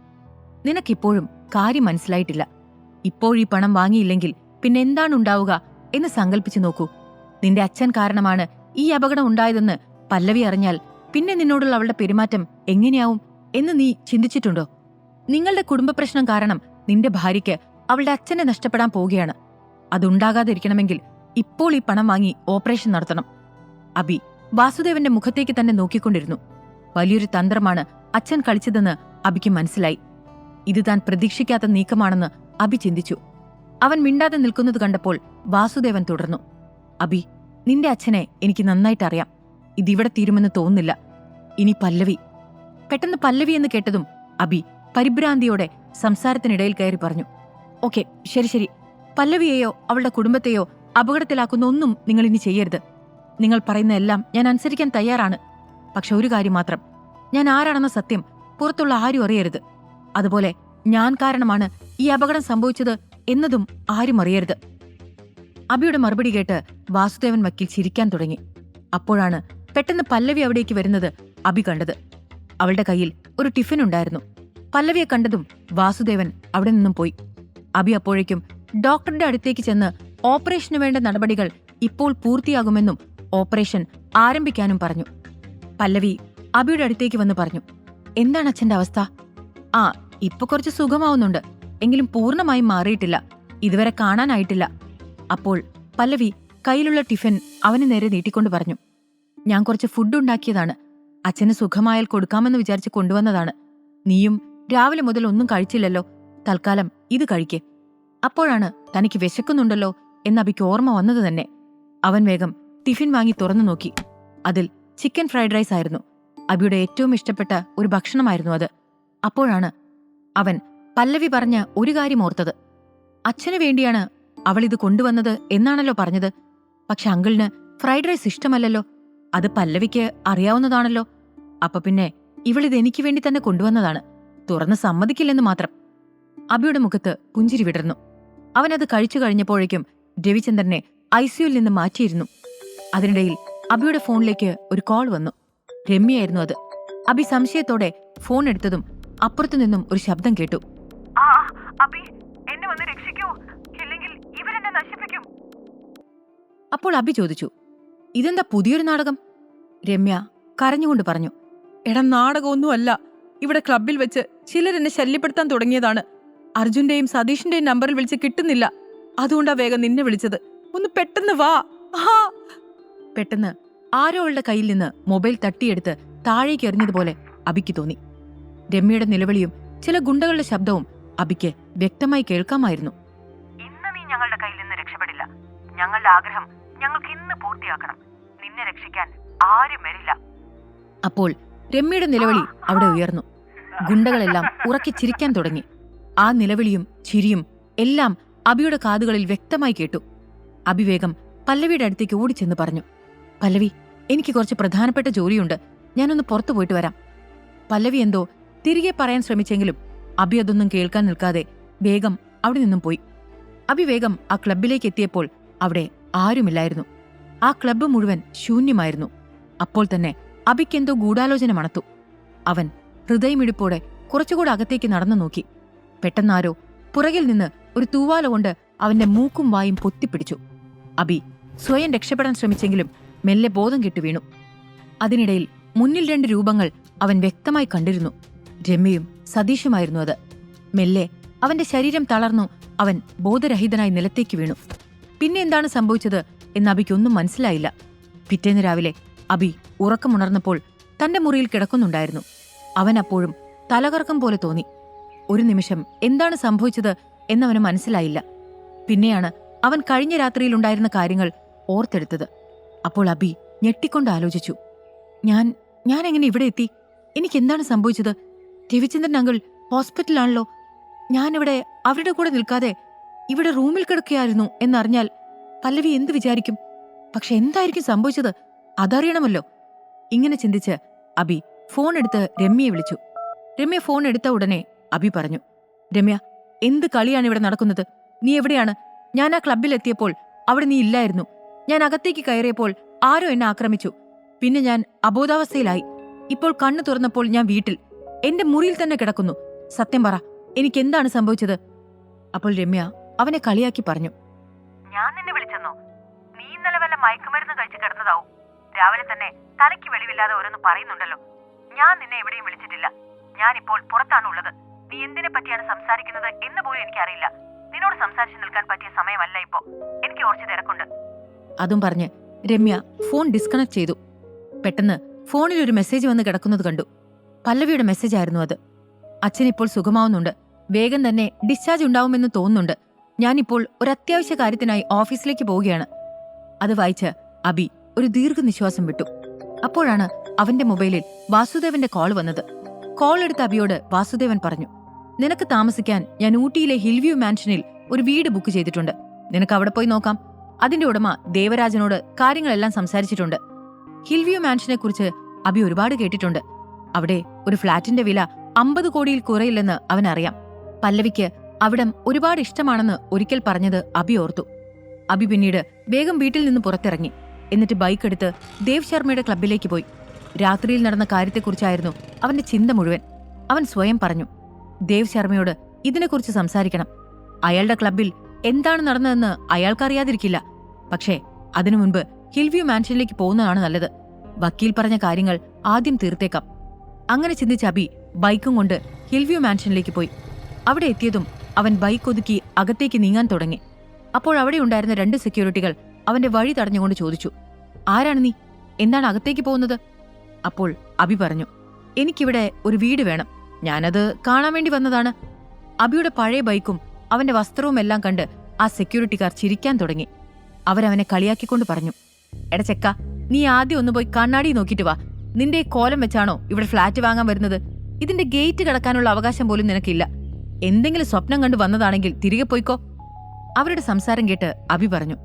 നിനക്കിപ്പോഴും കാര്യം മനസ്സിലായിട്ടില്ല. ഇപ്പോഴീ പണം വാങ്ങിയില്ലെങ്കിൽ പിന്നെ എന്താണ് ഉണ്ടാവുക എന്ന് സങ്കല്പിച്ചു നോക്കൂ. നിന്റെ അച്ഛൻ കാരണമാണ് ഈ അപകടം ഉണ്ടായതെന്ന് പല്ലവി അറിഞ്ഞാൽ പിന്നെ നിന്നോടുള്ള അവളുടെ പെരുമാറ്റം എങ്ങനെയാവും എന്ന് നീ ചിന്തിച്ചിട്ടുണ്ടോ? നിങ്ങളുടെ കുടുംബ പ്രശ്നം കാരണം നിന്റെ ഭാര്യയ്ക്ക് അവളുടെ അച്ഛനെ നഷ്ടപ്പെടാൻ പോവുകയാണ്. അതുണ്ടാകാതിരിക്കണമെങ്കിൽ ഇപ്പോൾ ഈ പണം വാങ്ങി ഓപ്പറേഷൻ നടത്തണം. അബി വാസുദേവന്റെ മുഖത്തേക്ക് തന്നെ നോക്കിക്കൊണ്ടിരുന്നു. വലിയൊരു തന്ത്രമാണ് അച്ഛൻ കളിച്ചതെന്ന് അബിക്ക് മനസ്സിലായി. ഇത് താൻ പ്രതീക്ഷിക്കാത്ത നീക്കമാണെന്ന് അബി ചിന്തിച്ചു. അവൻ മിണ്ടാതെ നിൽക്കുന്നത് കണ്ടപ്പോൾ വാസുദേവൻ തുടർന്നു, അബി, നിന്റെ അച്ഛനെ എനിക്ക് നന്നായിട്ട് അറിയാം. ഇതിവിടെ തീരുമെന്ന് തോന്നുന്നില്ല. ഇനി പല്ലവി. പെട്ടെന്ന് പല്ലവി എന്ന് കേട്ടതും അബി പരിഭ്രാന്തിയോടെ സംസാരത്തിനിടയിൽ കയറി പറഞ്ഞു, ഓക്കെ, ശരി ശരി. പല്ലവിയെയോ അവളുടെ കുടുംബത്തെയോ അപകടത്തിലാക്കുന്ന ഒന്നും നിങ്ങൾ ഇനി ചെയ്യരുത്. നിങ്ങൾ പറയുന്ന എല്ലാം ഞാൻ അനുസരിക്കാൻ തയ്യാറാണ്. പക്ഷെ ഒരു കാര്യം മാത്രം, ഞാൻ ആരാണെന്ന സത്യം പുറത്തുള്ള ആരും അറിയരുത്. അതുപോലെ ഞാൻ കാരണമാണ് ഈ അപകടം സംഭവിച്ചത് എന്നതും ആരും അറിയരുത്. അബിയുടെ മറുപടി കേട്ട് വാസുദേവൻ വക്കീൽ ചിരിക്കാൻ തുടങ്ങി. അപ്പോഴാണ് പെട്ടെന്ന് പല്ലവി അവിടേക്ക് വരുന്നത് അബി കണ്ടത്. അവളുടെ കയ്യിൽ ഒരു ടിഫിൻ ഉണ്ടായിരുന്നു. പല്ലവിയെ കണ്ടതും വാസുദേവൻ അവിടെ നിന്നും പോയി. അബി അപ്പോഴേക്കും ഡോക്ടറുടെ അടുത്തേക്ക് ചെന്ന് ഓപ്പറേഷന് വേണ്ട നടപടികൾ ഇപ്പോൾ പൂർത്തിയാകുമെന്നും ഓപ്പറേഷൻ ആരംഭിക്കാനും പറഞ്ഞു. പല്ലവി അബിയുടെ അടുത്തേക്ക് വന്ന് പറഞ്ഞു, എന്താണ് അച്ഛന്റെ അവസ്ഥ? ആ, ഇപ്പൊ കുറച്ച് സുഖമാവുന്നുണ്ട്, എങ്കിലും പൂർണ്ണമായും മാറിയിട്ടില്ല, ഇതുവരെ കാണാനായിട്ടില്ല. അപ്പോൾ പല്ലവി കയ്യിലുള്ള ടിഫിൻ അവന് നേരെ നീട്ടിക്കൊണ്ട് പറഞ്ഞു, ഞാൻ കുറച്ച് ഫുഡ് ഉണ്ടാക്കിയതാണ്, അച്ഛന് സുഖമായാൽ കൊടുക്കാമെന്ന് വിചാരിച്ച് കൊണ്ടുവന്നതാണ്. നീയും രാവിലെ മുതൽ ഒന്നും കഴിച്ചില്ലല്ലോ, തൽക്കാലം ഇത് കഴിക്കേ. അപ്പോഴാണ് തനിക്ക് വിശക്കുന്നുണ്ടല്ലോ എന്ന് അബിക്ക് ഓർമ്മ വന്നത് തന്നെ. അവൻ വേഗം ടിഫിൻ വാങ്ങി തുറന്നു നോക്കി. അതിൽ ചിക്കൻ ഫ്രൈഡ് റൈസ് ആയിരുന്നു. അബിയുടെ ഏറ്റവും ഇഷ്ടപ്പെട്ട ഒരു ഭക്ഷണമായിരുന്നു അത്. അപ്പോഴാണ് അവൻ പല്ലവി പറഞ്ഞ ഒരു കാര്യം ഓർത്തത്. അച്ഛനു വേണ്ടിയാണ് അവൾ ഇത് കൊണ്ടുവന്നത് എന്നാണല്ലോ പറഞ്ഞത്. പക്ഷെ അങ്കിളിന് ഫ്രൈഡ് റൈസ് ഇഷ്ടമല്ലല്ലോ, അത് പല്ലവിക്ക് അറിയാവുന്നതാണല്ലോ. അപ്പൊ പിന്നെ ഇവളിത് എനിക്ക് വേണ്ടി തന്നെ കൊണ്ടുവന്നതാണ്, തുറന്ന് സമ്മതിക്കില്ലെന്ന് മാത്രം. അബിയുടെ മുഖത്ത് പുഞ്ചിരി വിടർന്നു. അവനത് കഴിച്ചു കഴിഞ്ഞപ്പോഴേക്കും രവിചന്ദ്രനെ ഐസിയുയിൽ നിന്ന് മാറ്റിയിരുന്നു. അതിനിടയിൽ അബിയുടെ ഫോണിലേക്ക് ഒരു കോൾ വന്നു. രമ്യയായിരുന്നു അത്. അബി സംശയത്തോടെ ഫോൺ എടുത്തതും അപ്പുറത്തു നിന്നും ഒരു ശബ്ദം കേട്ടു. അപ്പോൾ അബി ചോദിച്ചു, ഇതെന്താ പുതിയൊരു നാടകം? രമ്യ കരഞ്ഞുകൊണ്ട് പറഞ്ഞു, എടാ, നാടകമൊന്നുമല്ല, ഇവിടെ ക്ലബിൽ വെച്ച് ചിലരെന്നെ ശല്യപ്പെടുത്താൻ തുടങ്ങിയതാണ്. അർജുന്റെയും സതീഷിന്റെയും നമ്പറിൽ വിളിച്ച് കിട്ടുന്നില്ല, അതുകൊണ്ടാ വേഗം നിന്നെ വിളിച്ചത്. ഒന്ന് പെട്ടെന്ന് വാ. പെട്ടെന്ന് ആരോ അവളുടെ കയ്യിൽ നിന്ന് മൊബൈൽ തട്ടിയെടുത്ത് താഴേക്ക് എറിഞ്ഞതുപോലെ അബിക്ക് തോന്നി. രമ്യയുടെ നിലവിളിയും ചില ഗുണ്ടകളുടെ ശബ്ദവും അബിക്ക് വ്യക്തമായി കേൾക്കാമായിരുന്നു. ഇന്ന് നീ ഞങ്ങളുടെ കയ്യിൽ നിന്ന് രക്ഷപ്പെടില്ല. ഞങ്ങളുടെ ആഗ്രഹം ഞങ്ങൾക്ക് ഇന്ന് പൂർത്തിയാക്കണം. നിന്നെ രക്ഷിക്കാൻ ആരും വരില്ല. അപ്പോൾ രമ്യയുടെ നിലവിളി അവിടെ ഉയർന്നു. ഗുണ്ടകളെല്ലാം ഉറക്കി ചിരിക്കാൻ തുടങ്ങി. ആ നിലവിളിയും ചിരിയും എല്ലാം അബിയുടെ കാതുകളിൽ വ്യക്തമായി കേട്ടു. അബി വേഗം പല്ലവിയുടെ അടുത്തേക്ക് ഓടിച്ചെന്ന് പറഞ്ഞു, പല്ലവി, എനിക്ക് കുറച്ച് പ്രധാനപ്പെട്ട ജോലിയുണ്ട്, ഞാനൊന്ന് പുറത്തു പോയിട്ട് വരാം. പല്ലവി എന്തോ തിരികെ പറയാൻ ശ്രമിച്ചെങ്കിലും അബി അതൊന്നും കേൾക്കാൻ നിൽക്കാതെ വേഗം അവിടെ നിന്നും പോയി. അബി വേഗം ആ ക്ലബിലേക്ക് എത്തിയപ്പോൾ അവിടെ ആരുമില്ലായിരുന്നു. ആ ക്ലബ്ബ് മുഴുവൻ ശൂന്യമായിരുന്നു. അപ്പോൾ തന്നെ അബിക്കെന്തോ ഗൂഢാലോചന മണത്തു. അവൻ ഹൃദയമിടിപ്പോടെ കുറച്ചുകൂടെ അകത്തേക്ക് നടന്നു നോക്കി. പെട്ടെന്നാരോ പുറകിൽ നിന്ന് ഒരു തൂവാല കൊണ്ട് അവന്റെ മൂക്കും വായും പൊത്തിപ്പിടിച്ചു. അബി സ്വയം രക്ഷപ്പെടാൻ ശ്രമിച്ചെങ്കിലും മെല്ലെ ബോധം കെട്ടു വീണു. അതിനിടയിൽ മുന്നിൽ 2 രൂപങ്ങൾ അവൻ വ്യക്തമായി കണ്ടിരുന്നു. രമ്യയും സതീഷുമായിരുന്നു അത്. മെല്ലെ അവന്റെ ശരീരം തളർന്നു അവൻ ബോധരഹിതനായി നിലത്തേക്ക് വീണു. പിന്നെ എന്താണ് സംഭവിച്ചത് എന്ന് അബിക്കൊന്നും മനസ്സിലായില്ല. പിറ്റേന്ന് രാവിലെ അബി ഉറക്കമുണർന്നപ്പോൾ തന്റെ മുറിയിൽ കിടക്കുന്നുണ്ടായിരുന്നു. അവൻ അപ്പോഴും തലകറക്കം പോലെ തോന്നി. ഒരു നിമിഷം എന്താണ് സംഭവിച്ചത് എന്നവന് മനസ്സിലായില്ല. പിന്നെയാണ് അവൻ കഴിഞ്ഞ രാത്രിയിലുണ്ടായിരുന്ന കാര്യങ്ങൾ ഓർത്തെടുത്തത്. അപ്പോൾ അബി ഞെട്ടിക്കൊണ്ട് ആലോചിച്ചു, ഞാൻ എങ്ങനെ ഇവിടെ എത്തി? എനിക്കെന്താണ് സംഭവിച്ചത്? രവിചന്ദ്രൻ അങ്കിൾ ഹോസ്പിറ്റലാണല്ലോ. ഞാനിവിടെ അവരുടെ കൂടെ നിൽക്കാതെ ഇവിടെ റൂമിൽ കിടക്കുകയായിരുന്നു എന്നറിഞ്ഞാൽ പല്ലവി എന്ത് വിചാരിക്കും? പക്ഷെ എന്തായിരിക്കും സംഭവിച്ചത് അതറിയണമല്ലോ. ഇങ്ങനെ ചിന്തിച്ച് അബി ഫോൺ എടുത്ത് രമ്യയെ വിളിച്ചു. രമ്യ ഫോൺ എടുത്ത ഉടനെ അബി പറഞ്ഞു, രമ്യ, എന്ത് കളിയാണ് ഇവിടെ നടക്കുന്നത്? നീ എവിടെയാണ്? ഞാൻ ആ ക്ലബിലെത്തിയപ്പോൾ അവിടെ നീ ഇല്ലായിരുന്നു. ഞാൻ അകത്തേക്ക് കയറിയപ്പോൾ ആരോ എന്നെ ആക്രമിച്ചു. പിന്നെ ഞാൻ അബോധാവസ്ഥയിലായി. ഇപ്പോൾ കണ്ണു തുറന്നപ്പോൾ ഞാൻ വീട്ടിൽ എന്റെ മുറിയിൽ തന്നെ കിടക്കുന്നു. സത്യം പറ, എനിക്കെന്താണ് സംഭവിച്ചത്? അപ്പോൾ രമ്യ അവനെ കളിയാക്കി പറഞ്ഞു, ഞാൻ നിന്നെ വിളിച്ചെന്നോ? നീ ഇന്നലെ വല്ല മയക്കുമരുന്ന് കഴിച്ച് കിടന്നതാവും. രാവിലെ തന്നെ തലയ്ക്ക് വെളിവില്ലാതെ ഓരോന്ന് പറയുന്നുണ്ടല്ലോ. ഞാൻ നിന്നെ എവിടെയും വിളിച്ചിട്ടില്ല. ഞാനിപ്പോൾ പുറത്താണ് ഉള്ളത്. നീ എന്തിനെ പറ്റിയാണ് സംസാരിക്കുന്നത് എന്ന് പോലും എനിക്കറിയില്ല. നിന്നോട് സംസാരിച്ചു നിൽക്കാൻ പറ്റിയ സമയമല്ല ഇപ്പോ. എനിക്ക് കുറച്ച് തിരക്കുണ്ട്. അതും പറഞ്ഞ് രമ്യ ഫോൺ ഡിസ്കണക്ട് ചെയ്തു. പെട്ടെന്ന് ഫോണിൽ ഒരു മെസ്സേജ് വന്ന് കിടക്കുന്നത് കണ്ടു. പല്ലവിയുടെ മെസ്സേജ് ആയിരുന്നു അത്. അച്ഛനിപ്പോൾ സുഖമാവുന്നുണ്ട്. വേഗം തന്നെ ഡിസ്ചാർജ് ഉണ്ടാവുമെന്ന് തോന്നുന്നുണ്ട്. ഞാനിപ്പോൾ ഒരു അത്യാവശ്യ കാര്യത്തിനായി ഓഫീസിലേക്ക് പോവുകയാണ്. അത് വായിച്ച് അബി ഒരു ദീർഘനിശ്വാസം വിട്ടു. അപ്പോഴാണ് അവന്റെ മൊബൈലിൽ വാസുദേവന്റെ കോൾ വന്നത്. കോൾ എടുത്ത അബിയോട് വാസുദേവൻ പറഞ്ഞു, നിനക്ക് താമസിക്കാൻ ഞാൻ ഊട്ടിയിലെ ഹിൽവ്യൂ മാൻഷനിൽ ഒരു വീട് ബുക്ക് ചെയ്തിട്ടുണ്ട്. നിനക്ക് അവിടെ പോയി നോക്കാം. അതിന്റെ ഉടമ ദേവരാജനോട് കാര്യങ്ങളെല്ലാം സംസാരിച്ചിട്ടുണ്ട്. ഹിൽവ്യൂ മാൻഷനെ കുറിച്ച് അബി ഒരുപാട് കേട്ടിട്ടുണ്ട്. അവിടെ ഒരു ഫ്ളാറ്റിന്റെ വില 50 കോടിയിൽ കുറയില്ലെന്ന് അവനറിയാം. പല്ലവിക്ക് അവിടം ഒരുപാട് ഇഷ്ടമാണെന്ന് ഒരിക്കൽ പറഞ്ഞത് അബി ഓർത്തു. അബി പിന്നീട് വേഗം വീട്ടിൽ നിന്ന് പുറത്തിറങ്ങി. എന്നിട്ട് ബൈക്ക് എടുത്ത് ദേവ് ശർമ്മയുടെ ക്ലബ്ബിലേക്ക് പോയി. രാത്രിയിൽ നടന്ന കാര്യത്തെക്കുറിച്ചായിരുന്നു അവന്റെ ചിന്ത മുഴുവൻ. അവൻ സ്വയം പറഞ്ഞു, ദേവ് ശർമ്മയോട് ഇതിനെക്കുറിച്ച് സംസാരിക്കണം. അയാളുടെ ക്ലബ്ബിൽ എന്താണ് നടന്നതെന്ന് അയാൾക്കറിയാതിരിക്കില്ല. പക്ഷേ അതിനു മുൻപ് ഹിൽവ്യൂ മാൻഷനിലേക്ക് പോകുന്നതാണ് നല്ലത്. വക്കീൽ പറഞ്ഞ കാര്യങ്ങൾ ആദ്യം തീർത്തേക്കാം. അങ്ങനെ ചിന്തിച്ച അബി ബൈക്കും കൊണ്ട് ഹിൽവ്യൂ മാൻഷനിലേക്ക് പോയി. അവിടെ എത്തിയതും അവൻ ബൈക്ക് ഒതുക്കി അകത്തേക്ക് നീങ്ങാൻ തുടങ്ങി. അപ്പോൾ അവിടെ ഉണ്ടായിരുന്ന 2 സെക്യൂരിറ്റികൾ അവന്റെ വഴി തടഞ്ഞുകൊണ്ട് ചോദിച്ചു, ആരാണ് നീ? എന്താണ് അകത്തേക്ക് പോകുന്നത്? അപ്പോൾ അബി പറഞ്ഞു, എനിക്കിവിടെ ഒരു വീട് വേണം. ഞാനത് കാണാൻ വേണ്ടി വന്നതാണ്. അബിയുടെ പഴയ ബൈക്കും അവന്റെ വസ്ത്രവും എല്ലാം കണ്ട് ആ സെക്യൂരിറ്റിക്കാർ ചിരിക്കാൻ തുടങ്ങി. അവരവനെ കളിയാക്കിക്കൊണ്ട് പറഞ്ഞു, എടച്ചെക്ക, നീ ആദ്യം ഒന്ന് പോയി കണ്ണാടി നോക്കിയിട്ട് വാ. നിന്റെ ഈ കോലം വെച്ചാണോ ഇവിടെ ഫ്ളാറ്റ് വാങ്ങാൻ വരുന്നത്? ഇതിന്റെ ഗേറ്റ് കടക്കാനുള്ള അവകാശം പോലും നിനക്കില്ല. എന്തെങ്കിലും സ്വപ്നം കണ്ടു വന്നതാണെങ്കിൽ തിരികെ പോയിക്കോ. അവരുടെ സംസാരം കേട്ട് അബി പറഞ്ഞു,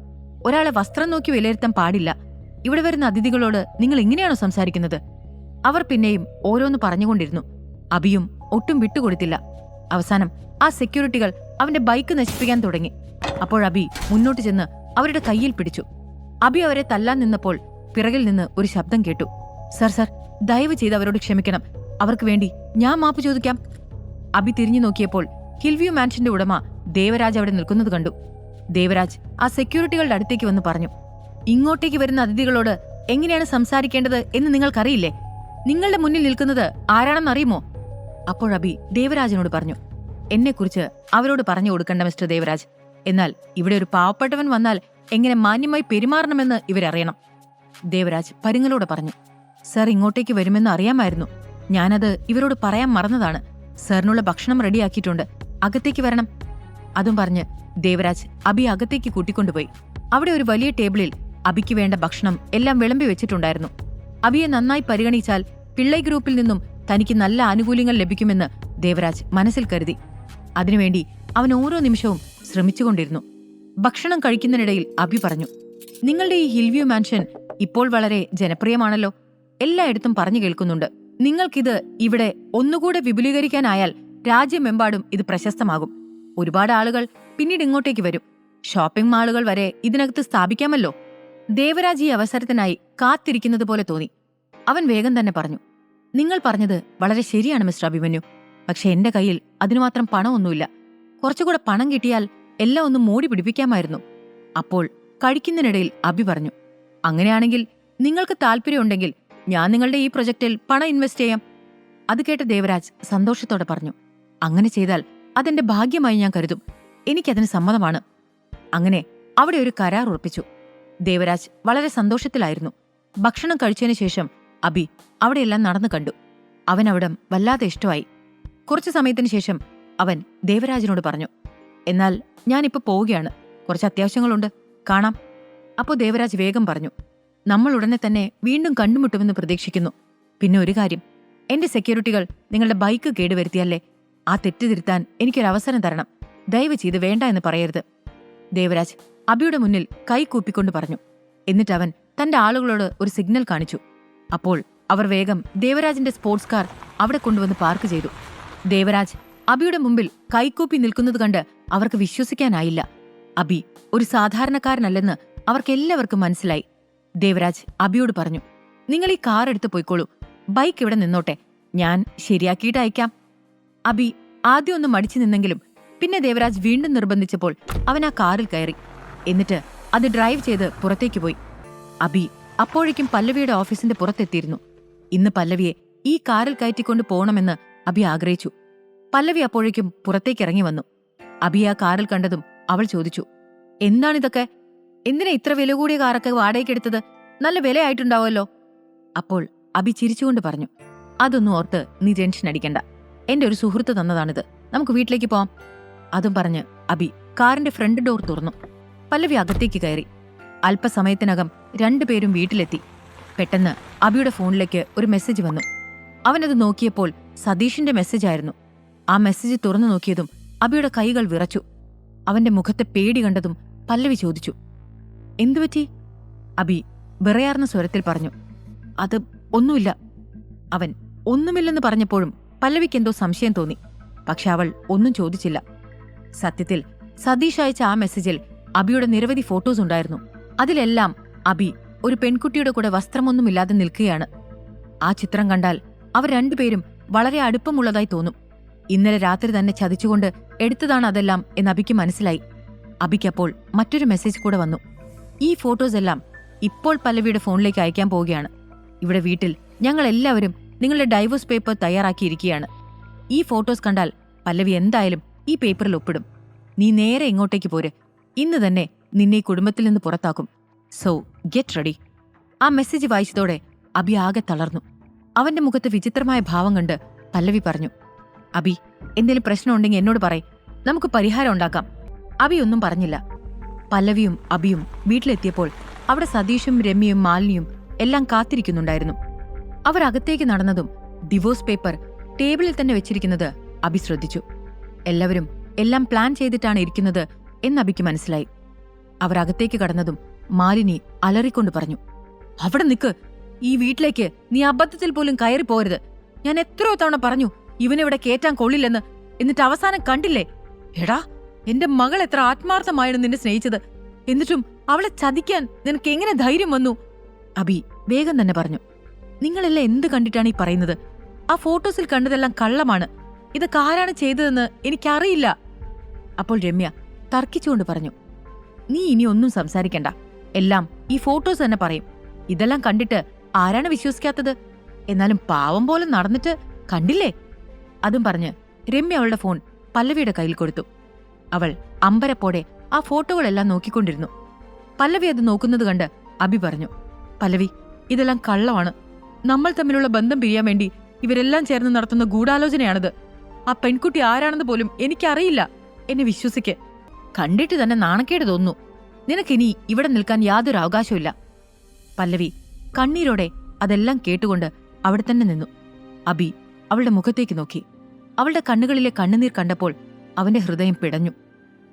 ഒരാളെ വസ്ത്രം നോക്കി വിലയിരുത്താൻ പാടില്ല. ഇവിടെ വരുന്ന അതിഥികളോട് നിങ്ങൾ ഇങ്ങനെയാണോ സംസാരിക്കുന്നത്? അവർ പിന്നെയും ഓരോന്ന് പറഞ്ഞുകൊണ്ടിരുന്നു. അബിയും ഒട്ടും വിട്ടുകൊടുത്തില്ല. അവസാനം ആ സെക്യൂരിറ്റികൾ അവന്റെ ബൈക്ക് നശിപ്പിക്കാൻ തുടങ്ങി. അപ്പോൾ അബി മുന്നോട്ട് ചെന്ന് അവരുടെ കയ്യിൽ പിടിച്ചു. അബി അവരെ തല്ലാൻ നിന്നപ്പോൾ പിറകിൽ നിന്ന് ഒരു ശബ്ദം കേട്ടു. സർ സർ, ദയവ് ചെയ്ത് അവരോട് ക്ഷമിക്കണം. അവർക്ക് വേണ്ടി ഞാൻ മാപ്പ് ചോദിക്കാം. അബി തിരിഞ്ഞു നോക്കിയപ്പോൾ ഹിൽവ്യൂ മാൻഷന്റെ ഉടമ ദേവരാജ് അവിടെ നിൽക്കുന്നത് കണ്ടു. ദേവരാജ് ആ സെക്യൂരിറ്റികളുടെ അടുത്തേക്ക് വന്ന് പറഞ്ഞു, ഇങ്ങോട്ടേക്ക് വരുന്ന അതിഥികളോട് എങ്ങനെയാണ് സംസാരിക്കേണ്ടത് എന്ന് നിങ്ങൾക്കറിയില്ലേ? നിങ്ങളുടെ മുന്നിൽ നിൽക്കുന്നത് ആരാണെന്നറിയുമോ? അപ്പോൾ അബി ദേവരാജിനോട് പറഞ്ഞു, എന്നെക്കുറിച്ച് അവരോട് പറഞ്ഞു കൊടുക്കണ്ട മിസ്റ്റർ ദേവരാജ്. എന്നാൽ ഇവിടെ ഒരു പാവപ്പെട്ടവൻ വന്നാൽ എങ്ങനെ മാന്യമായി പെരുമാറണമെന്ന് ഇവരറിയണം. ദേവരാജ് പരുങ്ങലോടെ പറഞ്ഞു, സർ ഇങ്ങോട്ടേക്ക് വരുമെന്ന് അറിയാമായിരുന്നു. ഞാനത് ഇവരോട് പറയാൻ മറന്നതാണ്. സാറിനുള്ള ഭക്ഷണം റെഡിയാക്കിയിട്ടുണ്ട്, അകത്തേക്ക് വരണം. അതും പറഞ്ഞ് ദേവരാജ് അബി അകത്തേക്ക് കൂട്ടിക്കൊണ്ടുപോയി. അവിടെ ഒരു വലിയ ടേബിളിൽ അബിക്ക് വേണ്ട ഭക്ഷണം എല്ലാം വിളമ്പി വെച്ചിട്ടുണ്ടായിരുന്നു. അബിയെ നന്നായി പരിഗണിച്ചാൽ പിള്ളൈ ഗ്രൂപ്പിൽ നിന്നും തനിക്ക് നല്ല ആനുകൂല്യങ്ങൾ ലഭിക്കുമെന്ന് ദേവരാജ് മനസ്സിൽ കരുതി. അതിനുവേണ്ടി അവൻ ഓരോ നിമിഷവും ശ്രമിച്ചുകൊണ്ടിരുന്നു. ഭക്ഷണം കഴിക്കുന്നതിനിടയിൽ അബി പറഞ്ഞു, നിങ്ങളുടെ ഈ ഹിൽവ്യൂ മാൻഷൻ ഇപ്പോൾ വളരെ ജനപ്രിയമാണല്ലോ. എല്ലായിടത്തും പറഞ്ഞു കേൾക്കുന്നുണ്ട്. നിങ്ങൾക്കിത് ഇവിടെ ഒന്നുകൂടെ വിപുലീകരിക്കാനായാൽ രാജ്യമെമ്പാടും ഇത് പ്രശസ്തമാകും. ഒരുപാട് ആളുകൾ പിന്നീട് ഇങ്ങോട്ടേക്ക് വരും. ഷോപ്പിംഗ് മാളുകൾ വരെ ഇതിനകത്ത് സ്ഥാപിക്കാമല്ലോ. ദേവരാജ് ഈ അവസരത്തിനായി കാത്തിരിക്കുന്നത് പോലെ തോന്നി. അവൻ വേഗം തന്നെ പറഞ്ഞു, നിങ്ങൾ പറഞ്ഞത് വളരെ ശരിയാണ് മിസ്റ്റർ അഭിമന്യു. പക്ഷെ എന്റെ കയ്യിൽ അതിനുമാത്രം പണമൊന്നുമില്ല. കുറച്ചുകൂടെ പണം കിട്ടിയാൽ എല്ലാം ഒന്ന് മോടി പിടിപ്പിക്കാമായിരുന്നു. അപ്പോൾ കഴിക്കുന്നതിനിടയിൽ അബി പറഞ്ഞു, അങ്ങനെയാണെങ്കിൽ നിങ്ങൾക്ക് താല്പര്യമുണ്ടെങ്കിൽ ഞാൻ നിങ്ങളുടെ ഈ പ്രൊജക്റ്റിൽ പണം ഇൻവെസ്റ്റ് ചെയ്യാം. അത് കേട്ട ദേവരാജ് സന്തോഷത്തോടെ പറഞ്ഞു, അങ്ങനെ ചെയ്താൽ അതെന്റെ ഭാഗ്യമായി ഞാൻ കരുതും. എനിക്കതിന് സമ്മതമാണ്. അങ്ങനെ അവിടെ ഒരു കരാർ ഉറപ്പിച്ചു. ദേവരാജ് വളരെ സന്തോഷത്തിലായിരുന്നു. ഭക്ഷണം കഴിച്ചതിനു ശേഷം അബി അവിടെയെല്ലാം നടന്നു കണ്ടു. അവൻ അവിടം വല്ലാതെ ഇഷ്ടമായി. കുറച്ചു സമയത്തിന് ശേഷം അവൻ ദേവരാജിനോട് പറഞ്ഞു, എന്നാൽ ഞാനിപ്പോ പോവുകയാണ്. കുറച്ച് അത്യാവശ്യങ്ങളുണ്ട്, കാണാം. അപ്പോൾ ദേവരാജ് വേഗം പറഞ്ഞു, നമ്മൾ ഉടനെ തന്നെ വീണ്ടും കണ്ടുമുട്ടുമെന്ന് പ്രതീക്ഷിക്കുന്നു. പിന്നെ ഒരു കാര്യം, എന്റെ സെക്യൂരിറ്റികൾ നിങ്ങളുടെ ബൈക്ക് കേടുവരുത്തിയല്ലേ, ആ തെറ്റ് തിരുത്താൻ എനിക്കൊരവസരം തരണം. ദയവ് ചെയ്ത് വേണ്ട എന്ന് പറയരുത്. ദേവരാജ് അബിയുടെ മുന്നിൽ കൈ കൂപ്പിക്കൊണ്ട് പറഞ്ഞു. എന്നിട്ട് അവൻ തന്റെ ആളുകളോട് ഒരു സിഗ്നൽ കാണിച്ചു. അപ്പോൾ അവർ വേഗം ദേവരാജിന്റെ സ്പോർട്സ് കാർ അവിടെ കൊണ്ടുവന്ന് പാർക്ക് ചെയ്തു. ദേവരാജ് അബിയുടെ മുമ്പിൽ കൈകൂപ്പി നിൽക്കുന്നത് കണ്ട് അവർക്ക് വിശ്വസിക്കാനായില്ല. അബി ഒരു സാധാരണക്കാരനല്ലെന്ന് അവർക്കെല്ലാവർക്കും മനസ്സിലായി. ദേവരാജ് അബിയോട് പറഞ്ഞു, നിങ്ങൾ ഈ കാർ എടുത്ത് പോയിക്കോളൂ. ബൈക്ക് ഇവിടെ നിന്നോട്ടെ, ഞാൻ ശരിയാക്കിയിട്ട് അയക്കാം. അബി ആദ്യം ഒന്ന് മടിച്ചു നിന്നെങ്കിലും പിന്നെ ദേവരാജ് വീണ്ടും നിർബന്ധിച്ചപ്പോൾ അവൻ ആ കാറിൽ കയറി. എന്നിട്ട് അത് ഡ്രൈവ് ചെയ്ത് പുറത്തേക്ക് പോയി. അബി അപ്പോഴേക്കും പല്ലവിയുടെ ഓഫീസിന്റെ പുറത്തെത്തിയിരുന്നു. ഇന്ന് പല്ലവിയെ ഈ കാറിൽ കയറ്റിക്കൊണ്ട് പോകണമെന്ന് അബി ആഗ്രഹിച്ചു. പല്ലവി അപ്പോഴേക്കും പുറത്തേക്ക് ഇറങ്ങി വന്നു. അബി ആ കാറിൽ കണ്ടതും അവൾ ചോദിച്ചു, എന്താണിതൊക്കെ? എന്തിനാ ഇത്ര വില കൂടിയ കാറൊക്കെ വാടകയ്ക്കെടുത്തത്? നല്ല വിലയായിട്ടുണ്ടാവുമല്ലോ. അപ്പോൾ അബി ചിരിച്ചുകൊണ്ട് പറഞ്ഞു, അതൊന്നും ഓർത്ത് നീ ടെൻഷൻ അടിക്കണ്ട. എന്റെ ഒരു സുഹൃത്ത് തന്നതാണിത്. നമുക്ക് വീട്ടിലേക്ക് പോവാം. അതും പറഞ്ഞ് അബി കാറിന്റെ ഫ്രണ്ട് ഡോർ തുറന്നു. പല്ലവി അകത്തേക്ക് കയറി. അല്പസമയത്തിനകം രണ്ടുപേരും വീട്ടിലെത്തി. പെട്ടെന്ന് അബിയുടെ ഫോണിലേക്ക് ഒരു മെസ്സേജ് വന്നു. അവനത് നോക്കിയപ്പോൾ സതീഷിന്റെ മെസ്സേജായിരുന്നു. ആ മെസ്സേജ് തുറന്നു നോക്കിയതും അബിയുടെ കൈകൾ വിറച്ചു. അവന്റെ മുഖത്തെ പേടി കണ്ടതും പല്ലവി ചോദിച്ചു, എന്തുപറ്റി? അബി വിറയാർന്ന സ്വരത്തിൽ പറഞ്ഞു, അത് ഒന്നുമില്ല. അവൻ ഒന്നുമില്ലെന്ന് പറഞ്ഞപ്പോഴും പല്ലവിക്ക് എന്തോ സംശയം തോന്നി. പക്ഷെ അവൾ ഒന്നും ചോദിച്ചില്ല. സത്യത്തിൽ സതീഷ് അയച്ച ആ മെസ്സേജിൽ അബിയുടെ നിരവധി ഫോട്ടോസ് ഉണ്ടായിരുന്നു. അതിലെല്ലാം അബി ഒരു പെൺകുട്ടിയുടെ കൂടെ വസ്ത്രമൊന്നുമില്ലാതെ നിൽക്കുകയാണ്. ആ ചിത്രം കണ്ടാൽ അവർ രണ്ടുപേരും വളരെ അടുപ്പമുള്ളതായി തോന്നും. ഇന്നലെ രാത്രി തന്നെ ചതിച്ചുകൊണ്ട് എടുത്തതാണ് അതെല്ലാം എന്ന് അബിക്ക് മനസ്സിലായി. അബിക്കപ്പോൾ മറ്റൊരു മെസ്സേജ് കൂടെ വന്നു. ഈ ഫോട്ടോസ് എല്ലാം ഇപ്പോൾ പല്ലവിയുടെ ഫോണിലേക്ക് അയക്കാൻ പോവുകയാണ്. ഇവിടെ വീട്ടിൽ ഞങ്ങൾ എല്ലാവരും നിങ്ങളുടെ ഡൈവോഴ്സ് പേപ്പർ തയ്യാറാക്കിയിരിക്കുകയാണ്. ഈ ഫോട്ടോസ് കണ്ടാൽ പല്ലവി എന്തായാലും ഈ പേപ്പറിൽ ഒപ്പിടും. നീ നേരെ ഇങ്ങോട്ടേക്ക് പോര്. ഇന്ന് തന്നെ നിന്നെ ഈ കുടുംബത്തിൽ നിന്ന് പുറത്താക്കും. So get ready. ആ മെസ്സേജ് വായിച്ചതോടെ അബി ആകെ തളർന്നു. അവന്റെ മുഖത്ത് വിചിത്രമായ ഭാവം കണ്ട് പല്ലവി പറഞ്ഞു, അബി, എന്തെങ്കിലും പ്രശ്നമുണ്ടെങ്കിൽ എന്നോട് പറയ്, നമുക്ക് പരിഹാരം ഉണ്ടാക്കാം. അബി ഒന്നും പറഞ്ഞില്ല. പല്ലവിയും അബിയും വീട്ടിലെത്തിയപ്പോൾ അവിടെ സതീഷും രമ്യയും മാലിനിയും എല്ലാം കാത്തിരിക്കുന്നുണ്ടായിരുന്നു. അവർ അകത്തേക്ക് നടന്നതും ഡിവോഴ്സ് പേപ്പർ ടേബിളിൽ തന്നെ വെച്ചിരിക്കുന്നത് അബി ശ്രദ്ധിച്ചു. എല്ലാവരും എല്ലാം പ്ലാൻ ചെയ്തിട്ടാണ് ഇരിക്കുന്നത് എന്ന് അബിക്ക് മനസ്സിലായി. അവർ അകത്തേക്ക് കടന്നതും മാലിനി അലറിക്കൊണ്ട് പറഞ്ഞു, അവിടെ നിക്ക്, ഈ വീട്ടിലേക്ക് നീ അബദ്ധത്തിൽ പോലും കയറി പോരുത്. ഞാൻ എത്രയോ തവണ പറഞ്ഞു ഇവനിവിടെ കേറ്റാൻ കൊള്ളില്ലെന്ന്. എന്നിട്ട് അവസാനം കണ്ടില്ലേ? എടാ, എന്റെ മകൾ എത്ര ആത്മാർത്ഥമായിരുന്നു നിന്നെ സ്നേഹിച്ചത്. എന്നിട്ടും അവളെ ചതിക്കാൻ നിനക്ക് എങ്ങനെ ധൈര്യം വന്നു? അബി വേഗം തന്നെ പറഞ്ഞു, നിങ്ങളെല്ലാം എന്ത് കണ്ടിട്ടാണ് ഈ പറയുന്നത്? ആ ഫോട്ടോസിൽ കണ്ടതെല്ലാം കള്ളമാണ്. ഇതൊക്കെ ആരാണ് ചെയ്തതെന്ന് എനിക്കറിയില്ല. അപ്പോൾ രമ്യ തർക്കിച്ചുകൊണ്ട് പറഞ്ഞു, നീ ഇനി ഒന്നും സംസാരിക്കണ്ട. എല്ലാം ഈ ഫോട്ടോസ് തന്നെ പറയും. ഇതെല്ലാം കണ്ടിട്ട് ആരാണ് വിശ്വസിക്കാത്തത്? എന്നാലും പാവം പോലെ നടന്നിട്ട് കണ്ടില്ലേ? അതും പറഞ്ഞ് രമ്യ അവളുടെ ഫോൺ പല്ലവിയുടെ കയ്യിൽ കൊടുത്തു. അവൾ അമ്പരപ്പോടെ ആ ഫോട്ടോകളെല്ലാം നോക്കിക്കൊണ്ടിരുന്നു. പല്ലവി അത് നോക്കുന്നത് കണ്ട് അബി പറഞ്ഞു, പല്ലവി, ഇതെല്ലാം കള്ളമാണ്. നമ്മൾ തമ്മിലുള്ള ബന്ധം പിരിയാൻ വേണ്ടി ഇവരെല്ലാം ചേർന്ന് നടത്തുന്ന ഗൂഢാലോചനയാണിത്. ആ പെൺകുട്ടി ആരാണെന്ന് പോലും എനിക്കറിയില്ല. എന്നെ വിശ്വസിക്ക്. കണ്ടിട്ട് തന്നെ നാണക്കേട് തോന്നുന്നു. നിനക്കിനി ഇവിടെ നിൽക്കാൻ യാതൊരു അവകാശമില്ല. പല്ലവി കണ്ണീരോടെ അതെല്ലാം കേട്ടുകൊണ്ട് അവിടെ തന്നെ നിന്നു. അബി അവളുടെ മുഖത്തേക്ക് നോക്കി. അവളുടെ കണ്ണുകളിലെ കണ്ണുനീർ കണ്ടപ്പോൾ അവന്റെ ഹൃദയം പിടഞ്ഞു.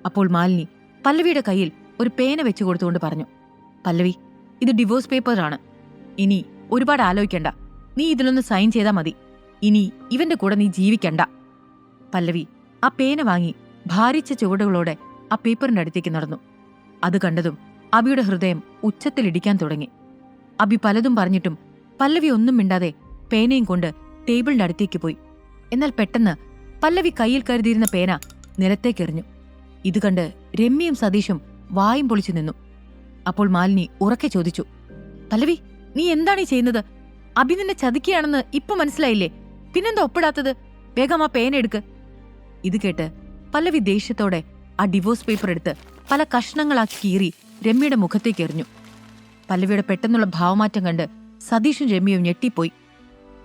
അപ്പോൾ മാലിനി പല്ലവിയുടെ കയ്യിൽ ഒരു പേന വെച്ചു കൊടുത്തുകൊണ്ട് പറഞ്ഞു, പല്ലവി, ഇത് ഡിവോഴ്സ് പേപ്പറാണ്. ഇനി ഒരുപാട് ആലോചിക്കണ്ട. നീ ഇതിലൊന്ന് സൈൻ ചെയ്താൽ മതി. ഇനി ഇവന്റെ കൂടെ നീ ജീവിക്കണ്ട. പല്ലവി ആ പേന വാങ്ങി ഭാരിച്ച ചുവടുകളോടെ ആ പേപ്പറിന്റെ അടുത്തേക്ക് നടന്നു. അത് കണ്ടതും അബിയുടെ ഹൃദയം ഉച്ചത്തിലിടിക്കാൻ തുടങ്ങി. അബി പലതും പറഞ്ഞിട്ടും പല്ലവി ഒന്നും മിണ്ടാതെ പേനയും കൊണ്ട് ടേബിളിന്റെ അടുത്തേക്ക് പോയി. എന്നാൽ പെട്ടെന്ന് പല്ലവി കയ്യിൽ കരുതിയിരുന്ന പേന നിലത്തേക്കെറിഞ്ഞു. ഇത് കണ്ട് രമ്യയും സതീഷും വായും പൊളിച്ചു നിന്നു. അപ്പോൾ മാലിനി ഉറക്കെ ചോദിച്ചു, പല്ലവി, നീ എന്താണ് ഈ ചെയ്യുന്നത്? അബി നിന്നെ ചതിക്കുകയാണെന്ന് ഇപ്പൊ മനസ്സിലായില്ലേ? പിന്നെന്താ ഒപ്പിടാത്തത്? വേഗം ആ പേന എടുക്ക്. ഇത് കേട്ട് പല്ലവി ദേഷ്യത്തോടെ ആ ഡിവോഴ്സ് പേപ്പർ എടുത്ത് പല കഷ്ണങ്ങളാക്കി കീറി രമ്യയുടെ മുഖത്തേക്ക് എറിഞ്ഞു. പല്ലവിയുടെ പെട്ടെന്നുള്ള ഭാവമാറ്റം കണ്ട് സതീഷും രമ്യയും ഞെട്ടിപ്പോയി.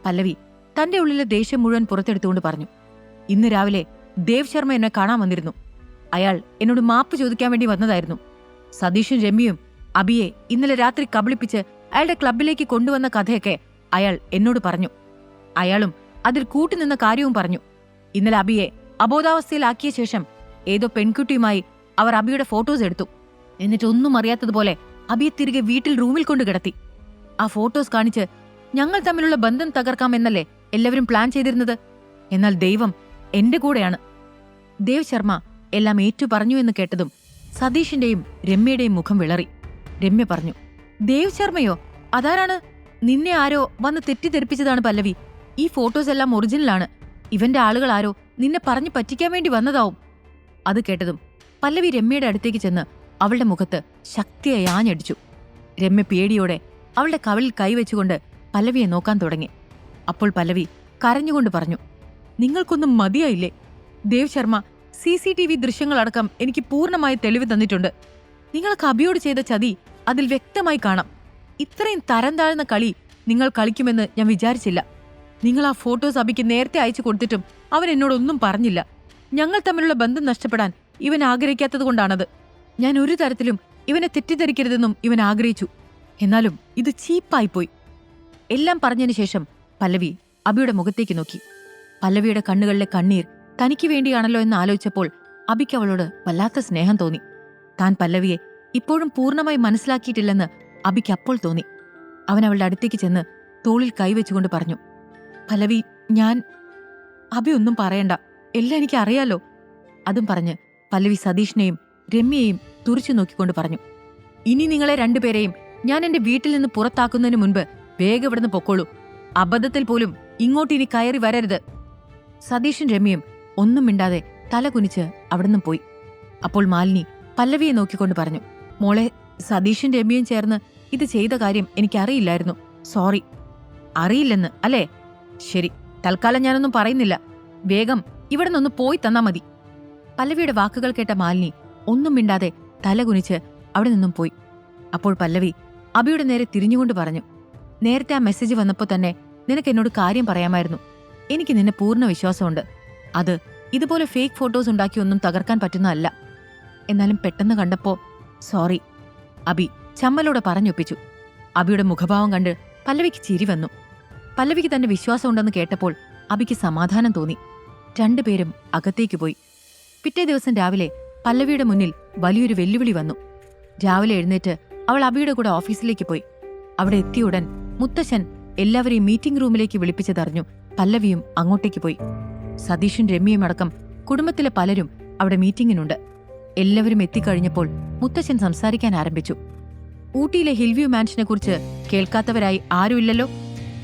പല്ലവി തന്റെ ഉള്ളിലെ ദേഷ്യം മുഴുവൻ പുറത്തെടുത്തുകൊണ്ട് പറഞ്ഞു, ഇന്ന് രാവിലെ ദേവ് ശർമ്മ എന്നെ കാണാൻ വന്നിരുന്നു. അയാൾ എന്നോട് മാപ്പ് ചോദിക്കാൻ വേണ്ടി വന്നതായിരുന്നു. സതീഷും രമ്യയും അബിയെ ഇന്നലെ രാത്രി കബളിപ്പിച്ച് അയാളുടെ ക്ലബിലേക്ക് കൊണ്ടുവന്ന കഥയൊക്കെ അയാൾ എന്നോട് പറഞ്ഞു. അയാളും അതിൽ കൂട്ടുനിന്ന കാര്യവും പറഞ്ഞു. ഇന്നലെ അബിയെ അബോധാവസ്ഥയിലാക്കിയ ശേഷം ഏതോ പെൺകുട്ടിയുമായി അവർ അബിയുടെ ഫോട്ടോസ് എടുത്തു. എന്നിട്ട് ഒന്നും അറിയാത്തതുപോലെ അബിയെ തിരികെ വീട്ടിൽ റൂമിൽ കൊണ്ട് കിടത്തി. ആ ഫോട്ടോസ് കാണിച്ച് ഞങ്ങൾ തമ്മിലുള്ള ബന്ധം തകർക്കാമെന്നല്ലേ എല്ലാവരും പ്ലാൻ ചെയ്തിരുന്നത്? എന്നാൽ ദൈവം എന്റെ കൂടെയാണ്. ദേവ് ശർമ്മ എല്ലാം ഏറ്റു പറഞ്ഞു എന്ന് കേട്ടതും സതീഷിന്റെയും രമ്യയുടെയും മുഖം വിളറി. രമ്യ പറഞ്ഞു, ദേവ് ശർമ്മയോ? അതാരാണ്? നിന്നെ ആരോ വന്ന് തെറ്റിദ്ധരിപ്പിച്ചതാണ് പല്ലവി. ഈ ഫോട്ടോസ് എല്ലാം ഒറിജിനലാണ്. ഇവന്റെ ആളുകൾ ആരോ നിന്നെ പറഞ്ഞു പറ്റിക്കാൻ വേണ്ടി വന്നതാവും. അത് കേട്ടതും പല്ലവി രമ്യയുടെ അടുത്തേക്ക് ചെന്ന് അവളുടെ മുഖത്ത് ശക്തിയായി ആഞ്ഞടിച്ചു. രമ്യ പേടിയോടെ അവളുടെ കവിളിൽ കൈവച്ചുകൊണ്ട് പല്ലവിയെ നോക്കാൻ തുടങ്ങി. അപ്പോൾ പല്ലവി കരഞ്ഞുകൊണ്ട് പറഞ്ഞു, നിങ്ങൾക്കൊന്നും മതിയായില്ലേ? ദേവ് ശർമ്മ CCTV ദൃശ്യങ്ങളടക്കം എനിക്ക് പൂർണ്ണമായ തെളിവ് തന്നിട്ടുണ്ട്. നിങ്ങൾക്ക് അബിയോട് ചെയ്ത ചതി അതിൽ വ്യക്തമായി കാണാം. ഇത്രയും തരം താഴ്ന്ന കളി നിങ്ങൾ കളിക്കുമെന്ന് ഞാൻ വിചാരിച്ചില്ല. നിങ്ങൾ ആ ഫോട്ടോസ് അബിക്ക് നേരത്തെ അയച്ചു കൊടുത്തിട്ടും അവൻ എന്നോടൊന്നും പറഞ്ഞില്ല. ഞങ്ങൾ തമ്മിലുള്ള ബന്ധം നഷ്ടപ്പെടാൻ ഇവൻ ആഗ്രഹിക്കാത്തതുകൊണ്ടാണത്. ഞാൻ ഒരു തരത്തിലും ഇവനെ തെറ്റിദ്ധരിക്കരുതെന്നും ഇവൻ ആഗ്രഹിച്ചു. എന്നാലും ഇത് ചീപ്പായിപ്പോയി. എല്ലാം പറഞ്ഞതിന് ശേഷം പല്ലവി അബിയുടെ മുഖത്തേക്ക് നോക്കി. പല്ലവിയുടെ കണ്ണുകളിലെ കണ്ണീർ തനിക്ക് വേണ്ടിയാണല്ലോ എന്ന് ആലോചിച്ചപ്പോൾ അബിക്ക് അവളോട് വല്ലാത്ത സ്നേഹം തോന്നി. താൻ പല്ലവിയെ ഇപ്പോഴും പൂർണ്ണമായി മനസ്സിലാക്കിയിട്ടില്ലെന്ന് അബിക്ക് അപ്പോൾ തോന്നി. അവൻ അവളുടെ അടുത്തേക്ക് ചെന്ന് തോളിൽ കൈവച്ചുകൊണ്ട് പറഞ്ഞു, പല്ലവി, ഞാൻ... അബി ഒന്നും പറയണ്ട, എല്ലാം എനിക്ക് അറിയാലോ. അതും പറഞ്ഞ് പല്ലവി സതീഷിനെയും രമ്യയെയും തുറിച്ചു നോക്കിക്കൊണ്ട് പറഞ്ഞു, ഇനി നിങ്ങളെ രണ്ടുപേരെയും ഞാൻ എന്റെ വീട്ടിൽ നിന്ന് പുറത്താക്കുന്നതിന് മുൻപ് വേഗം ഇവിടുന്ന് പൊക്കോളൂ. അബദ്ധത്തിൽ പോലും ഇങ്ങോട്ട് ഇനി കയറി വരരുത്. സതീഷും രമ്യയും ഒന്നും മിണ്ടാതെ തല കുനിച്ച് അവിടുന്ന് പോയി. അപ്പോൾ മാലിനി പല്ലവിയെ നോക്കിക്കൊണ്ട് പറഞ്ഞു, മോളെ, സതീഷും രമ്യയും ചേർന്ന് ഇത് ചെയ്ത കാര്യം എനിക്കറിയില്ലായിരുന്നു. സോറി. അറിയില്ലെന്ന് അല്ലേ? ശരി, തൽക്കാലം ഞാനൊന്നും പറയുന്നില്ല. വേഗം ഇവിടെ നിന്ന് പോയി തന്നാ മതി. പല്ലവിയുടെ വാക്കുകൾ കേട്ട മാലിനി ഒന്നും മിണ്ടാതെ തല കുനിച്ച് അവിടെ നിന്നും പോയി. അപ്പോൾ പല്ലവി അബിയുടെ നേരെ തിരിഞ്ഞുകൊണ്ട് പറഞ്ഞു, നേരത്തെ ആ മെസ്സേജ് വന്നപ്പോൾ തന്നെ നിനക്ക് എന്നോട് കാര്യം പറയാമായിരുന്നു. എനിക്ക് നിന്നെ പൂർണ്ണ വിശ്വാസമുണ്ട്. അത് ഇതുപോലെ ഫേക്ക് ഫോട്ടോസ് ഉണ്ടാക്കി ഒന്നും തകർക്കാൻ പറ്റുന്നതല്ല. എന്നാലും പെട്ടെന്ന് കണ്ടപ്പോ സോറി. അബി ചമ്മലോടെ പറഞ്ഞൊപ്പിച്ചു. അബിയുടെ മുഖഭാവം കണ്ട് പല്ലവിക്ക് ചിരി വന്നു. പല്ലവിക്ക് തന്റെ വിശ്വാസമുണ്ടെന്ന് കേട്ടപ്പോൾ അബിക്ക് സമാധാനം തോന്നി. രണ്ടുപേരും അകത്തേക്ക് പോയി. പിറ്റേ ദിവസം രാവിലെ പല്ലവിയുടെ മുന്നിൽ വലിയൊരു വെല്ലുവിളി വന്നു. രാവിലെ എഴുന്നേറ്റ് അവൾ അബിയുടെ കൂടെ ഓഫീസിലേക്ക് പോയി. അവിടെ എത്തിയ ഉടൻ മുത്തശ്ശൻ എല്ലാവരെയും മീറ്റിംഗ് റൂമിലേക്ക് വിളിപ്പിച്ചതറിഞ്ഞു പല്ലവിയും അങ്ങോട്ടേക്ക് പോയി. സതീഷും രമ്യയും അടക്കം കുടുംബത്തിലെ പലരും അവിടെ മീറ്റിംഗിനുണ്ട്. എല്ലാവരും എത്തിക്കഴിഞ്ഞപ്പോൾ മുത്തശ്ശൻ സംസാരിക്കാൻ ആരംഭിച്ചു. ഊട്ടിയിലെ ഹിൽവ്യൂ മാൻഷനെ കുറിച്ച് കേൾക്കാത്തവരായി ആരുമില്ലല്ലോ.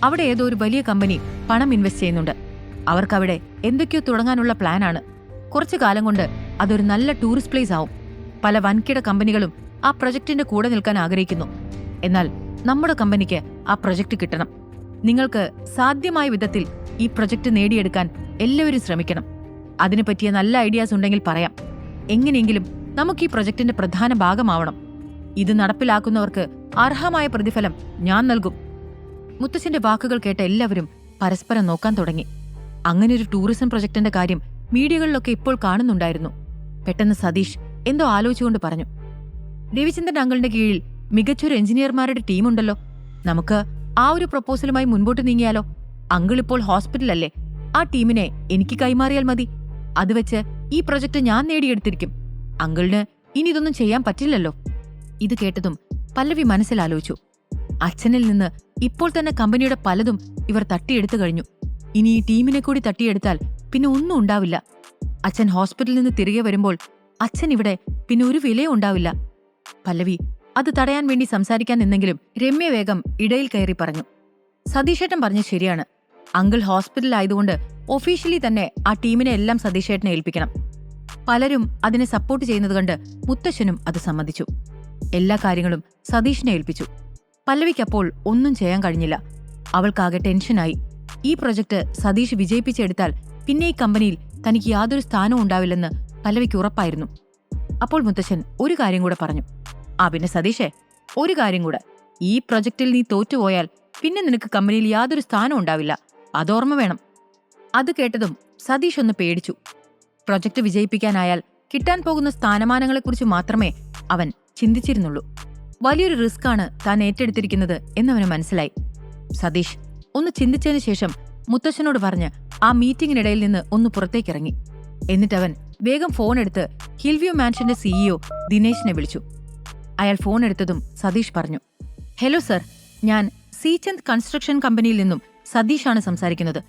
അവിടെ ഏതോ ഒരു വലിയ കമ്പനി പണം ഇൻവെസ്റ്റ് ചെയ്യുന്നുണ്ട്. അവർക്കവിടെ എന്തൊക്കെയോ തുടങ്ങാനുള്ള പ്ലാനാണ്. കുറച്ചു കാലം കൊണ്ട് അതൊരു നല്ല ടൂറിസ്റ്റ് പ്ലേസ് ആവും. പല വൻകിട കമ്പനികളും ആ പ്രൊജക്ടിന്റെ കൂടെ നിൽക്കാൻ ആഗ്രഹിക്കുന്നു. എന്നാൽ നമ്മുടെ കമ്പനിക്ക് ആ പ്രൊജക്ട് കിട്ടണം. നിങ്ങൾക്ക് സാധ്യമായ വിധത്തിൽ ഈ പ്രൊജക്ട് നേടിയെടുക്കാൻ എല്ലാവരും ശ്രമിക്കണം. അതിനു പറ്റിയ നല്ല ഐഡിയാസ് ഉണ്ടെങ്കിൽ പറയാം. എങ്ങനെയെങ്കിലും നമുക്ക് ഈ പ്രൊജക്ടിന്റെ പ്രധാന ഭാഗമാവണം. ഇത് നടപ്പിലാക്കുന്നവർക്ക് അർഹമായ പ്രതിഫലം ഞാൻ നൽകും. മുത്തശ്ശന്റെ വാക്കുകൾ കേട്ട എല്ലാവരും പരസ്പരം നോക്കാൻ തുടങ്ങി. അങ്ങനെയൊരു ടൂറിസം പ്രൊജക്ടിന്റെ കാര്യം മീഡിയകളിലൊക്കെ ഇപ്പോൾ കാണുന്നുണ്ടായിരുന്നു. പെട്ടെന്ന് സതീഷ് എന്തോ ആലോചിച്ചുകൊണ്ട് പറഞ്ഞു, രവിചന്ദ്രൻ അങ്കിളിന്റെ കീഴിൽ മികച്ചൊരു എഞ്ചിനീയർമാരുടെ ടീമുണ്ടല്ലോ. നമുക്ക് ആ ഒരു പ്രപ്പോസലുമായി മുൻപോട്ട് നീങ്ങിയാലോ? അങ്കിൾ ഇപ്പോൾ ഹോസ്പിറ്റലല്ലേ. ആ ടീമിനെ എനിക്ക് കൈമാറിയാൽ മതി. അത് വെച്ച് ഈ പ്രൊജക്ട് ഞാൻ നേടിയെടുത്തിരിക്കും. അങ്കിളിന് ഇനി ഇതൊന്നും ചെയ്യാൻ പറ്റില്ലല്ലോ. ഇത് കേട്ടതും പല്ലവി മനസ്സിലാലോചിച്ചു. അച്ഛനിൽ നിന്ന് ഇപ്പോൾ തന്നെ കമ്പനിയുടെ പലതും ഇവർ തട്ടിയെടുത്തു കഴിഞ്ഞു. ഇനി ഈ ടീമിനെ കൂടി തട്ടിയെടുത്താൽ പിന്നെ ഒന്നും ഉണ്ടാവില്ല. അച്ഛൻ ഹോസ്പിറ്റലിൽ നിന്ന് തിരികെ വരുമ്പോൾ അച്ഛൻ ഇവിടെ പിന്നെ ഒരു വിലയും ഉണ്ടാവില്ല. പല്ലവി അത് തടയാൻ വേണ്ടി സംസാരിക്കാൻ നിന്നെങ്കിലും രമ്യ വേഗം ഇടയിൽ കയറി പറഞ്ഞു, സതീഷേട്ടൻ പറഞ്ഞ ശരിയാണ്. അങ്കിൾ ഹോസ്പിറ്റലായതുകൊണ്ട് ഒഫീഷ്യലി തന്നെ ആ ടീമിനെ എല്ലാം സതീഷേട്ടനെ ഏൽപ്പിക്കണം. പലരും അതിനെ സപ്പോർട്ട് ചെയ്യുന്നത് കണ്ട് മുത്തശ്ശനും അത് സമ്മതിച്ചു. എല്ലാ കാര്യങ്ങളും സതീഷിനെ ഏൽപ്പിച്ചു. പല്ലവിക്കപ്പോൾ ഒന്നും ചെയ്യാൻ കഴിഞ്ഞില്ല. അവൾക്കാകെ ടെൻഷനായി. ഈ പ്രൊജക്ട് സതീഷ് വിജയിപ്പിച്ചെടുത്താൽ പിന്നെ ഈ കമ്പനിയിൽ തനിക്ക് യാതൊരു സ്ഥാനവും ഉണ്ടാവില്ലെന്ന് പല്ലവിക്ക് ഉറപ്പായിരുന്നു. അപ്പോൾ മുത്തശ്ശൻ ഒരു കാര്യം കൂടെ പറഞ്ഞു, പിന്നെ സതീഷേ, ഒരു കാര്യം കൂടെ. ഈ പ്രൊജക്റ്റിൽ നീ തോറ്റുപോയാൽ പിന്നെ നിനക്ക് കമ്പനിയിൽ യാതൊരു സ്ഥാനവും ഉണ്ടാവില്ല. അതോർമ്മ വേണം. അത് കേട്ടതും സതീഷ് ഒന്ന് പേടിച്ചു. പ്രൊജക്ട് വിജയിപ്പിക്കാനായാൽ കിട്ടാൻ പോകുന്ന സ്ഥാനമാനങ്ങളെക്കുറിച്ച് മാത്രമേ അവൻ ചിന്തിച്ചിരുന്നുള്ളൂ. വലിയൊരു റിസ്ക്കാണ് താൻ ഏറ്റെടുത്തിരിക്കുന്നത് എന്നവന് മനസ്സിലായി. സതീഷ് ഒന്ന് ചിന്തിച്ചതിന് ശേഷം മുത്തശ്ശനോട് പറഞ്ഞ് ആ മീറ്റിംഗിനിടയിൽ നിന്ന് ഒന്ന് പുറത്തേക്കിറങ്ങി. എന്നിട്ടവൻ വേഗം ഫോൺ എടുത്ത് ഹിൽവ്യൂ മാൻഷന്റെ CEO ദിനേശിനെ വിളിച്ചു. അയാൾ ഫോൺ എടുത്തതും സതീഷ് പറഞ്ഞു, ഹലോ സർ, ഞാൻ സീചന്ദ് കൺസ്ട്രക്ഷൻ കമ്പനിയിൽ നിന്നും സതീഷാണ് സംസാരിക്കുന്നത്.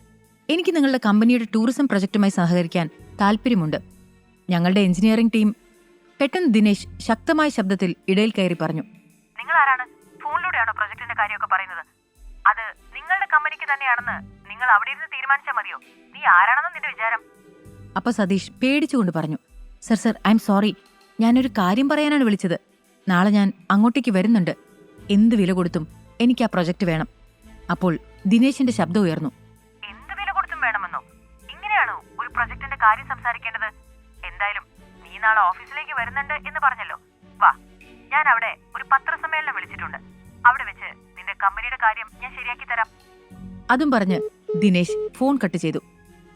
എനിക്ക് നിങ്ങളുടെ കമ്പനിയുടെ ടൂറിസം പ്രൊജക്ടുമായി സഹകരിക്കാൻ താല്പര്യമുണ്ട്. ഞങ്ങളുടെ എഞ്ചിനീയറിംഗ് ടീം. പെട്ടെന്ന് ദിനേശ് ശക്തമായ ശബ്ദത്തിൽ ഇടയിൽ കയറി പറഞ്ഞു, നിങ്ങൾ ആരാണ്? ഫോണിലൂടെയാണോ പ്രൊജക്ടിന്റെ കാര്യമൊക്കെ പറയുന്നത്? അത് നിങ്ങളുടെ കമ്പനിക്ക് തന്നെയാണെന്ന് നിങ്ങൾ അവിടെ ഇരുന്ന് തീരുമാനിച്ചാൽ മതിയോ? നീ ആരാണെന്ന് നിന്റെ വിചാരം? അപ്പൊ സതീഷ് പേടിച്ചുകൊണ്ട് പറഞ്ഞു, സർ ഐ എം സോറി. ഞാനൊരു കാര്യം പറയാനാണ് വിളിച്ചത്. നാളെ ഞാൻ അങ്ങോട്ടേക്ക് വരുന്നുണ്ട്. എന്ത് വില കൊടുത്തും എനിക്ക് ആ പ്രൊജക്ട് വേണം. അപ്പോൾ ദിനേശിന്റെ ശബ്ദം ഉയർന്നു, എന്ത് വില കൊടുത്തും വേണമെന്നോ? ഇങ്ങനെയാണോ ഒരു പ്രൊജക്ടിന്റെ കാര്യം സംസാരിക്കേണ്ടത്? എന്തായാലും നീ നാളെ ഓഫീസിലേക്ക് വരുന്നുണ്ട് എന്ന് പറഞ്ഞല്ലോ. വാ, ഞാൻ അവിടെ ഒരു പത്രസമ്മേളനം വിളിച്ചിട്ടുണ്ട്. അവിടെ വെച്ച് നിന്റെ കമ്പനിയുടെ കാര്യം ഞാൻ ശരിയാക്കി തരാം. അതും പറഞ്ഞ് ദിനേശ് ഫോൺ കട്ട് ചെയ്തു.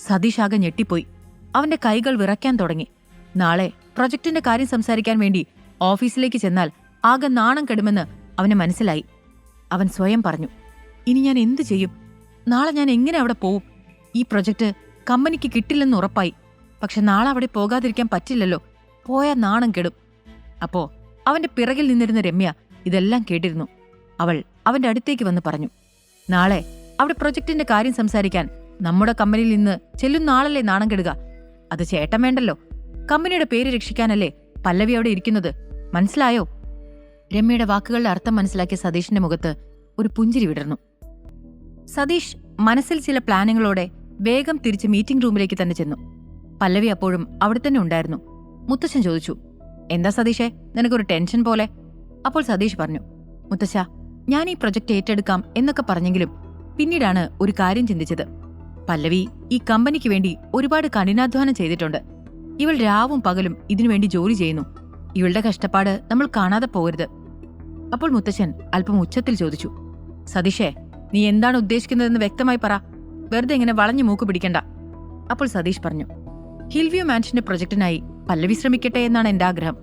സതീഷ് ആകെ ഞെട്ടിപ്പോയി. അവന്റെ കൈകൾ വിറയ്ക്കാൻ തുടങ്ങി. നാളെ പ്രൊജക്ടിന്റെ കാര്യം സംസാരിക്കാൻ വേണ്ടി ഓഫീസിലേക്ക് ചെന്നാൽ ആകെ നാണം കെടുമെന്ന് അവന് മനസ്സിലായി. അവൻ സ്വയം പറഞ്ഞു, ഇനി ഞാൻ എന്തു ചെയ്യും? നാളെ ഞാൻ എങ്ങനെ അവിടെ പോവും? ഈ പ്രൊജക്ട് കമ്പനിക്ക് കിട്ടില്ലെന്ന് ഉറപ്പായി. പക്ഷെ നാളെ അവിടെ പോകാതിരിക്കാൻ പറ്റില്ലല്ലോ. പോയാൽ നാണം കെടും. അപ്പോ അവന്റെ പിറകിൽ നിന്നിരുന്ന രമ്യ ഇതെല്ലാം കേട്ടിരുന്നു. അവൾ അവന്റെ അടുത്തേക്ക് വന്ന് പറഞ്ഞു, നാളെ അവിടെ പ്രൊജക്ടിന്റെ കാര്യം സംസാരിക്കാൻ നമ്മുടെ കമ്പനിയിൽ നിന്ന് ചെല്ലുന്ന ആളല്ലേ നാണം കെടുക? അത് ചേട്ടൻ വേണ്ടല്ലോ. കമ്പനിയുടെ പേര് രക്ഷിക്കാനല്ലേ പല്ലവി അവിടെ ഇരിക്കുന്നത്, മനസ്സിലായോ? രമ്യയുടെ വാക്കുകളുടെ അർത്ഥം മനസ്സിലാക്കിയ സതീഷിന്റെ മുഖത്ത് ഒരു പുഞ്ചിരി വിടർന്നു. സതീഷ് മനസ്സിൽ ചില പ്ലാനുകളോടെ വേഗം തിരിച്ച് മീറ്റിംഗ് റൂമിലേക്ക് തന്നെ ചെന്നു. പല്ലവി അപ്പോഴും അവിടെ തന്നെ ഉണ്ടായിരുന്നു. മുത്തശ്ശൻ ചോദിച്ചു, എന്താ സതീഷേ, നിനക്കൊരു ടെൻഷൻ പോലെ? അപ്പോൾ സതീഷ് പറഞ്ഞു, മുത്തശ്ശ, ഞാൻ ഈ പ്രൊജക്ട് ഏറ്റെടുക്കാം എന്നൊക്കെ പറഞ്ഞെങ്കിലും പിന്നീടാണ് ഒരു കാര്യം ചിന്തിച്ചത്. പല്ലവി ഈ കമ്പനിക്ക് വേണ്ടി ഒരുപാട് കഠിനാധ്വാനം ചെയ്തിട്ടുണ്ട്. ഇവൾ രാവും പകലും ഇതിനുവേണ്ടി ജോലി ചെയ്യുന്നു. ഇവളുടെ കഷ്ടപ്പാട് നമ്മൾ കാണാതെ പോകരുത്. അപ്പോൾ മുത്തശ്ശൻ അല്പം ഉച്ചത്തിൽ ചോദിച്ചു, സതീഷേ, നീ എന്താണ് ഉദ്ദേശിക്കുന്നതെന്ന് വ്യക്തമായി പറ, വെറുതെ ഇങ്ങനെ വളഞ്ഞു മൂക്ക് പിടിക്കണ്ട. അപ്പോൾ സതീഷ് പറഞ്ഞു, ഹിൽവ്യൂ മാൻഷന്റെ പ്രൊജക്ടിനായി പല്ലവി ശ്രമിക്കട്ടെ എന്നാണ് എന്റെ ആഗ്രഹം.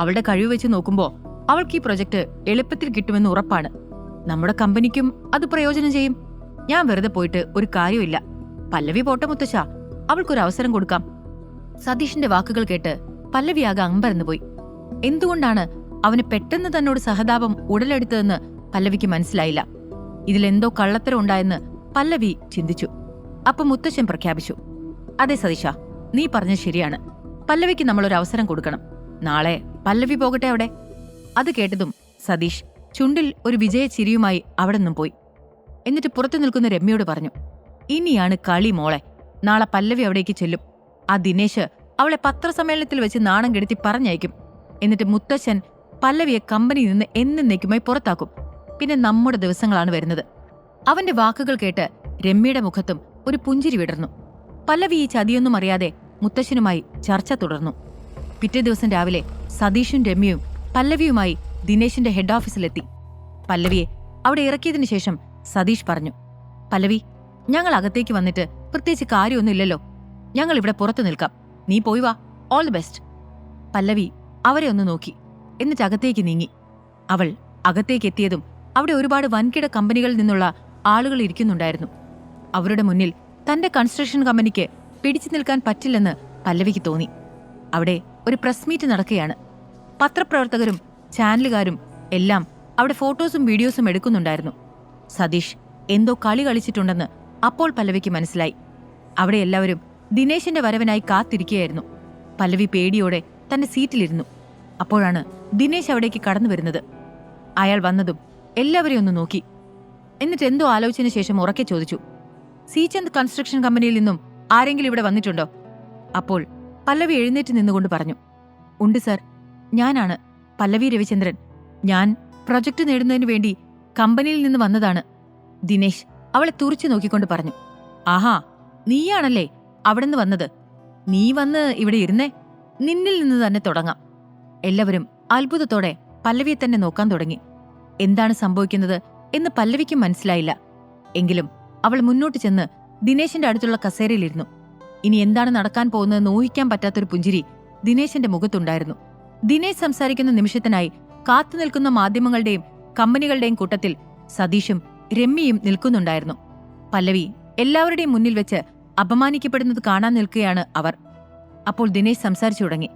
അവളുടെ കഴിവ് വെച്ച് നോക്കുമ്പോ അവൾക്ക് ഈ പ്രൊജക്ട് എളുപ്പത്തിൽ കിട്ടുമെന്ന് ഉറപ്പാണ്. നമ്മുടെ കമ്പനിക്കും അത് പ്രയോജനം ചെയ്യും. ഞാൻ വെറുതെ പോയിട്ട് ഒരു കാര്യമില്ല. പല്ലവി പോട്ടെ മുത്തശ്ശ, അവൾക്കൊരു അവസരം കൊടുക്കാം. സതീഷിന്റെ വാക്കുകൾ കേട്ട് പല്ലവി ആകെ അമ്പരന്ന് പോയി. എന്തുകൊണ്ടാണ് അവന് പെട്ടെന്ന് തന്നോട് സഹതാപം ഉടലെടുത്തതെന്ന് പല്ലവിക്ക് മനസ്സിലായില്ല. ഇതിലെന്തോ കള്ളത്തരം ഉണ്ടായെന്ന് പല്ലവി ചിന്തിച്ചു. അപ്പൊ മുത്തശ്ശൻ പ്രഖ്യാപിച്ചു, അതെ സതീഷ, നീ പറഞ്ഞത് ശരിയാണ്. പല്ലവിക്ക് നമ്മളൊരു അവസരം കൊടുക്കണം. നാളെ പല്ലവി പോകട്ടെ അവിടെ. അത് കേട്ടതും സതീഷ് ചുണ്ടിൽ ഒരു വിജയ ചിരിയുമായി അവിടെ നിന്നും പോയി. എന്നിട്ട് പുറത്തു നിൽക്കുന്ന രമ്യയോട് പറഞ്ഞു, ഇനിയാണ് കളി മോളെ. നാളെ പല്ലവി അവിടേക്ക് ചെല്ലും. ആ ദിനേശ് അവളെ പത്രസമ്മേളനത്തിൽ വെച്ച് നാണം കെടുത്തി പറഞ്ഞയക്കും. എന്നിട്ട് മുത്തശ്ശൻ പല്ലവിയെ കമ്പനിയിൽ നിന്ന് എന്നേക്കുമായി പുറത്താക്കും. പിന്നെ നമ്മുടെ ദിവസങ്ങളാണ് വരുന്നത്. അവന്റെ വാക്കുകൾ കേട്ട് രമ്യയുടെ മുഖത്തും ഒരു പുഞ്ചിരി വിടർന്നു. പല്ലവി ഈ ചതിയൊന്നും അറിയാതെ മുത്തശ്ശനുമായി ചർച്ച തുടർന്നു. പിറ്റേ ദിവസം രാവിലെ സതീഷും രമ്യയും പല്ലവിയുമായി ദിനേശിന്റെ ഹെഡ് ഓഫീസിലെത്തി. പല്ലവിയെ അവിടെ ഇറക്കിയതിനു ശേഷം സതീഷ് പറഞ്ഞു, പല്ലവി, ഞങ്ങൾ അകത്തേക്ക് വന്നിട്ട് പ്രത്യേകിച്ച് കാര്യമൊന്നുമില്ലല്ലോ. ഞങ്ങൾ ഇവിടെ പുറത്തു നിൽക്കാം. നീ പോയി വാ. All the best. പല്ലവി അവരെ ഒന്ന് നോക്കി, എന്നിട്ട് അകത്തേക്ക് നീങ്ങി. അവൾ അകത്തേക്ക് എത്തിയതും അവിടെ ഒരുപാട് വൻകിട കമ്പനികളിൽ നിന്നുള്ള ആളുകൾ ഇരിക്കുന്നുണ്ടായിരുന്നു. അവരുടെ മുന്നിൽ തന്റെ കൺസ്ട്രക്ഷൻ കമ്പനിക്ക് പിടിച്ചു നിൽക്കാൻ പറ്റില്ലെന്ന് പല്ലവിക്ക് തോന്നി. അവിടെ ഒരു പ്രസ് മീറ്റ് നടക്കുകയാണ്. പത്രപ്രവർത്തകരും ചാനലുകാരും എല്ലാം അവിടെ ഫോട്ടോസും വീഡിയോസും എടുക്കുന്നുണ്ടായിരുന്നു. സതീഷ് എന്തോ കളി കളിച്ചിട്ടുണ്ടെന്ന് അപ്പോൾ പല്ലവിക്ക് മനസ്സിലായി. അവിടെ എല്ലാവരും ദിനേശിന്റെ വരവിനായി കാത്തിരിക്കുകയായിരുന്നു. പല്ലവി പേടിയോടെ തന്റെ സീറ്റിലിരുന്നു. അപ്പോഴാണ് ദിനേശ് അവിടേക്ക് കടന്നു വരുന്നത്. അയാൾ വന്നതും എല്ലാവരെയും ഒന്ന് നോക്കി. എന്നിട്ട് എന്തോ ആലോചിച്ചതിനു ശേഷം ഉറക്കെ ചോദിച്ചു, സീചന്ദ് കൺസ്ട്രക്ഷൻ കമ്പനിയിൽ നിന്നും ആരെങ്കിലും ഇവിടെ വന്നിട്ടുണ്ടോ? അപ്പോൾ പല്ലവി എഴുന്നേറ്റ് നിന്നുകൊണ്ട് പറഞ്ഞു, ഉണ്ട് സർ, ഞാനാണ് പല്ലവി രവിചന്ദ്രൻ. ഞാൻ പ്രൊജക്ട് നേടുന്നതിനു വേണ്ടി കമ്പനിയിൽ നിന്ന് വന്നതാണ്. ദിനേശ് അവളെ തുറിച്ചു നോക്കിക്കൊണ്ട് പറഞ്ഞു, ആഹാ, നീയാണല്ലേ അവിടുന്ന് വന്നത്. നീ വന്ന് ഇവിടെ ഇരുന്നേ, നിന്നിൽ നിന്ന് തന്നെ തുടങ്ങാം. എല്ലാവരും അത്ഭുതത്തോടെ പല്ലവിയെ തന്നെ നോക്കാൻ തുടങ്ങി. എന്താണ് സംഭവിക്കുന്നത് എന്ന് പല്ലവിക്കും മനസ്സിലായില്ല. എങ്കിലും അവൾ മുന്നോട്ട് ചെന്ന് ദിനേശിന്റെ അടുത്തുള്ള കസേരയിലിരുന്നു. ഇനി എന്താണ് നടക്കാൻ പോകുന്നതെന്ന് ഊഹിക്കാൻ പറ്റാത്തൊരു പുഞ്ചിരി ദിനേശിന്റെ മുഖത്തുണ്ടായിരുന്നു. ദിനേശ് സംസാരിക്കുന്ന നിമിഷത്തിനായി കാത്തുനിൽക്കുന്ന മാധ്യമങ്ങളുടെയും കമ്പനികളുടെയും കൂട്ടത്തിൽ സതീഷും രമ്യയും നിൽക്കുന്നുണ്ടായിരുന്നു. പല്ലവി എല്ലാവരുടെയും മുന്നിൽ വെച്ച് അപമാനിക്കപ്പെടുന്നത് കാണാൻ നിൽക്കുകയാണ് അവർ. അപ്പോൾ ദിനേശ് സംസാരിച്ചു തുടങ്ങി,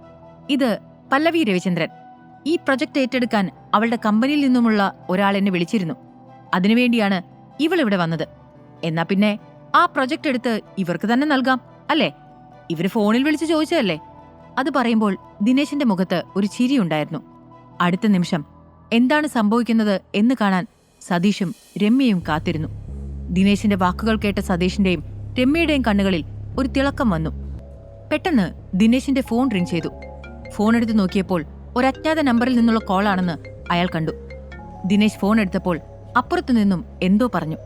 ഇത് പല്ലവി രവിചന്ദ്രൻ. ഈ പ്രൊജക്ട് ഏറ്റെടുക്കാൻ അവളുടെ കമ്പനിയിൽ നിന്നുമുള്ള ഒരാൾ എന്നെ വിളിച്ചിരുന്നു. അതിനുവേണ്ടിയാണ് ഇവൾ ഇവിടെ വന്നത്. എന്നാ പിന്നെ ആ പ്രൊജക്ട് എടുത്ത് ഇവർക്ക് തന്നെ നൽകാം അല്ലേ? ഇവര് ഫോണിൽ വിളിച്ചു ചോദിച്ചതല്ലേ? അത് പറയുമ്പോൾ ദിനേശിന്റെ മുഖത്ത് ഒരു ചിരിയുണ്ടായിരുന്നു. അടുത്ത നിമിഷം എന്താണ് സംഭവിക്കുന്നത് എന്ന് കാണാൻ സതീഷും രമ്യയും കാത്തിരുന്നു. ദിനേശിന്റെ വാക്കുകൾ കേട്ട സതീഷിന്റെയും രമ്യയുടെയും കണ്ണുകളിൽ ഒരു തിളക്കം വന്നു. പെട്ടെന്ന് ദിനേശിന്റെ ഫോൺ റിംഗ് ചെയ്തു. ഫോൺ എടുത്ത് നോക്കിയപ്പോൾ ഒരു അജ്ഞാത നമ്പറിൽ നിന്നുള്ള കോളാണെന്ന് അയാൾ കണ്ടു. ദിനേശ് ഫോൺ എടുത്തപ്പോൾ അപ്പുറത്തുനിന്നും എന്തോ പറഞ്ഞു.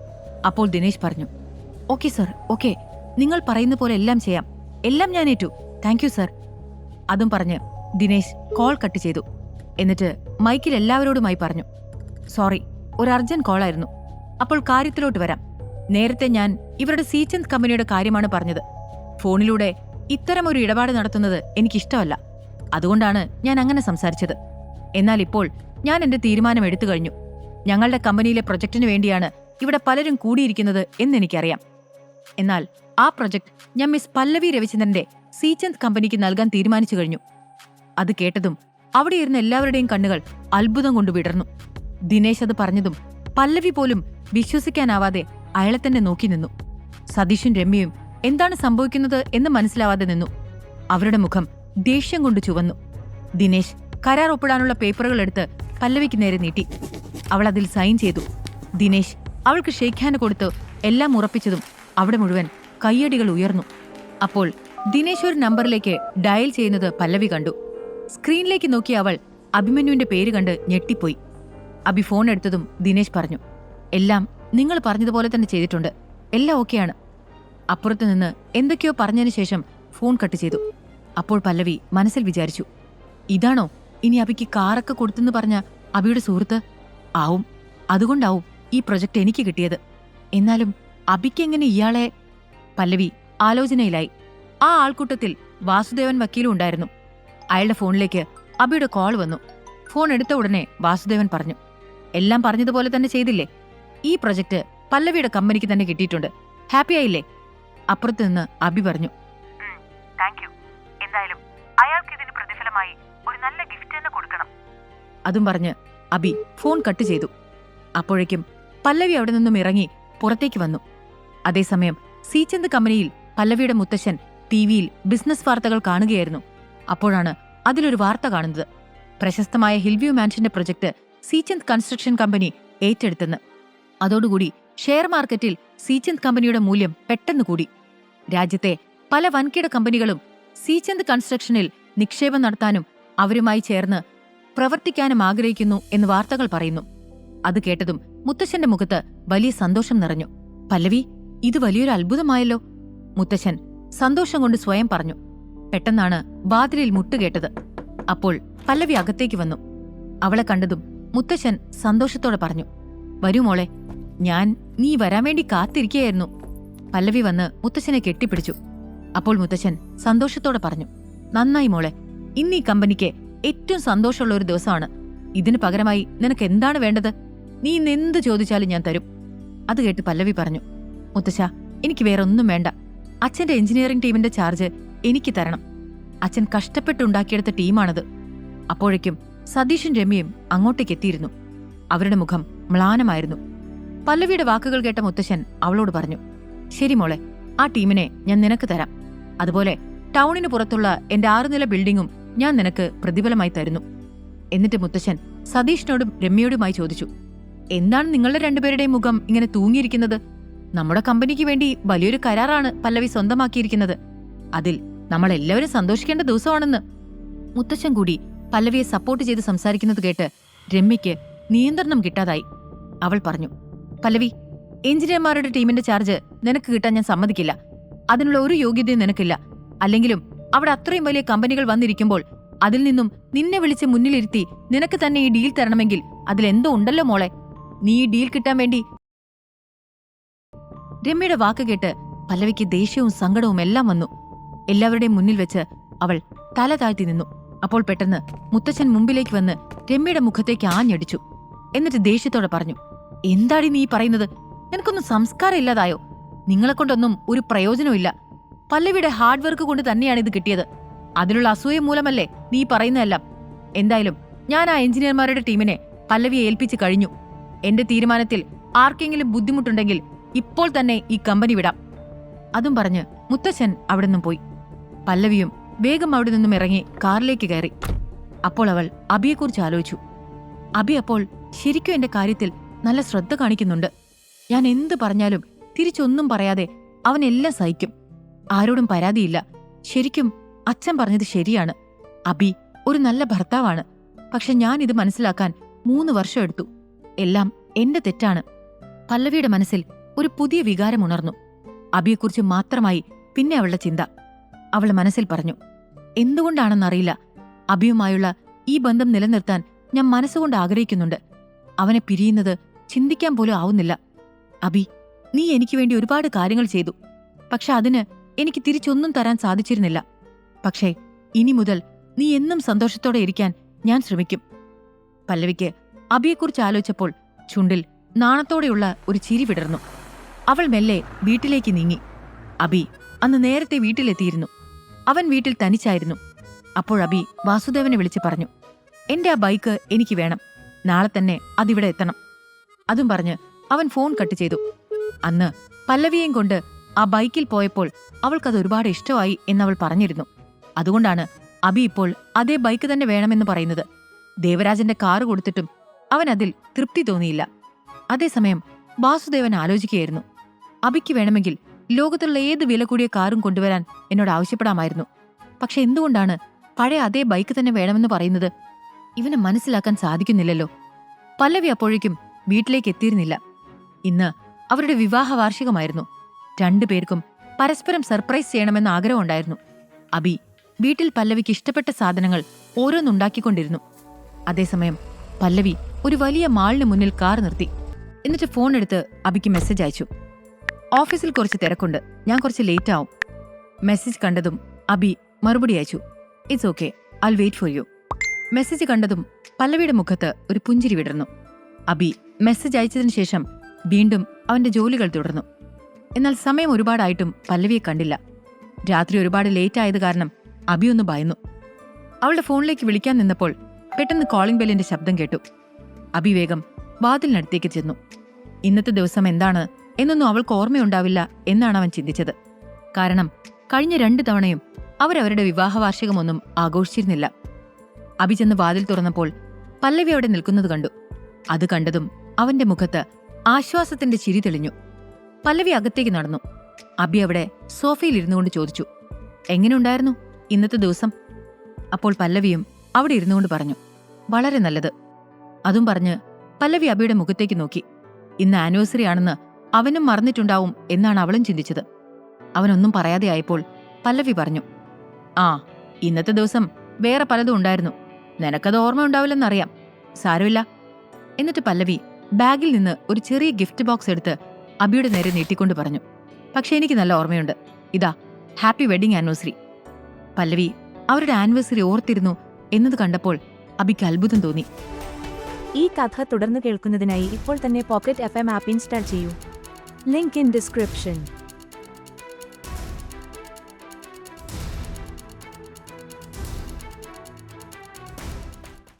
അപ്പോൾ ദിനേശ് പറഞ്ഞു, ഓക്കെ സർ, ഓക്കെ, നിങ്ങൾ പറയുന്ന പോലെ എല്ലാം ചെയ്യാം. എല്ലാം ഞാൻ ഏറ്റു. Thank you sir. അതും പറഞ്ഞ് ദിനേശ് കോൾ കട്ട് ചെയ്തു. എന്നിട്ട് മൈക്കിൽ എല്ലാവരോടുമായി പറഞ്ഞു, സോറി, ഒരു അർജന്റ് കോളായിരുന്നു. അപ്പോൾ കാര്യത്തിലോട്ട് വരാം. നേരത്തെ ഞാൻ ഇവരുടെ സീചന്ദ് കമ്പനിയുടെ കാര്യമാണ് പറഞ്ഞത്. ഫോണിലൂടെ ഇത്തരമൊരു ഇടപാട് നടത്തുന്നത് എനിക്കിഷ്ടമല്ല. അതുകൊണ്ടാണ് ഞാൻ അങ്ങനെ സംസാരിച്ചത്. എന്നാൽ ഇപ്പോൾ ഞാൻ എന്റെ തീരുമാനം എടുത്തു കഴിഞ്ഞു. ഞങ്ങളുടെ കമ്പനിയിലെ പ്രൊജക്ടിനു വേണ്ടിയാണ് ഇവിടെ പലരും കൂടിയിരിക്കുന്നത് എന്നെനിക്കറിയാം. എന്നാൽ ആ പ്രൊജക്ട് ഞാൻ മിസ് പല്ലവി രവിചന്ദ്രന്റെ സീചന്ദ് കമ്പനിക്ക് നൽകാൻ തീരുമാനിച്ചു കഴിഞ്ഞു. അത് കേട്ടതും അവിടെ ഇരുന്ന എല്ലാവരുടെയും കണ്ണുകൾ അത്ഭുതം കൊണ്ട് വിടർന്നു. ദിനേശ് അത് പറഞ്ഞതും പല്ലവി പോലും വിശ്വസിക്കാനാവാതെ അയാളെ തന്നെ നോക്കി നിന്നു. സതീഷും രമ്യയും എന്താണ് സംഭവിക്കുന്നത് എന്ന് മനസ്സിലാവാതെ നിന്നു. അവരുടെ മുഖം ദേഷ്യം കൊണ്ട് ചുവന്നു. ദിനേശ് കരാർ ഒപ്പിടാനുള്ള പേപ്പറുകൾ എടുത്ത് പല്ലവിക്ക് നേരെ നീട്ടി. അവൾ അതിൽ സൈൻ ചെയ്തു. ദിനേശ് അവൾക്ക് ഷേക്ക് ഹാൻഡ് കൊടുത്ത് എല്ലാം ഉറപ്പിച്ചതും അവിടെ മുഴുവൻ കയ്യടികൾ ഉയർന്നു. അപ്പോൾ ദിനേശ് ഒരു നമ്പറിലേക്ക് ഡയൽ ചെയ്യുന്നത് പല്ലവി കണ്ടു. സ്ക്രീനിലേക്ക് നോക്കിയ അവൾ അഭിമന്യുവിന്റെ പേര് കണ്ട് ഞെട്ടിപ്പോയി. അഭി ഫോൺ എടുത്തതും ദിനേശ് പറഞ്ഞു, എല്ലാം നിങ്ങൾ പറഞ്ഞതുപോലെ തന്നെ ചെയ്തിട്ടുണ്ട്, എല്ലാം ഓക്കെയാണ്. അപ്പുറത്തുനിന്ന് എന്തൊക്കെയോ പറഞ്ഞതിന് ശേഷം ഫോൺ കട്ട് ചെയ്തു. അപ്പോൾ പല്ലവി മനസ്സിൽ വിചാരിച്ചു, ഇതാണോ ഇനി അഭിക്ക് കാറൊക്കെ കൊടുത്തെന്ന് പറഞ്ഞ അഭിയുടെ സുഹൃത്ത്? ആവും, അതുകൊണ്ടാവും ഈ പ്രൊജക്ട് എനിക്ക് കിട്ടിയത്. എന്നാലും അഭിക്കെങ്ങനെ ഇയാളെ? പല്ലവി ആലോചനയിലായി. ആ ആൾക്കൂട്ടത്തിൽ വാസുദേവൻ വക്കീലും ഉണ്ടായിരുന്നു. അയാളുടെ ഫോണിലേക്ക് അഭിയുടെ കോൾ വന്നു. ഫോൺ എടുത്ത ഉടനെ വാസുദേവൻ പറഞ്ഞു, എല്ലാം പറഞ്ഞതുപോലെ തന്നെ ചെയ്തില്ലേ? ഈ പ്രൊജക്ട് പല്ലവിയുടെ കമ്പനിക്ക് തന്നെ കിട്ടിയിട്ടുണ്ട്, ഹാപ്പിയായില്ലേ? അപ്പുറത്തുനിന്ന് അഭി പറഞ്ഞു, താങ്ക് യു. എന്തായാലും അയാൾക്ക് ഇതിന് പ്രതിഫലമായി ഒരു നല്ല ഗിഫ്റ്റ് തന്നെ കൊടുക്കണം. അതും പറഞ്ഞ് അഭി ഫോൺ കട്ട് ചെയ്തു. അപ്പോഴേക്കും പല്ലവി അവിടെ നിന്നും ഇറങ്ങി പുറത്തേക്ക് വന്നു. അതേസമയം സീചന്ദ് കമ്പനിയിൽ പല്ലവിയുടെ മുത്തശ്ശൻ ടിവിയിൽ ബിസിനസ് വാർത്തകൾ കാണുകയായിരുന്നു. അപ്പോഴാണ് അതിലൊരു വാർത്ത കാണുന്നത്. പ്രശസ്തമായ ഹിൽവ്യൂ മാൻഷന്റെ പ്രൊജക്ട് സീചന്ദ് കൺസ്ട്രക്ഷൻ കമ്പനി ഏറ്റെടുത്തെന്ന്. അതോടുകൂടി ഷെയർ മാർക്കറ്റിൽ സീചന്ദ് കമ്പനിയുടെ മൂല്യം പെട്ടെന്ന് കൂടി. രാജ്യത്തെ പല വൻകിട കമ്പനികളും സീചന്ദ് കൺസ്ട്രക്ഷനിൽ നിക്ഷേപം നടത്താനും അവരുമായി ചേർന്ന് പ്രവർത്തിക്കാനും ആഗ്രഹിക്കുന്നു എന്ന് വാർത്തകൾ പറയുന്നു. അത് കേട്ടതും മുത്തശ്ശന്റെ മുഖത്ത് വലിയ സന്തോഷം നിറഞ്ഞു. പല്ലവി, ഇത് വലിയൊരു അത്ഭുതമായല്ലോ, മുത്തശ്ശൻ സന്തോഷം കൊണ്ട് സ്വയം പറഞ്ഞു. പെട്ടെന്നാണ് വാതിലിൽ മുട്ടുകേട്ടത്. അപ്പോൾ പല്ലവി അകത്തേക്ക് വന്നു. അവളെ കണ്ടതും മുത്തശ്ശൻ സന്തോഷത്തോടെ പറഞ്ഞു, വരൂ മോളെ, ഞാൻ നീ വരാൻ വേണ്ടി കാത്തിരിക്കുകയായിരുന്നു. പല്ലവി വന്ന് മുത്തശ്ശനെ കെട്ടിപ്പിടിച്ചു. അപ്പോൾ മുത്തശ്ശൻ സന്തോഷത്തോടെ പറഞ്ഞു, നന്നായി മോളെ, ഇന്ന് ഈ കമ്പനിക്ക് ഏറ്റവും സന്തോഷമുള്ള ഒരു ദിവസമാണ്. ഇതിനു പകരമായി നിനക്ക് എന്താണ് വേണ്ടത്? നീ ഇന്ന് എന്ത് ചോദിച്ചാലും ഞാൻ തരും. അത് കേട്ട് പല്ലവി പറഞ്ഞു, മുത്തശ്ശ, എനിക്ക് വേറൊന്നും വേണ്ട. അച്ഛന്റെ എഞ്ചിനീയറിംഗ് ടീമിന്റെ ചാർജ് എനിക്ക് തരണം. അച്ഛൻ കഷ്ടപ്പെട്ടുണ്ടാക്കിയെടുത്ത ടീമാണത്. അപ്പോഴേക്കും സതീഷും രമ്യയും അങ്ങോട്ടേക്ക് എത്തിയിരുന്നു. അവരുടെ മുഖം മ്ലാനമായിരുന്നു. പല്ലവിയുടെ വാക്കുകൾ കേട്ട മുത്തശ്ശൻ അവളോട് പറഞ്ഞു, ശരി മോളെ, ആ ടീമിനെ ഞാൻ നിനക്ക് തരാം. അതുപോലെ ടൗണിന് പുറത്തുള്ള എന്റെ 6 നില ബിൽഡിംഗും ഞാൻ നിനക്ക് പ്രതിഫലമായി തരുന്നു. എന്നിട്ട് മുത്തശ്ശൻ സതീഷിനോടും രമ്യയോടുമായി ചോദിച്ചു, എന്താണ് നിങ്ങളുടെ രണ്ടുപേരുടെയും മുഖം ഇങ്ങനെ തൂങ്ങിയിരിക്കുന്നത്? നമ്മുടെ കമ്പനിക്ക് വേണ്ടി വലിയൊരു കരാറാണ് പല്ലവി സ്വന്തമാക്കിയിരിക്കുന്നത്. അതിൽ നമ്മളെല്ലാവരും സന്തോഷിക്കേണ്ട ദിവസമാണെന്ന്. മുത്തശ്ശൻ കൂടി പല്ലവിയെ സപ്പോർട്ട് ചെയ്ത് സംസാരിക്കുന്നത് കേട്ട് രമ്യയ്ക്ക് നിയന്ത്രണം കിട്ടാതായി. അവൾ പറഞ്ഞു, പല്ലവി, എഞ്ചിനീയർമാരുടെ ടീമിന്റെ ചാർജ് നിനക്ക് കിട്ടാൻ ഞാൻ സമ്മതിക്കില്ല. അതിനുള്ള ഒരു യോഗ്യതയും നിനക്കില്ല. അല്ലെങ്കിലും അവിടെ അത്രയും വലിയ കമ്പനികൾ വന്നിരിക്കുമ്പോൾ അതിൽ നിന്നും നിന്നെ വിളിച്ച് മുന്നിലിരുത്തി നിനക്ക് തന്നെ ഈ ഡീൽ തരണമെങ്കിൽ അതിലെന്തോ ഉണ്ടല്ലോ മോളെ. നീ ഈ ഡീൽ കിട്ടാൻ വേണ്ടി. രമ്യയുടെ വാക്ക് കേട്ട് പല്ലവിക്ക് ദേഷ്യവും സങ്കടവും എല്ലാം വന്നു. എല്ലാവരുടെയും മുന്നിൽ വെച്ച് അവൾ തല താഴ്ത്തി നിന്നു. അപ്പോൾ പെട്ടെന്ന് മുത്തച്ഛൻ മുമ്പിലേക്ക് വന്ന് രമ്യയുടെ മുഖത്തേക്ക് ആഞ്ഞടിച്ചു. എന്നിട്ട് ദേഷ്യത്തോടെ പറഞ്ഞു, എന്താടി നീ പറയുന്നത്? നിനക്കൊന്നും സംസ്കാരം ഇല്ലാതായോ? നിങ്ങളെക്കൊണ്ടൊന്നും ഒരു പ്രയോജനമില്ല. പല്ലവിയുടെ ഹാർഡ് വർക്ക് കൊണ്ട് തന്നെയാണ് ഇത് കിട്ടിയത്. അതിലുള്ള അസൂയ മൂലമല്ലേ നീ പറയുന്നതെല്ലാം. എന്തായാലും ഞാൻ ആ എഞ്ചിനീയർമാരുടെ ടീമിനെ പല്ലവിയെ ഏൽപ്പിച്ചു കഴിഞ്ഞു. എന്റെ തീരുമാനത്തിൽ ആർക്കെങ്കിലും ബുദ്ധിമുട്ടുണ്ടെങ്കിൽ ഇപ്പോൾ തന്നെ ഈ കമ്പനി വിടാം. അതും പറഞ്ഞ് മുത്തച്ഛൻ അവിടെ നിന്നും പോയി. പല്ലവിയും വേഗം അവിടെ നിന്നും ഇറങ്ങി കാറിലേക്ക് കയറി. അപ്പോൾ അവൾ അഭിയെക്കുറിച്ച് ആലോചിച്ചു. അഭി അപ്പോൾ ശരിക്കും എന്റെ കാര്യത്തിൽ നല്ല ശ്രദ്ധ കാണിക്കുന്നുണ്ട്. ഞാൻ എന്ത് പറഞ്ഞാലും തിരിച്ചൊന്നും പറയാതെ അവനെല്ലാം സഹിക്കും. ആരോടും പരാതിയില്ല. ശരിക്കും അച്ഛൻ പറഞ്ഞത് ശരിയാണ്. അഭി ഒരു നല്ല ഭർത്താവാണ്. പക്ഷെ ഞാൻ ഇത് മനസ്സിലാക്കാൻ 3 വർഷം എടുത്തു. എല്ലാം എന്റെ തെറ്റാണ്. പല്ലവിയുടെ മനസ്സിൽ ഒരു പുതിയ വികാരം ഉണർന്നു. അഭിയെക്കുറിച്ച് മാത്രമായി പിന്നെ അവളുടെ ചിന്ത. അവൾ മനസ്സിൽ പറഞ്ഞു, എന്തുകൊണ്ടാണെന്നറിയില്ല, അഭിയുമായുള്ള ഈ ബന്ധം നിലനിർത്താൻ ഞാൻ മനസ്സുകൊണ്ട് ആഗ്രഹിക്കുന്നുണ്ട്. അവനെ പിരിയുന്നത് ചിന്തിക്കാൻ പോലും ആവുന്നില്ല. അഭി, നീ എനിക്ക് വേണ്ടി ഒരുപാട് കാര്യങ്ങൾ ചെയ്തു. പക്ഷെ അതിന് എനിക്ക് തിരിച്ചൊന്നും തരാൻ സാധിച്ചിരുന്നില്ല. പക്ഷേ ഇനി മുതൽ നീ എന്നും സന്തോഷത്തോടെ ഇരിക്കാൻ ഞാൻ ശ്രമിക്കും. പല്ലവിക്ക് അഭിയെക്കുറിച്ച് ആലോചിച്ചപ്പോൾ ചുണ്ടിൽ നാണത്തോടെയുള്ള ഒരു ചിരി വിടർന്നു. അവൾ മെല്ലെ വീട്ടിലേക്ക് നീങ്ങി. അഭി അന്ന് നേരത്തെ വീട്ടിലെത്തിയിരുന്നു. അവൻ വീട്ടിൽ തനിച്ചായിരുന്നു. അപ്പോൾ അഭി വാസുദേവനെ വിളിച്ച് പറഞ്ഞു, എന്റെ ആ ബൈക്ക് എനിക്ക് വേണം. നാളെ തന്നെ അതിവിടെ എത്തണം. അതും പറഞ്ഞ് അവൻ ഫോൺ കട്ട് ചെയ്തു. അന്ന് പല്ലവിയെയും കൊണ്ട് ആ ബൈക്കിൽ പോയപ്പോൾ അവൾക്കത് ഒരുപാട് ഇഷ്ടമായി എന്നവൾ പറഞ്ഞിരുന്നു. അതുകൊണ്ടാണ് അബി ഇപ്പോൾ അതേ ബൈക്ക് തന്നെ വേണമെന്ന് പറയുന്നത്. ദേവരാജന്റെ കാറ് കൊടുത്തിട്ടും അവൻ അതിൽ തൃപ്തി തോന്നിയില്ല. അതേസമയം വാസുദേവൻ ആലോചിക്കുകയായിരുന്നു, അബിക്ക് വേണമെങ്കിൽ ലോകത്തുള്ള ഏത് വില കൂടിയ കാറും കൊണ്ടുവരാൻ എന്നോട് ആവശ്യപ്പെടാമായിരുന്നു. പക്ഷെ എന്തുകൊണ്ടാണ് പഴയ അതേ ബൈക്ക് തന്നെ വേണമെന്ന് പറയുന്നത്? ഇവനെ മനസ്സിലാക്കാൻ സാധിക്കുന്നില്ലല്ലോ. പല്ലവി അപ്പോഴേക്കും വീട്ടിലേക്ക് എത്തിയിരുന്നില്ല. ഇന്ന് അവരുടെ വിവാഹ വാർഷികമായിരുന്നു. രണ്ടുപേർക്കും പരസ്പരം സർപ്രൈസ് ചെയ്യണമെന്ന ആഗ്രഹമുണ്ടായിരുന്നു. അബി വീട്ടിൽ പല്ലവിക്ക് ഇഷ്ടപ്പെട്ട സാധനങ്ങൾ ഓരോന്നുണ്ടാക്കിക്കൊണ്ടിരുന്നു. അതേസമയം പല്ലവി ഒരു വലിയ മാളിന് മുന്നിൽ കാർ നിർത്തി. എന്നിട്ട് ഫോൺ എടുത്ത് അബിക്ക് മെസ്സേജ് അയച്ചു. ഓഫീസിൽ കുറച്ച് തിരക്കുണ്ട്, ഞാൻ കുറച്ച് ലേറ്റ് ആവും. മെസ്സേജ് കണ്ടതും അബി മറുപടി അയച്ചു, it's okay, I wait for you. Message കണ്ടതും പല്ലവിയുടെ മുഖത്ത് ഒരു പുഞ്ചിരി വിടർന്നു. അബി മെസ്സേജ് അയച്ചതിനു ശേഷം വീണ്ടും അവന്റെ ജോലികൾ തുടർന്നു. എന്നാൽ സമയം ഒരുപാടായിട്ടും പല്ലവിയെ കണ്ടില്ല. രാത്രി ഒരുപാട് ലേറ്റ് ആയത് കാരണം അബി ഒന്ന് ഭയന്നു. അവളുടെ ഫോണിലേക്ക് വിളിക്കാൻ നിന്നപ്പോൾ പെട്ടെന്ന് കോളിംഗ് ബെല്ലിന്റെ ശബ്ദം കേട്ടു. അബി വേഗം വാതിലിനടുത്തേക്ക് ചെന്നു. ഇന്നത്തെ ദിവസം എന്താണ് എന്നൊന്നും അവൾക്ക് ഓർമ്മയുണ്ടാവില്ല എന്നാണ് അവൻ ചിന്തിച്ചത്. കാരണം കഴിഞ്ഞ 2 തവണയും അവരവരുടെ വിവാഹ വാർഷികമൊന്നും ആഘോഷിച്ചിരുന്നില്ല. അബി ചെന്ന് വാതിൽ തുറന്നപ്പോൾ പല്ലവി അവിടെ നിൽക്കുന്നത് കണ്ടു. അത് കണ്ടതും അവന്റെ മുഖത്ത് ആശ്വാസത്തിന്റെ ചിരി തെളിഞ്ഞു. പല്ലവി അകത്തേക്ക് നടന്നു. അബി അവിടെ സോഫയിൽ ഇരുന്നുകൊണ്ട് ചോദിച്ചു, എങ്ങനെയുണ്ടായിരുന്നു ഇന്നത്തെ ദിവസം? അപ്പോൾ പല്ലവിയും അവിടെ ഇരുന്നുകൊണ്ട് പറഞ്ഞു, വളരെ നല്ലത്. അതും പറഞ്ഞ് പല്ലവി അബിയുടെ മുഖത്തേക്ക് നോക്കി. ഇന്ന് ആനിവേഴ്സറി ആണെന്ന് അവനും മറന്നിട്ടുണ്ടാവും എന്നാണ് അവളും ചിന്തിച്ചത്. അവനൊന്നും പറയാതെ ആയപ്പോൾ പല്ലവി പറഞ്ഞു, ആ, ഇന്നത്തെ ദിവസം വേറെ പലതും ഉണ്ടായിരുന്നു. നിനക്കത് ഓർമ്മയുണ്ടാവില്ലെന്നറിയാം, സാരമില്ല. എന്നിട്ട് പല്ലവി ബാഗിൽ നിന്ന് ഒരു ചെറിയ ഗിഫ്റ്റ് ബോക്സ് എടുത്ത് അബിയുടെ നേരെ നീട്ടിക്കൊണ്ട് പറഞ്ഞു, പക്ഷെ എനിക്ക് നല്ല ഓർമ്മയുണ്ട്, ഇതാ, ഹാപ്പി വെഡിങ് ആനിവേഴ്സറി. പല്ലവി അവരുടെ ആനിവേഴ്സറി ഓർത്തിരുന്നു എന്നത് കണ്ടപ്പോൾ അബിക്ക് അത്ഭുതം തോന്നി. ഈ കഥ തുടർന്ന് കേൾക്കുന്നതിനായി ഇപ്പോൾ തന്നെ പോക്കറ്റ് FM ആപ്പ് ഇൻസ്റ്റാൾ ചെയ്യൂ. Link in description.